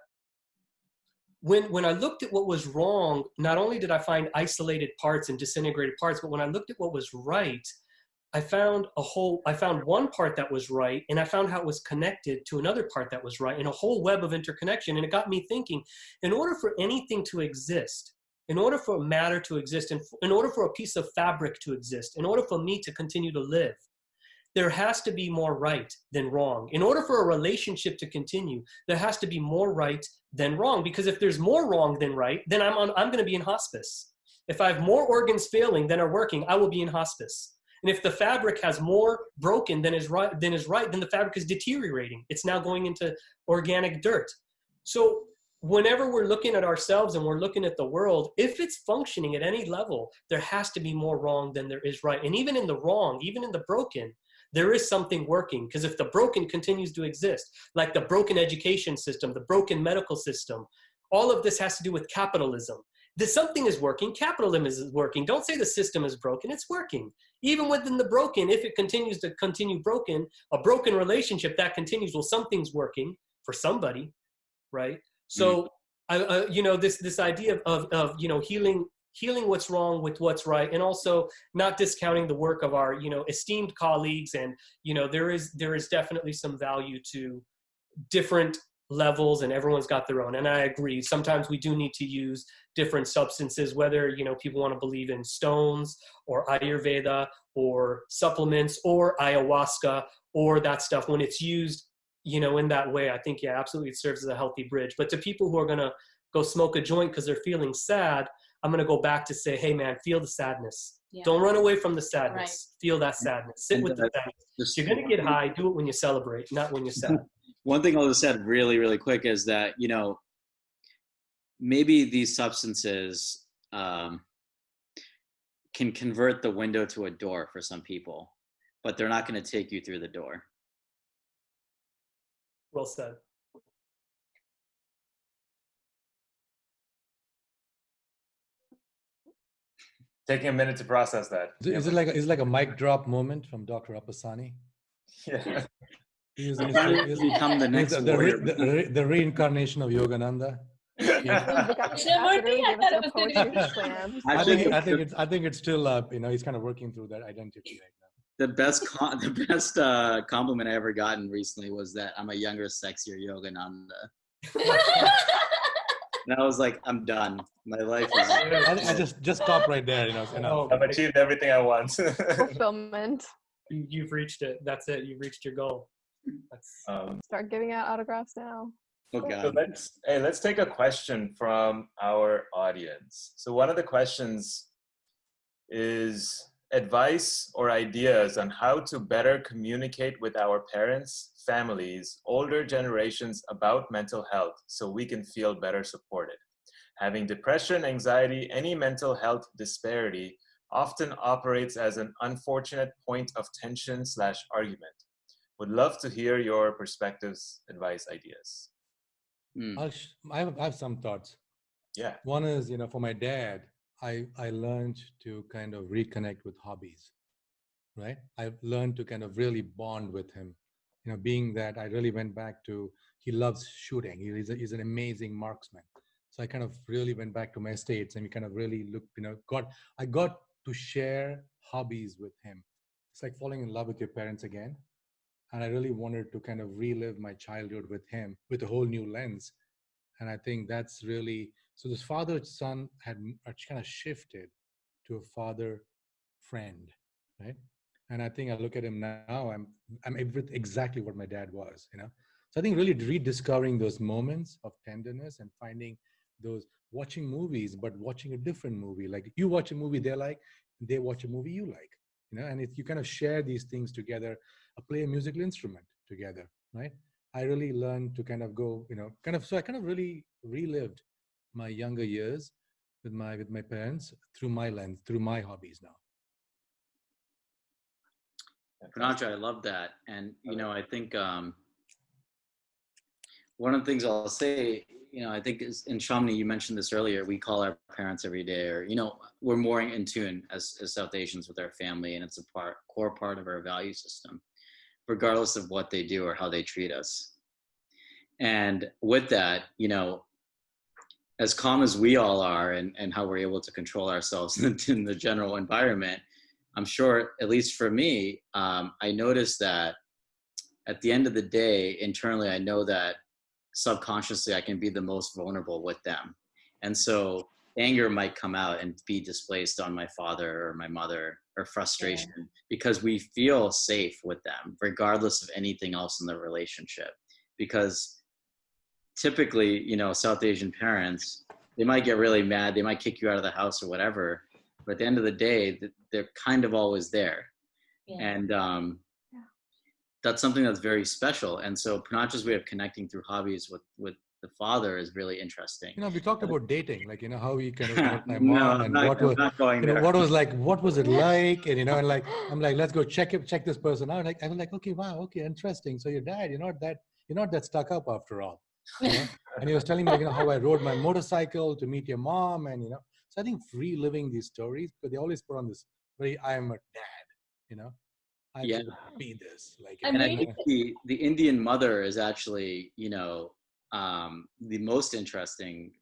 [SPEAKER 3] when I looked at what was wrong, not only did I find isolated parts and disintegrated parts, but when I looked at what was right, I found one part that was right, and I found how it was connected to another part that was right, and a whole web of interconnection. And it got me thinking, in order for anything to exist, in order for matter to exist, and in order for a piece of fabric to exist, in order for me to continue to live, there has to be more right than wrong. In order for a relationship to continue, there has to be more right than wrong. Because if there's more wrong than right, then I'm going to be in hospice. If I have more organs failing than are working, I will be in hospice. And if the fabric has more broken than is right, then the fabric is deteriorating. It's now going into organic dirt. So whenever we're looking at ourselves and we're looking at the world, if it's functioning at any level, there has to be more wrong than there is right. And even in the wrong, even in the broken, there is something working. Because if the broken continues to exist, like the broken education system, the broken medical system, all of this has to do with capitalism. Something is working, capitalism is working. Don't say the system is broken, it's working. Even within the broken, if it continues to continue broken, a broken relationship that continues, well, something's working for somebody, right? So, you know, this idea of you know, healing what's wrong with what's right, and also not discounting the work of our, you know, esteemed colleagues. And, you know, there is definitely some value to different levels, and everyone's got their own. And I agree, sometimes we do need to use different substances, whether, you know, people want to believe in stones or Ayurveda or supplements or ayahuasca or that stuff. When it's used, you know, in that way, I think, yeah, absolutely, it serves as a healthy bridge. But to people who are going to go smoke a joint because they're feeling sad, I'm going to go back to say, hey man, feel the sadness. Yeah. Don't run away from the sadness. Right. Feel that sadness. Sit with the sadness. You're going to get high. Do it when you celebrate, not when you're sad.
[SPEAKER 4] One thing I'll just add really, really quick is that, you know, maybe these substances can convert the window to a door for some people, but they're not going to take you through the door.
[SPEAKER 3] Well said.
[SPEAKER 1] taking a minute to process that.
[SPEAKER 2] Is it like a mic drop moment from Dr. Appasani?
[SPEAKER 1] Yeah.
[SPEAKER 2] He's
[SPEAKER 4] become the next warrior.
[SPEAKER 2] The reincarnation of Yogananda. I think it's still he's kind of working through that identity right now.
[SPEAKER 4] The best compliment I ever gotten recently was that I'm a younger, sexier Yogananda. And I was like, I'm done. My life is.
[SPEAKER 2] I just stop right there.
[SPEAKER 1] I've achieved everything I want.
[SPEAKER 6] Fulfillment.
[SPEAKER 3] You've reached it. That's it. You've reached your goal.
[SPEAKER 6] Start giving out autographs now.
[SPEAKER 4] Oh God.
[SPEAKER 1] So let's take a question from our audience. So one of the questions is advice or ideas on how to better communicate with our parents, families, older generations about mental health so we can feel better supported. Having depression, anxiety, any mental health disparity often operates as an unfortunate point of tension/argument. Would love to hear your perspectives, advice, ideas.
[SPEAKER 2] I have some thoughts.
[SPEAKER 1] Yeah.
[SPEAKER 2] One is, for my dad, I learned to kind of reconnect with hobbies, right? I've learned to kind of really bond with him, being that I really went back to, he loves shooting. He's an amazing marksman. So I kind of really went back to my estates and we kind of really looked, I got to share hobbies with him. It's like falling in love with your parents again. And I really wanted to kind of relive my childhood with him with a whole new lens. And I think that's really, so this father-son had kind of shifted to a father-friend, right? And I think I look at him now, I'm exactly what my dad was, So I think really rediscovering those moments of tenderness and finding those, watching movies, but watching a different movie. Like you watch a movie they watch a movie you like, and you kind of share these things together, play a musical instrument together, right? I really learned to kind of go, so I kind of really relived my younger years with my parents through my lens, through my hobbies now.
[SPEAKER 4] Poonacha, I love that. And, I think one of the things I'll say, I think is, in Shamini, you mentioned this earlier, we call our parents every day, or, we're more in tune as South Asians with our family, and it's a core part of our value system, regardless of what they do or how they treat us. And with that, as calm as we all are and how we're able to control ourselves in the general environment, I'm sure, at least for me, I noticed that at the end of the day, internally, I know that subconsciously I can be the most vulnerable with them. And so anger might come out and be displaced on my father or my mother, or frustration, because we feel safe with them, regardless of anything else in the relationship. Because typically, South Asian parents, they might get really mad, they might kick you out of the house or whatever, but at the end of the day, they're kind of always there. Yeah. And that's something that's very special. And so Poonacha's way of connecting through hobbies with the father is really interesting.
[SPEAKER 2] We talked about dating, like, how we kind of met my mom and what was it like? And, and like, I'm like, let's go check this person out. Like, I was like, okay, wow. Okay. Interesting. So your dad, you're not that stuck up after all. And he was telling me, how I rode my motorcycle to meet your mom. And, so I think reliving these stories, because they always put on this I am a dad, I should be this.
[SPEAKER 4] And I think the Indian mother is actually, the most interesting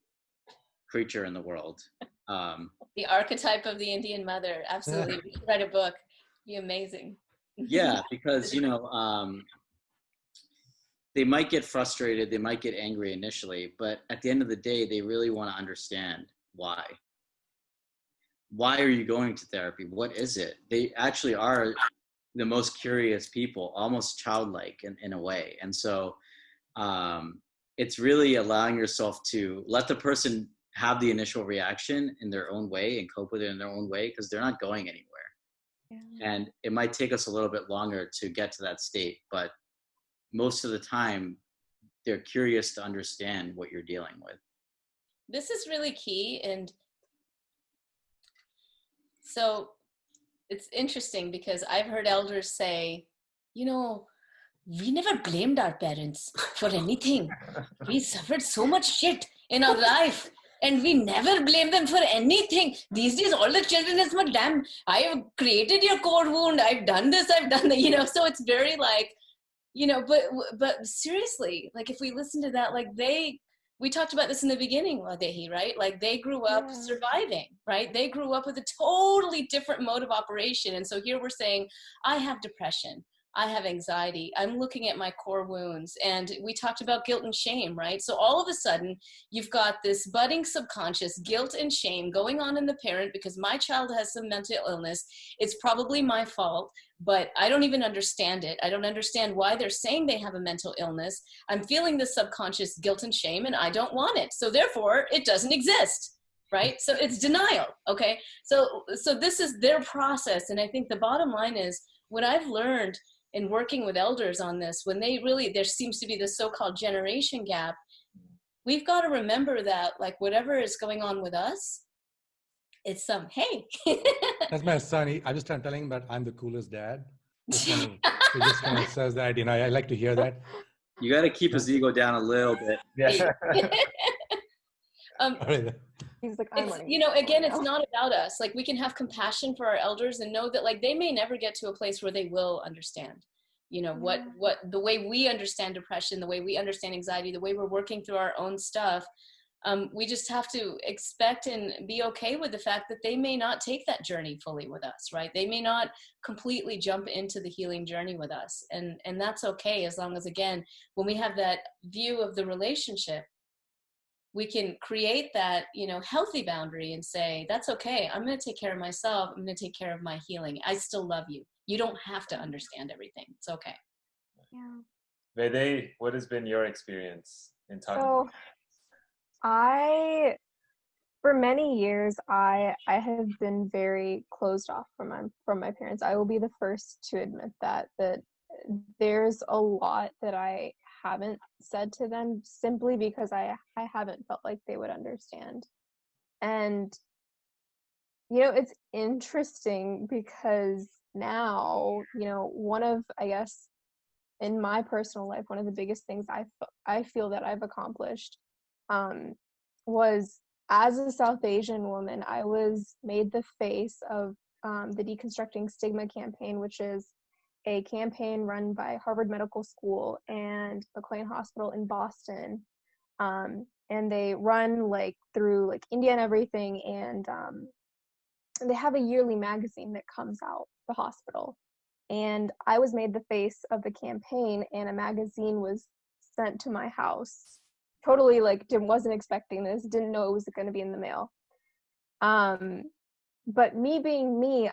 [SPEAKER 4] creature in the world.
[SPEAKER 5] The archetype of the Indian mother. Absolutely. We should write a book. It'd be amazing.
[SPEAKER 4] Yeah, because, they might get frustrated, they might get angry initially, but at the end of the day, they really want to understand why. Why are you going to therapy? What is it? They actually are the most curious people, almost childlike in a way. And so it's really allowing yourself to let the person have the initial reaction in their own way and cope with it in their own way, because they're not going anywhere. Yeah. And it might take us a little bit longer to get to that state, but most of the time they're curious to understand what you're dealing with.
[SPEAKER 5] This is really key. And so it's interesting because I've heard elders say, we never blamed our parents for anything. We suffered so much shit in our life. And we never blame them for anything. These days, all the children is, but damn, I have created your core wound. I've done this, I've done that, you know, so it's very like, you know, but seriously, like if we listen to that, like we talked about this in the beginning, Vaidehi, right? Like they grew up surviving, right? They grew up with a totally different mode of operation. And so here we're saying, I have depression, I have anxiety, I'm looking at my core wounds. And we talked about guilt and shame, right? So all of a sudden, you've got this budding subconscious guilt and shame going on in the parent because my child has some mental illness. It's probably my fault, but I don't even understand it. I don't understand why they're saying they have a mental illness. I'm feeling this subconscious guilt and shame and I don't want it. So therefore, it doesn't exist. Right? So it's denial. Okay. So this is their process. And I think the bottom line is what I've learned in working with elders on this, when there seems to be this so-called generation gap, we've got to remember that like whatever is going on with us, it's hey.
[SPEAKER 2] That's my son. I just started telling him that I'm the coolest dad. He just kind of says that, you know, I like to hear that.
[SPEAKER 4] You got to keep his ego down a little bit.
[SPEAKER 1] Yeah.
[SPEAKER 6] He's like,
[SPEAKER 5] you know, again, it's not about us. Like we can have compassion for our elders and know that like they may never get to a place where they will understand, you know, what the way we understand depression, the way we understand anxiety, the way we're working through our own stuff. We just have to expect and be okay with the fact that they may not take that journey fully with us, right? They may not completely jump into the healing journey with us. And that's okay, as long as, again, when we have that view of the relationship, we can create that, you know, healthy boundary and say, that's okay. I'm going to take care of myself. I'm going to take care of my healing. I still love you. You don't have to understand everything. It's okay.
[SPEAKER 6] Yeah.
[SPEAKER 1] Vaidehi, what has been your experience in talking?
[SPEAKER 6] So for many years, I have been very closed off from my parents. I will be the first to admit that there's a lot that I haven't said to them simply because I haven't felt like they would understand. And, you know, it's interesting because now, you know, one of, I guess, in my personal life, one of the biggest things I feel that I've accomplished was, as a South Asian woman, I was made the face of the Deconstructing Stigma campaign, which is a campaign run by Harvard Medical School and McLean Hospital in Boston. And they run like through like India and everything. And they have a yearly magazine that comes out, the hospital. And I was made the face of the campaign, and a magazine was sent to my house. Totally like wasn't expecting this, didn't know it was going to be in the mail. But me being me,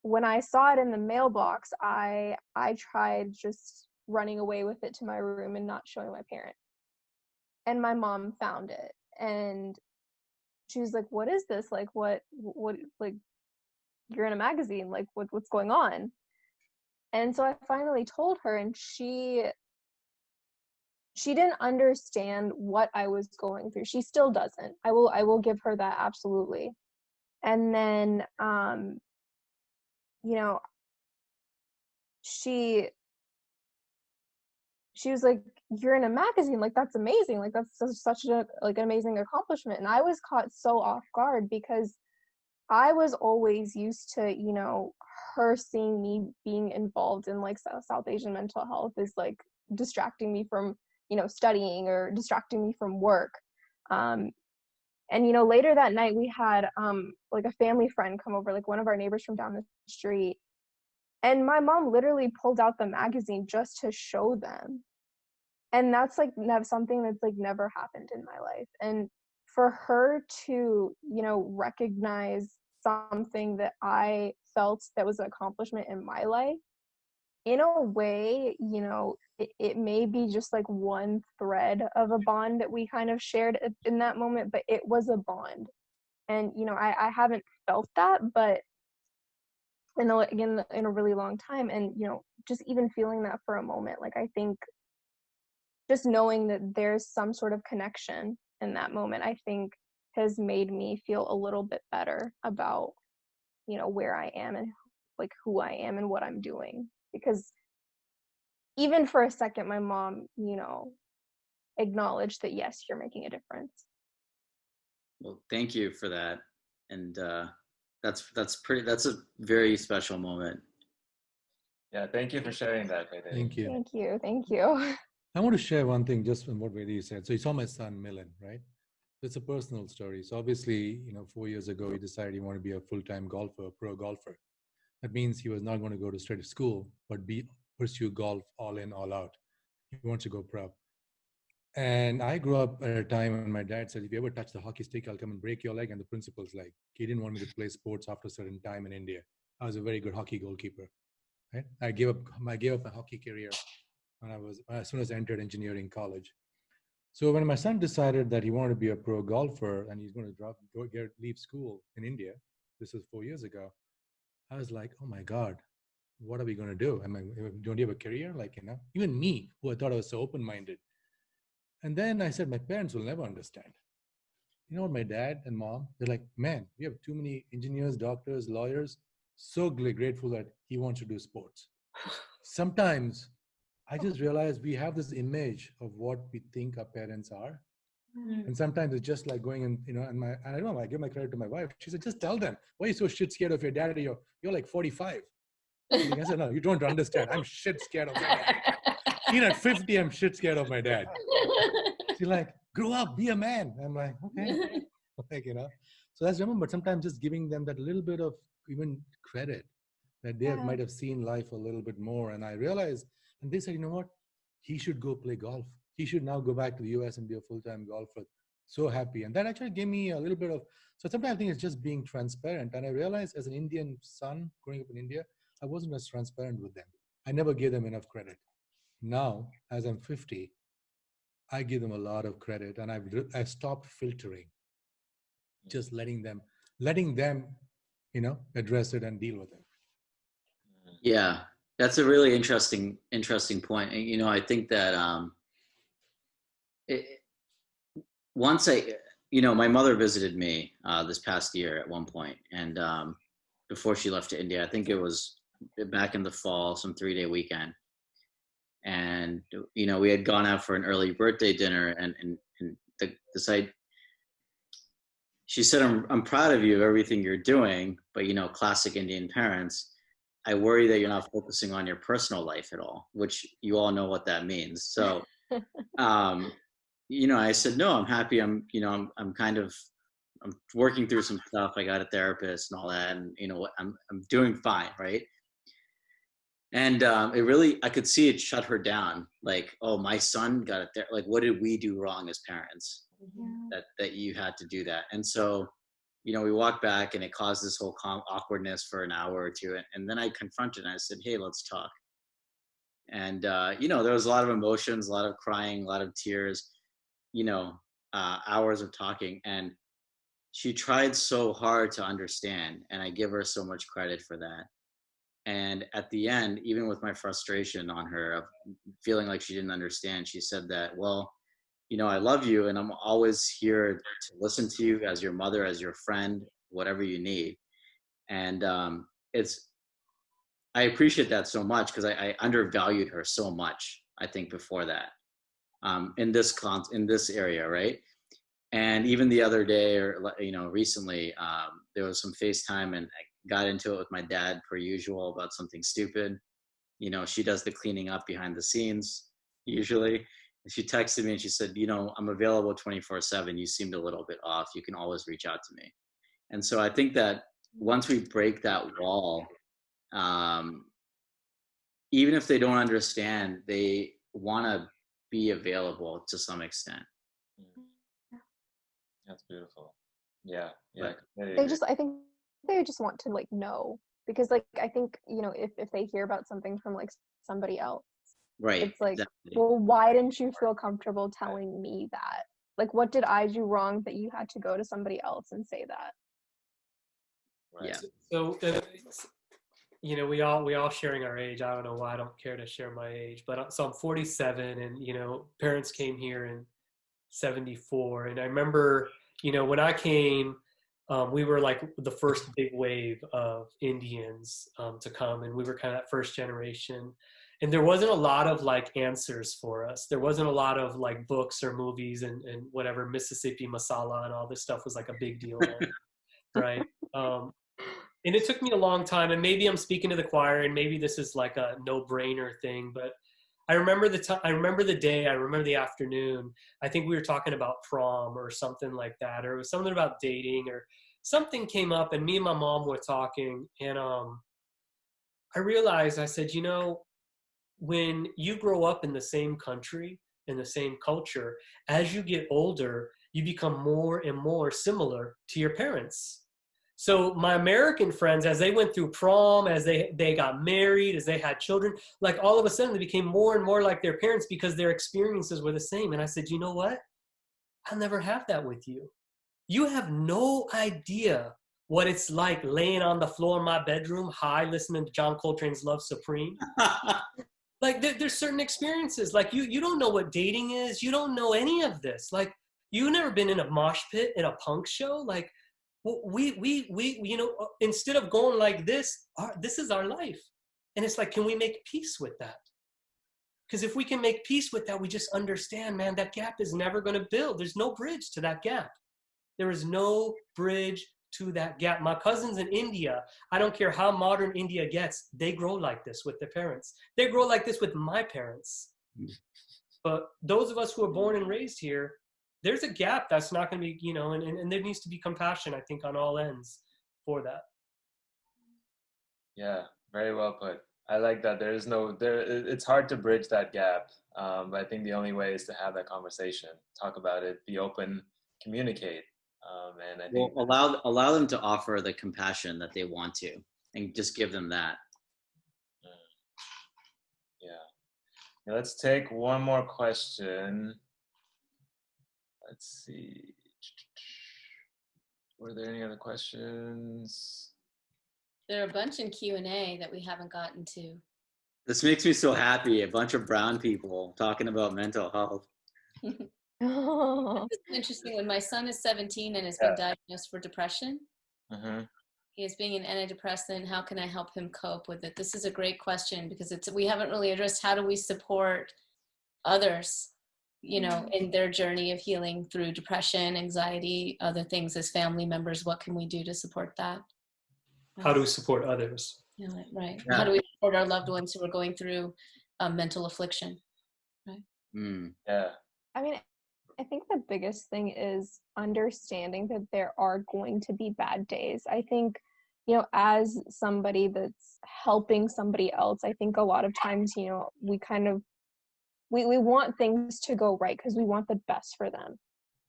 [SPEAKER 6] when I saw it in the mailbox, I tried just running away with it to my room and not showing my parents. And my mom found it, and she was like, "What is this? Like, what, like, you're in a magazine, like, what's going on?" And so I finally told her, and she didn't understand what I was going through. She still doesn't. I will give her that, absolutely. And then, you know, she was like, "You're in a magazine, like, that's amazing, like, that's such a like an amazing accomplishment." And I was caught so off guard because I was always used to, you know, her seeing me being involved in like South Asian mental health is like distracting me from, you know, studying or distracting me from work. And, you know, later that night we had like a family friend come over, like one of our neighbors from down the street. And my mom literally pulled out the magazine just to show them. And that's like something that's like never happened in my life. And for her to, you know, recognize something that I felt that was an accomplishment in my life, in a way, you know, it may be just like one thread of a bond that we kind of shared in that moment, but it was a bond. And, you know, I haven't felt that, but in a really long time. And, you know, just even feeling that for a moment, like, I think just knowing that there's some sort of connection in that moment, I think has made me feel a little bit better about, you know, where I am and like who I am and what I'm doing. Because even for a second, my mom, you know, acknowledged that, yes, you're making a difference.
[SPEAKER 4] Well, thank you for that. And that's a very special moment.
[SPEAKER 1] Yeah, thank you for sharing that, Vaidehi.
[SPEAKER 2] Thank you.
[SPEAKER 6] Thank you. Thank you.
[SPEAKER 2] I want to share one thing just from what Vaidehi said. So you saw my son, Milan, right? It's a personal story. So obviously, 4 years ago, he decided he wanted to be a full-time golfer, a pro golfer. That means he was not going to go to straight school, but pursue golf all in, all out. He wants to go pro. And I grew up at a time when my dad said, if you ever touch the hockey stick, I'll come and break your leg. And the principal's like, he didn't want me to play sports after a certain time in India. I was a very good hockey goalkeeper. Right? I gave up my hockey career as soon as I entered engineering college. So when my son decided that he wanted to be a pro golfer and he's going to leave school in India, this was 4 years ago, I was like, oh my God, what are we going to do? Don't you have a career? Even me, who I thought I was so open-minded. And then I said, my parents will never understand. You know what, my dad and mom, they're like, man, we have too many engineers, doctors, lawyers. So grateful that he wants to do sports. Sometimes I just realized we have this image of what we think our parents are. Mm-hmm. And sometimes it's just like going and, and I don't know, I give my credit to my wife. She said, just tell them, why are you so shit scared of your dad? You're like 45. I said, no, you don't understand. I'm shit scared of my dad. Even at 50, I'm shit scared of my dad. She's like, grow up, be a man. I'm like, okay. So that's remember, sometimes just giving them that little bit of even credit that they might have seen life a little bit more. And I realized, and they said, you know what? He should go play golf. He should now go back to the US and be a full-time golfer. So happy. And that actually gave me a little bit of, so sometimes I think it's just being transparent. And I realized as an Indian son growing up in India, I wasn't as transparent with them. I never gave them enough credit. Now, as I'm 50, I give them a lot of credit and I've stopped filtering, just letting them, address it and deal with it.
[SPEAKER 4] Yeah, that's a really interesting point. And, I think that my mother visited me this past year at one point, and before she left to India, I think it was back in the fall, some 3-day weekend. And, we had gone out for an early birthday dinner and she said, I'm proud of you of everything you're doing, but classic Indian parents, I worry that you're not focusing on your personal life at all, which you all know what that means. So, I said, no, I'm happy. I'm working through some stuff. I got a therapist and all that. And, I'm doing fine. Right. And I could see it shut her down. Like, oh, my son got it there. Like, what did we do wrong as parents that you had to do that? And so, we walked back and it caused this whole awkwardness for an hour or two. And then I confronted and I said, hey, let's talk. And, there was a lot of emotions, a lot of crying, a lot of tears, hours of talking. And she tried so hard to understand. And I give her so much credit for that. And at the end, even with my frustration on her of feeling like she didn't understand, she said that, well, I love you and I'm always here to listen to you as your mother, as your friend, whatever you need. And I appreciate that so much because I undervalued her so much, I think, before that, in this area, right? And even the other day or, recently, there was some FaceTime and I got into it with my dad per usual about something stupid. She does the cleaning up behind the scenes usually. And she texted me and she said, I'm available 24/7. You seemed a little bit off. You can always reach out to me. And so I think that once we break that wall, even if they don't understand, they want to be available to some extent.
[SPEAKER 1] That's beautiful. Yeah.
[SPEAKER 6] I think they just want to know, because I think, if they hear about something from somebody else,
[SPEAKER 4] right,
[SPEAKER 6] it's like,
[SPEAKER 4] exactly.
[SPEAKER 6] Well, why didn't you feel comfortable telling me that? What did I do wrong that you had to go to somebody else and say that?
[SPEAKER 4] Right. Yeah.
[SPEAKER 3] So, we all sharing our age. I don't know why I don't care to share my age, but so I'm 47 and, parents came here in 74. And I remember, when I came, we were the first big wave of Indians to come, and we were kind of that first generation. And there wasn't a lot of like answers for us. There wasn't a lot of like books or movies and whatever, Mississippi Masala and all this stuff was like a big deal then, right? And it took me a long time, and maybe I'm speaking to the choir, and maybe this is like a no-brainer thing, but I remember the time, I remember the day, I remember the afternoon. I think we were talking about prom or something like that, or it was something about dating or something came up, and me and my mom were talking, and I realized, I said, you know, when you grow up in the same country, in the same culture, as you get older, you become more and more similar to your parents. So my American friends, as they went through prom, as they got married, as they had children, like all of a sudden they became more and more like their parents because their experiences were the same. And I said, you know what? I'll never have that with you. You have no idea what it's like laying on the floor in my bedroom, high, listening to John Coltrane's Love Supreme. Like there's certain experiences, like you don't know what dating is. You don't know any of this. Like you've never been in a mosh pit in a punk show. Like we you know, instead of going like this, this is our life. And it's like, can we make peace with that? Because if we can make peace with that, we just understand, man, that gap is never going to build. There's no bridge to that gap. There is no bridge to that gap. My cousins in India, I don't care how modern India gets, they grow like this with their parents. They grow like this with my parents. But those of us who are born and raised here, there's a gap that's not going to be, you know, and there needs to be compassion, I think, on all ends for that.
[SPEAKER 1] Yeah, very well put. I like that. It's hard to bridge that gap. But I think the only way is to have that conversation, talk about it, be open, communicate. And I think
[SPEAKER 4] allow them to offer the compassion that they want to, and just give them that.
[SPEAKER 1] Yeah. Now let's take one more question. Let's see. Were there any other questions?
[SPEAKER 5] There are a bunch in Q&A that we haven't gotten to.
[SPEAKER 4] This makes me so happy. A bunch of brown people talking about mental health.
[SPEAKER 5] It's interesting. When my son is 17 and has been diagnosed for depression, he is being an antidepressant. How can I help him cope with it? This is a great question because we haven't really addressed how do we support others, you know, in their journey of healing through depression, anxiety, other things as family members. What can we do to support that?
[SPEAKER 3] How do we support others?
[SPEAKER 5] Yeah, right. Yeah. How do we support our loved ones who are going through mental affliction? Right.
[SPEAKER 1] Yeah.
[SPEAKER 6] I mean, I think the biggest thing is understanding that there are going to be bad days. I think, you know, as somebody that's helping somebody else, I think a lot of times, you know, we kind of, we want things to go right because we want the best for them.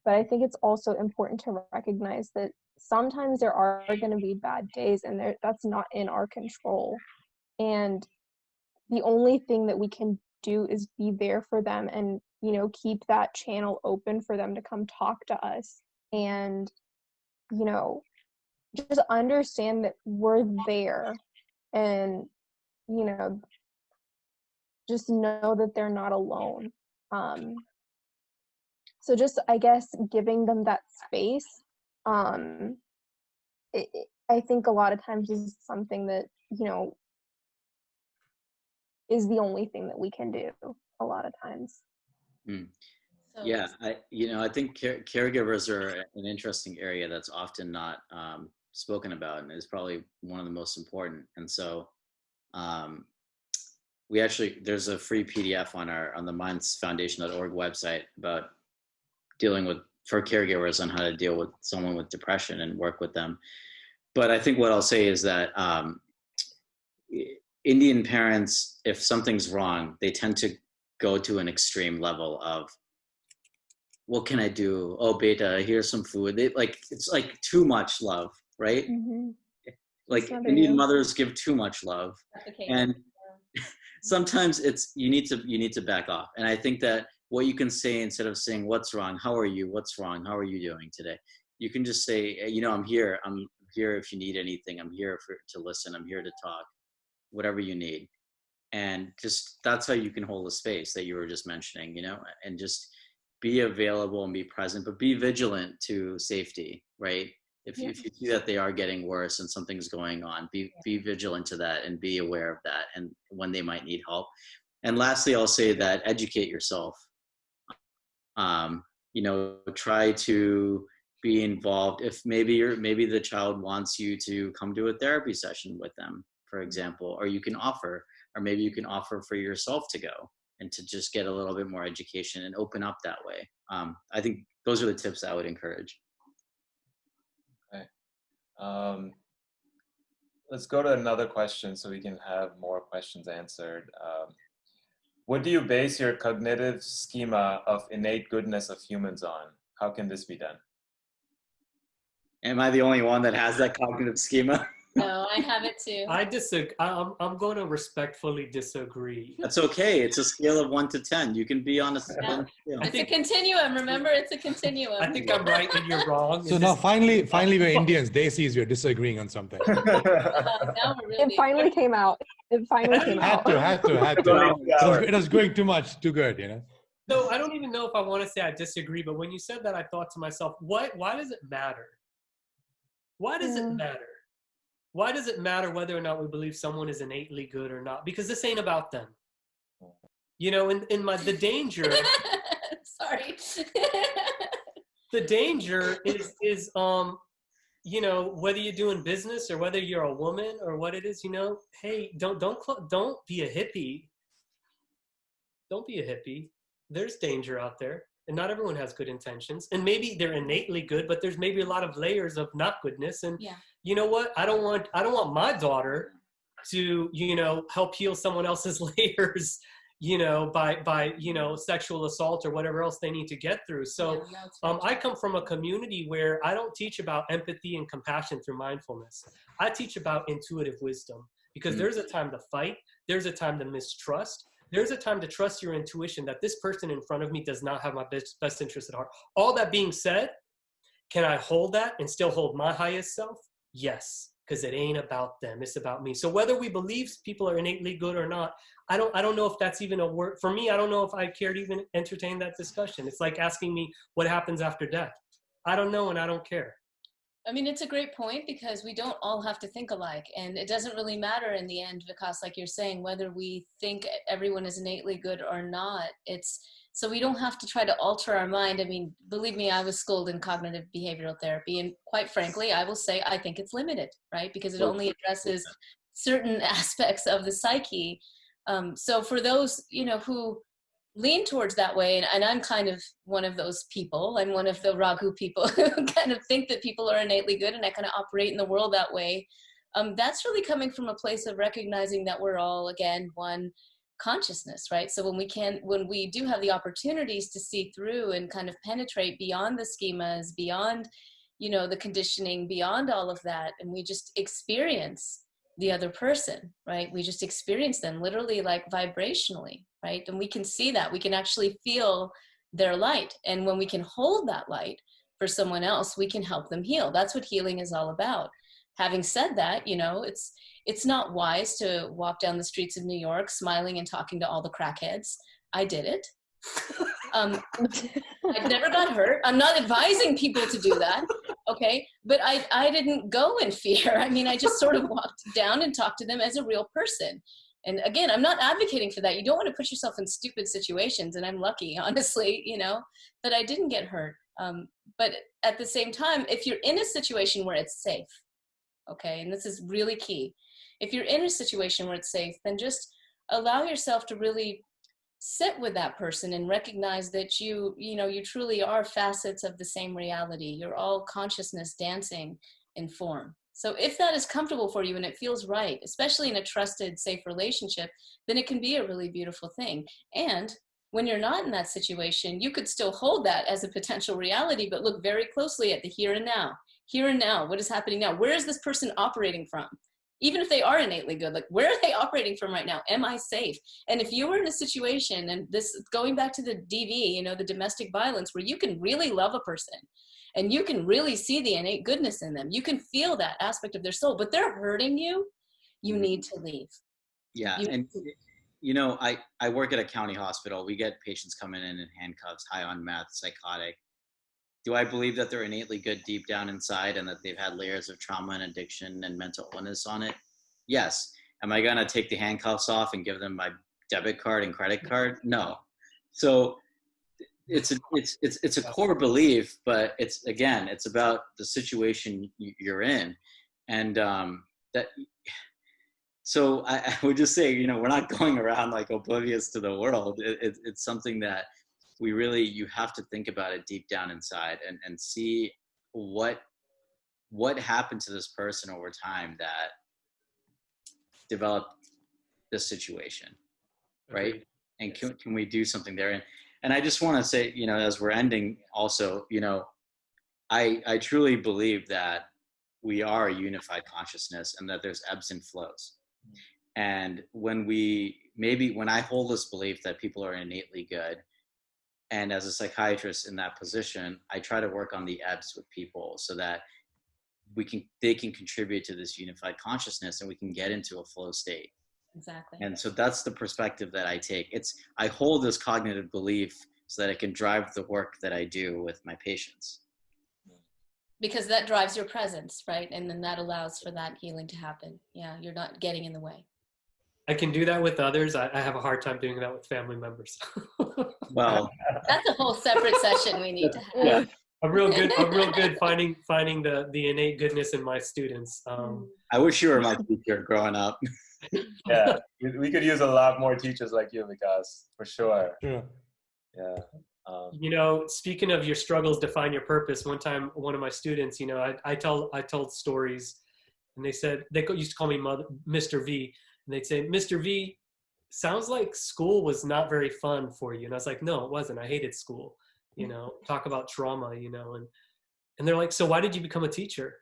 [SPEAKER 6] But I think it's also important to recognize that sometimes there are going to be bad days and that's not in our control. And the only thing that we can do is be there for them and, you know, keep that channel open for them to come talk to us and, you know, just understand that we're there and, you know, just know that they're not alone. So just, I guess, giving them that space, I think a lot of times is something that, you know, is the only thing that we can do a lot of times.
[SPEAKER 4] Yeah, I think caregivers are an interesting area that's often not spoken about, and is probably one of the most important. And so there's a free PDF on the mindsfoundation.org website about for caregivers on how to deal with someone with depression and work with them. But I think what I'll say is that Indian parents, if something's wrong, they tend to go to an extreme level of, what can I do? Oh, beta, here's some food. It's like too much love, right? Like Indian mothers give too much love. And sometimes you need to back off. And I think that what you can say, instead of saying, what's wrong? How are you? What's wrong? How are you doing today? You can just say, you know, I'm here. I'm here if you need anything. I'm here to listen. I'm here to talk, whatever you need. And just, that's how you can hold the space that you were just mentioning, you know, and just be available and be present, but be vigilant to safety, right? if you see that they are getting worse and something's going on, be vigilant to that and be aware of that and when they might need help. And lastly, I'll say that educate yourself. You know, try to be involved. If maybe the child wants you to come to a therapy session with them, for example, or maybe you can offer for yourself to go and to just get a little bit more education and open up that way. I think those are the tips I would encourage.
[SPEAKER 1] Okay. Let's go to another question so we can have more questions answered. What do you base your cognitive schema of innate goodness of humans on? How can this be done?
[SPEAKER 4] Am I the only one that has that cognitive schema?
[SPEAKER 5] No, I have it too.
[SPEAKER 3] I disagree. I'm going to respectfully disagree.
[SPEAKER 4] That's okay. It's a scale of 1 to 10. You can be on a scale.
[SPEAKER 5] It's a continuum. Remember, it's a continuum.
[SPEAKER 3] I think I'm right and you're wrong.
[SPEAKER 2] So now finally we're Indians. They see we're disagreeing on something.
[SPEAKER 5] Now we're really
[SPEAKER 6] It finally came out. It finally came out.
[SPEAKER 2] Had to. It was going too good, you know.
[SPEAKER 3] So I don't even know if I want to say I disagree, but when you said that, I thought to myself, why does it matter? Why does it matter? Why does it matter whether or not we believe someone is innately good or not? Because this ain't about them. You know, the danger.
[SPEAKER 5] Sorry.
[SPEAKER 3] The danger is you know, whether you're doing business or whether you're a woman or what it is, you know, hey, don't be a hippie. Don't be a hippie. There's danger out there. And not everyone has good intentions. And maybe they're innately good, but there's maybe a lot of layers of not goodness. And you know what? I don't want my daughter to, you know, help heal someone else's layers, you know, by you know, sexual assault or whatever else they need to get through. So I come from a community where I don't teach about empathy and compassion through mindfulness. I teach about intuitive wisdom, because there's a time to fight. There's a time to mistrust. There's a time to trust your intuition that this person in front of me does not have my best interest at heart. All that being said, can I hold that and still hold my highest self? Yes, because it ain't about them. It's about me. So whether we believe people are innately good or not, I don't know if that's even a word. For me, I don't know if I care to even entertain that discussion. It's like asking me what happens after death. I don't know, and I don't care.
[SPEAKER 5] I mean, it's a great point, because we don't all have to think alike, and it doesn't really matter in the end, Vikas, like you're saying, whether we think everyone is innately good or not. So we don't have to try to alter our mind. I mean, believe me, I was schooled in cognitive behavioral therapy, and quite frankly, I will say I think it's limited, right? Because it only addresses certain aspects of the psyche. So for those, you know, who lean towards that way, and I'm kind of one of those people. I'm one of the Raghu people who kind of think that people are innately good, and I kind of operate in the world that way. That's really coming from a place of recognizing that we're all, again, one consciousness, right? So when we do have the opportunities to see through and kind of penetrate beyond the schemas, beyond, you know, the conditioning, beyond all of that, and we just experience the other person, right? We just experience them literally, like vibrationally, right? And we can see that. We can actually feel their light. And when we can hold that light for someone else, we can help them heal. That's what healing is all about. Having said that, you know, it's not wise to walk down the streets of New York smiling and talking to all the crackheads. I did it. I've never got hurt. I'm not advising people to do that. Okay. But I didn't go in fear. I mean, I just sort of walked down and talked to them as a real person. And again, I'm not advocating for that. You don't want to put yourself in stupid situations. And I'm lucky, honestly, you know, that I didn't get hurt. But at the same time, if you're in a situation where it's safe, okay, and this is really key. If you're in a situation where it's safe, then just allow yourself to really sit with that person and recognize that you truly are facets of the same reality. You're all consciousness dancing in form. So if that is comfortable for you and it feels right, especially in a trusted, safe relationship, then it can be a really beautiful thing. And when you're not in that situation, you could still hold that as a potential reality, but look very closely at the here and now. Here and now, what is happening now? Where is this person operating from? Even if they are innately good, like where are they operating from right now? Am I safe? And if you were in a situation, and this going back to the DV, you know, the domestic violence, where you can really love a person and you can really see the innate goodness in them, you can feel that aspect of their soul, but they're hurting you, you need to leave.
[SPEAKER 4] Yeah. And you know, I work at a county hospital. We get patients coming in handcuffs, high on meth, psychotic. Do I believe that they're innately good deep down inside and that they've had layers of trauma and addiction and mental illness on it? Yes. Am I going to take the handcuffs off and give them my debit card and credit card? No. So it's a core belief, but it's about the situation you're in. And so I would just say, you know, we're not going around like oblivious to the world. It's something that you have to think about it deep down inside and see what happened to this person over time that developed this situation, right? And can we do something there? And I just want to say, you know, as we're ending also, you know, I truly believe that we are a unified consciousness and that there's ebbs and flows. And when I hold this belief that people are innately good, and as a psychiatrist in that position, I try to work on the ebbs with people so that they can contribute to this unified consciousness and we can get into a flow state.
[SPEAKER 5] Exactly.
[SPEAKER 4] And so that's the perspective that I take. I hold this cognitive belief so that it can drive the work that I do with my patients.
[SPEAKER 5] Because that drives your presence, right? And then that allows for that healing to happen. Yeah, you're not getting in the way.
[SPEAKER 3] I can do that with others. I have a hard time doing that with family members.
[SPEAKER 4] Well,
[SPEAKER 5] that's a whole separate session we need to have.
[SPEAKER 3] Yeah, I'm real good finding the innate goodness in my students.
[SPEAKER 4] I wish you were my teacher growing up.
[SPEAKER 1] Yeah, we could use a lot more teachers like you, Vikas, for sure.
[SPEAKER 2] Sure.
[SPEAKER 1] Yeah.
[SPEAKER 3] You know, speaking of your struggles to find your purpose, one time one of my students, you know, I told stories, and they said they used to call me Mr. V, and they'd say, Mr. V, sounds like school was not very fun for you. And I was like, no, it wasn't. I hated school. You know, talk about trauma, you know, and they're like, so why did you become a teacher?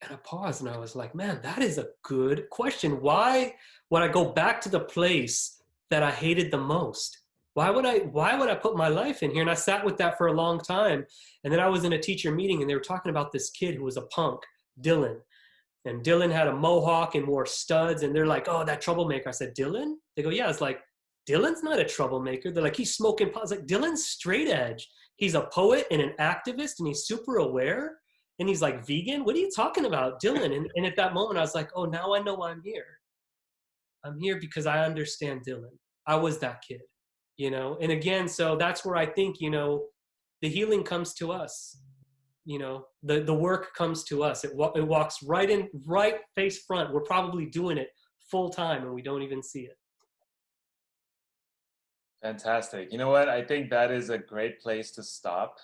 [SPEAKER 3] And I paused and I was like, man, that is a good question. Why would I go back to the place that I hated the most? Why would I put my life in here? And I sat with that for a long time. And then I was in a teacher meeting and they were talking about this kid who was a punk, Dylan. And Dylan had a mohawk and wore studs. And they're like, oh, that troublemaker. I said, Dylan? They go, yeah. It's like, Dylan's not a troublemaker. They're like, he's smoking pot. I was like, Dylan's straight edge. He's a poet and an activist and he's super aware. And he's like, vegan? What are you talking about, Dylan? And at that moment, I was like, oh, now I know why I'm here. I'm here because I understand Dylan. I was that kid, you know? And again, so that's where I think, you know, the healing comes to us. You know, the work comes to us. It walks right face front. We're probably doing it full time and we don't even see it.
[SPEAKER 1] Fantastic. You know what? I think that is a great place to stop.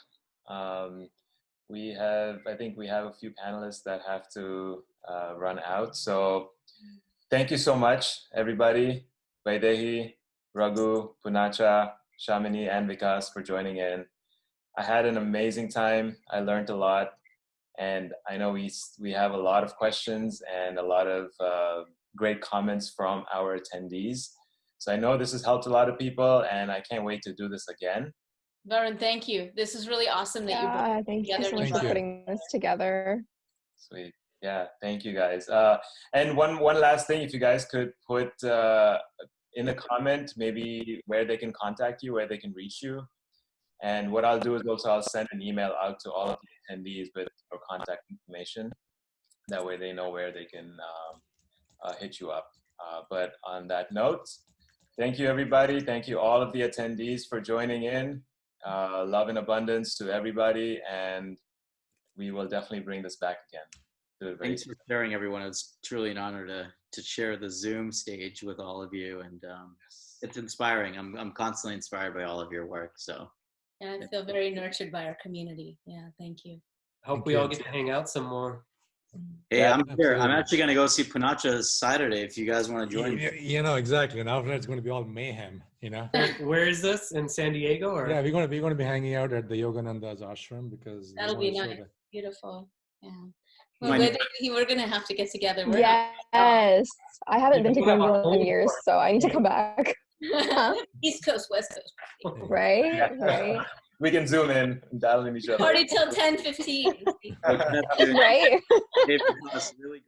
[SPEAKER 1] I think we have a few panelists that have to run out. So thank you so much, everybody. Vaidehi, Raghu, Poonacha, Shamini, and Vikas for joining in. I had an amazing time. I learned a lot. And I know we have a lot of questions and a lot of great comments from our attendees. So I know this has helped a lot of people and I can't wait to do this again.
[SPEAKER 5] Varun, thank you. This is really awesome that you brought it
[SPEAKER 6] thank
[SPEAKER 5] together.
[SPEAKER 6] you so much for putting this together.
[SPEAKER 1] Sweet. Yeah, thank you guys. And one last thing, if you guys could put in a comment maybe where they can contact you, where they can reach you. And what I'll do is also I'll send an email out to all of the attendees with your contact information. That way they know where they can hit you up. But on that note, thank you everybody. Thank you all of the attendees for joining in. Love and abundance to everybody. And we will definitely bring this back again.
[SPEAKER 4] Thanks for sharing, everyone. It's truly an honor to share the Zoom stage with all of you. And it's inspiring. I'm constantly inspired by all of your work. So.
[SPEAKER 5] And I feel very nurtured by our community. Yeah, thank you.
[SPEAKER 3] I hope we all get to hang out some more.
[SPEAKER 4] Hey, I'm here. I'm actually going to go see Poonacha Saturday if you guys want to join me.
[SPEAKER 2] You know, exactly. And after that, it's going to be all mayhem, you know.
[SPEAKER 3] Where is this? In San Diego? Or?
[SPEAKER 2] Yeah, we're going to be hanging out at the Yogananda's ashram because
[SPEAKER 5] that'll be nice. Beautiful. Yeah. Well, we're going to have to get together.
[SPEAKER 6] Yes. I haven't been to Gandhi in years, so I need to come back.
[SPEAKER 5] East Coast, West Coast.
[SPEAKER 6] Right?
[SPEAKER 1] Yeah.
[SPEAKER 6] Right.
[SPEAKER 1] We can zoom in and dial in each other.
[SPEAKER 5] Party till 10:15.
[SPEAKER 6] Right?
[SPEAKER 4] Really great.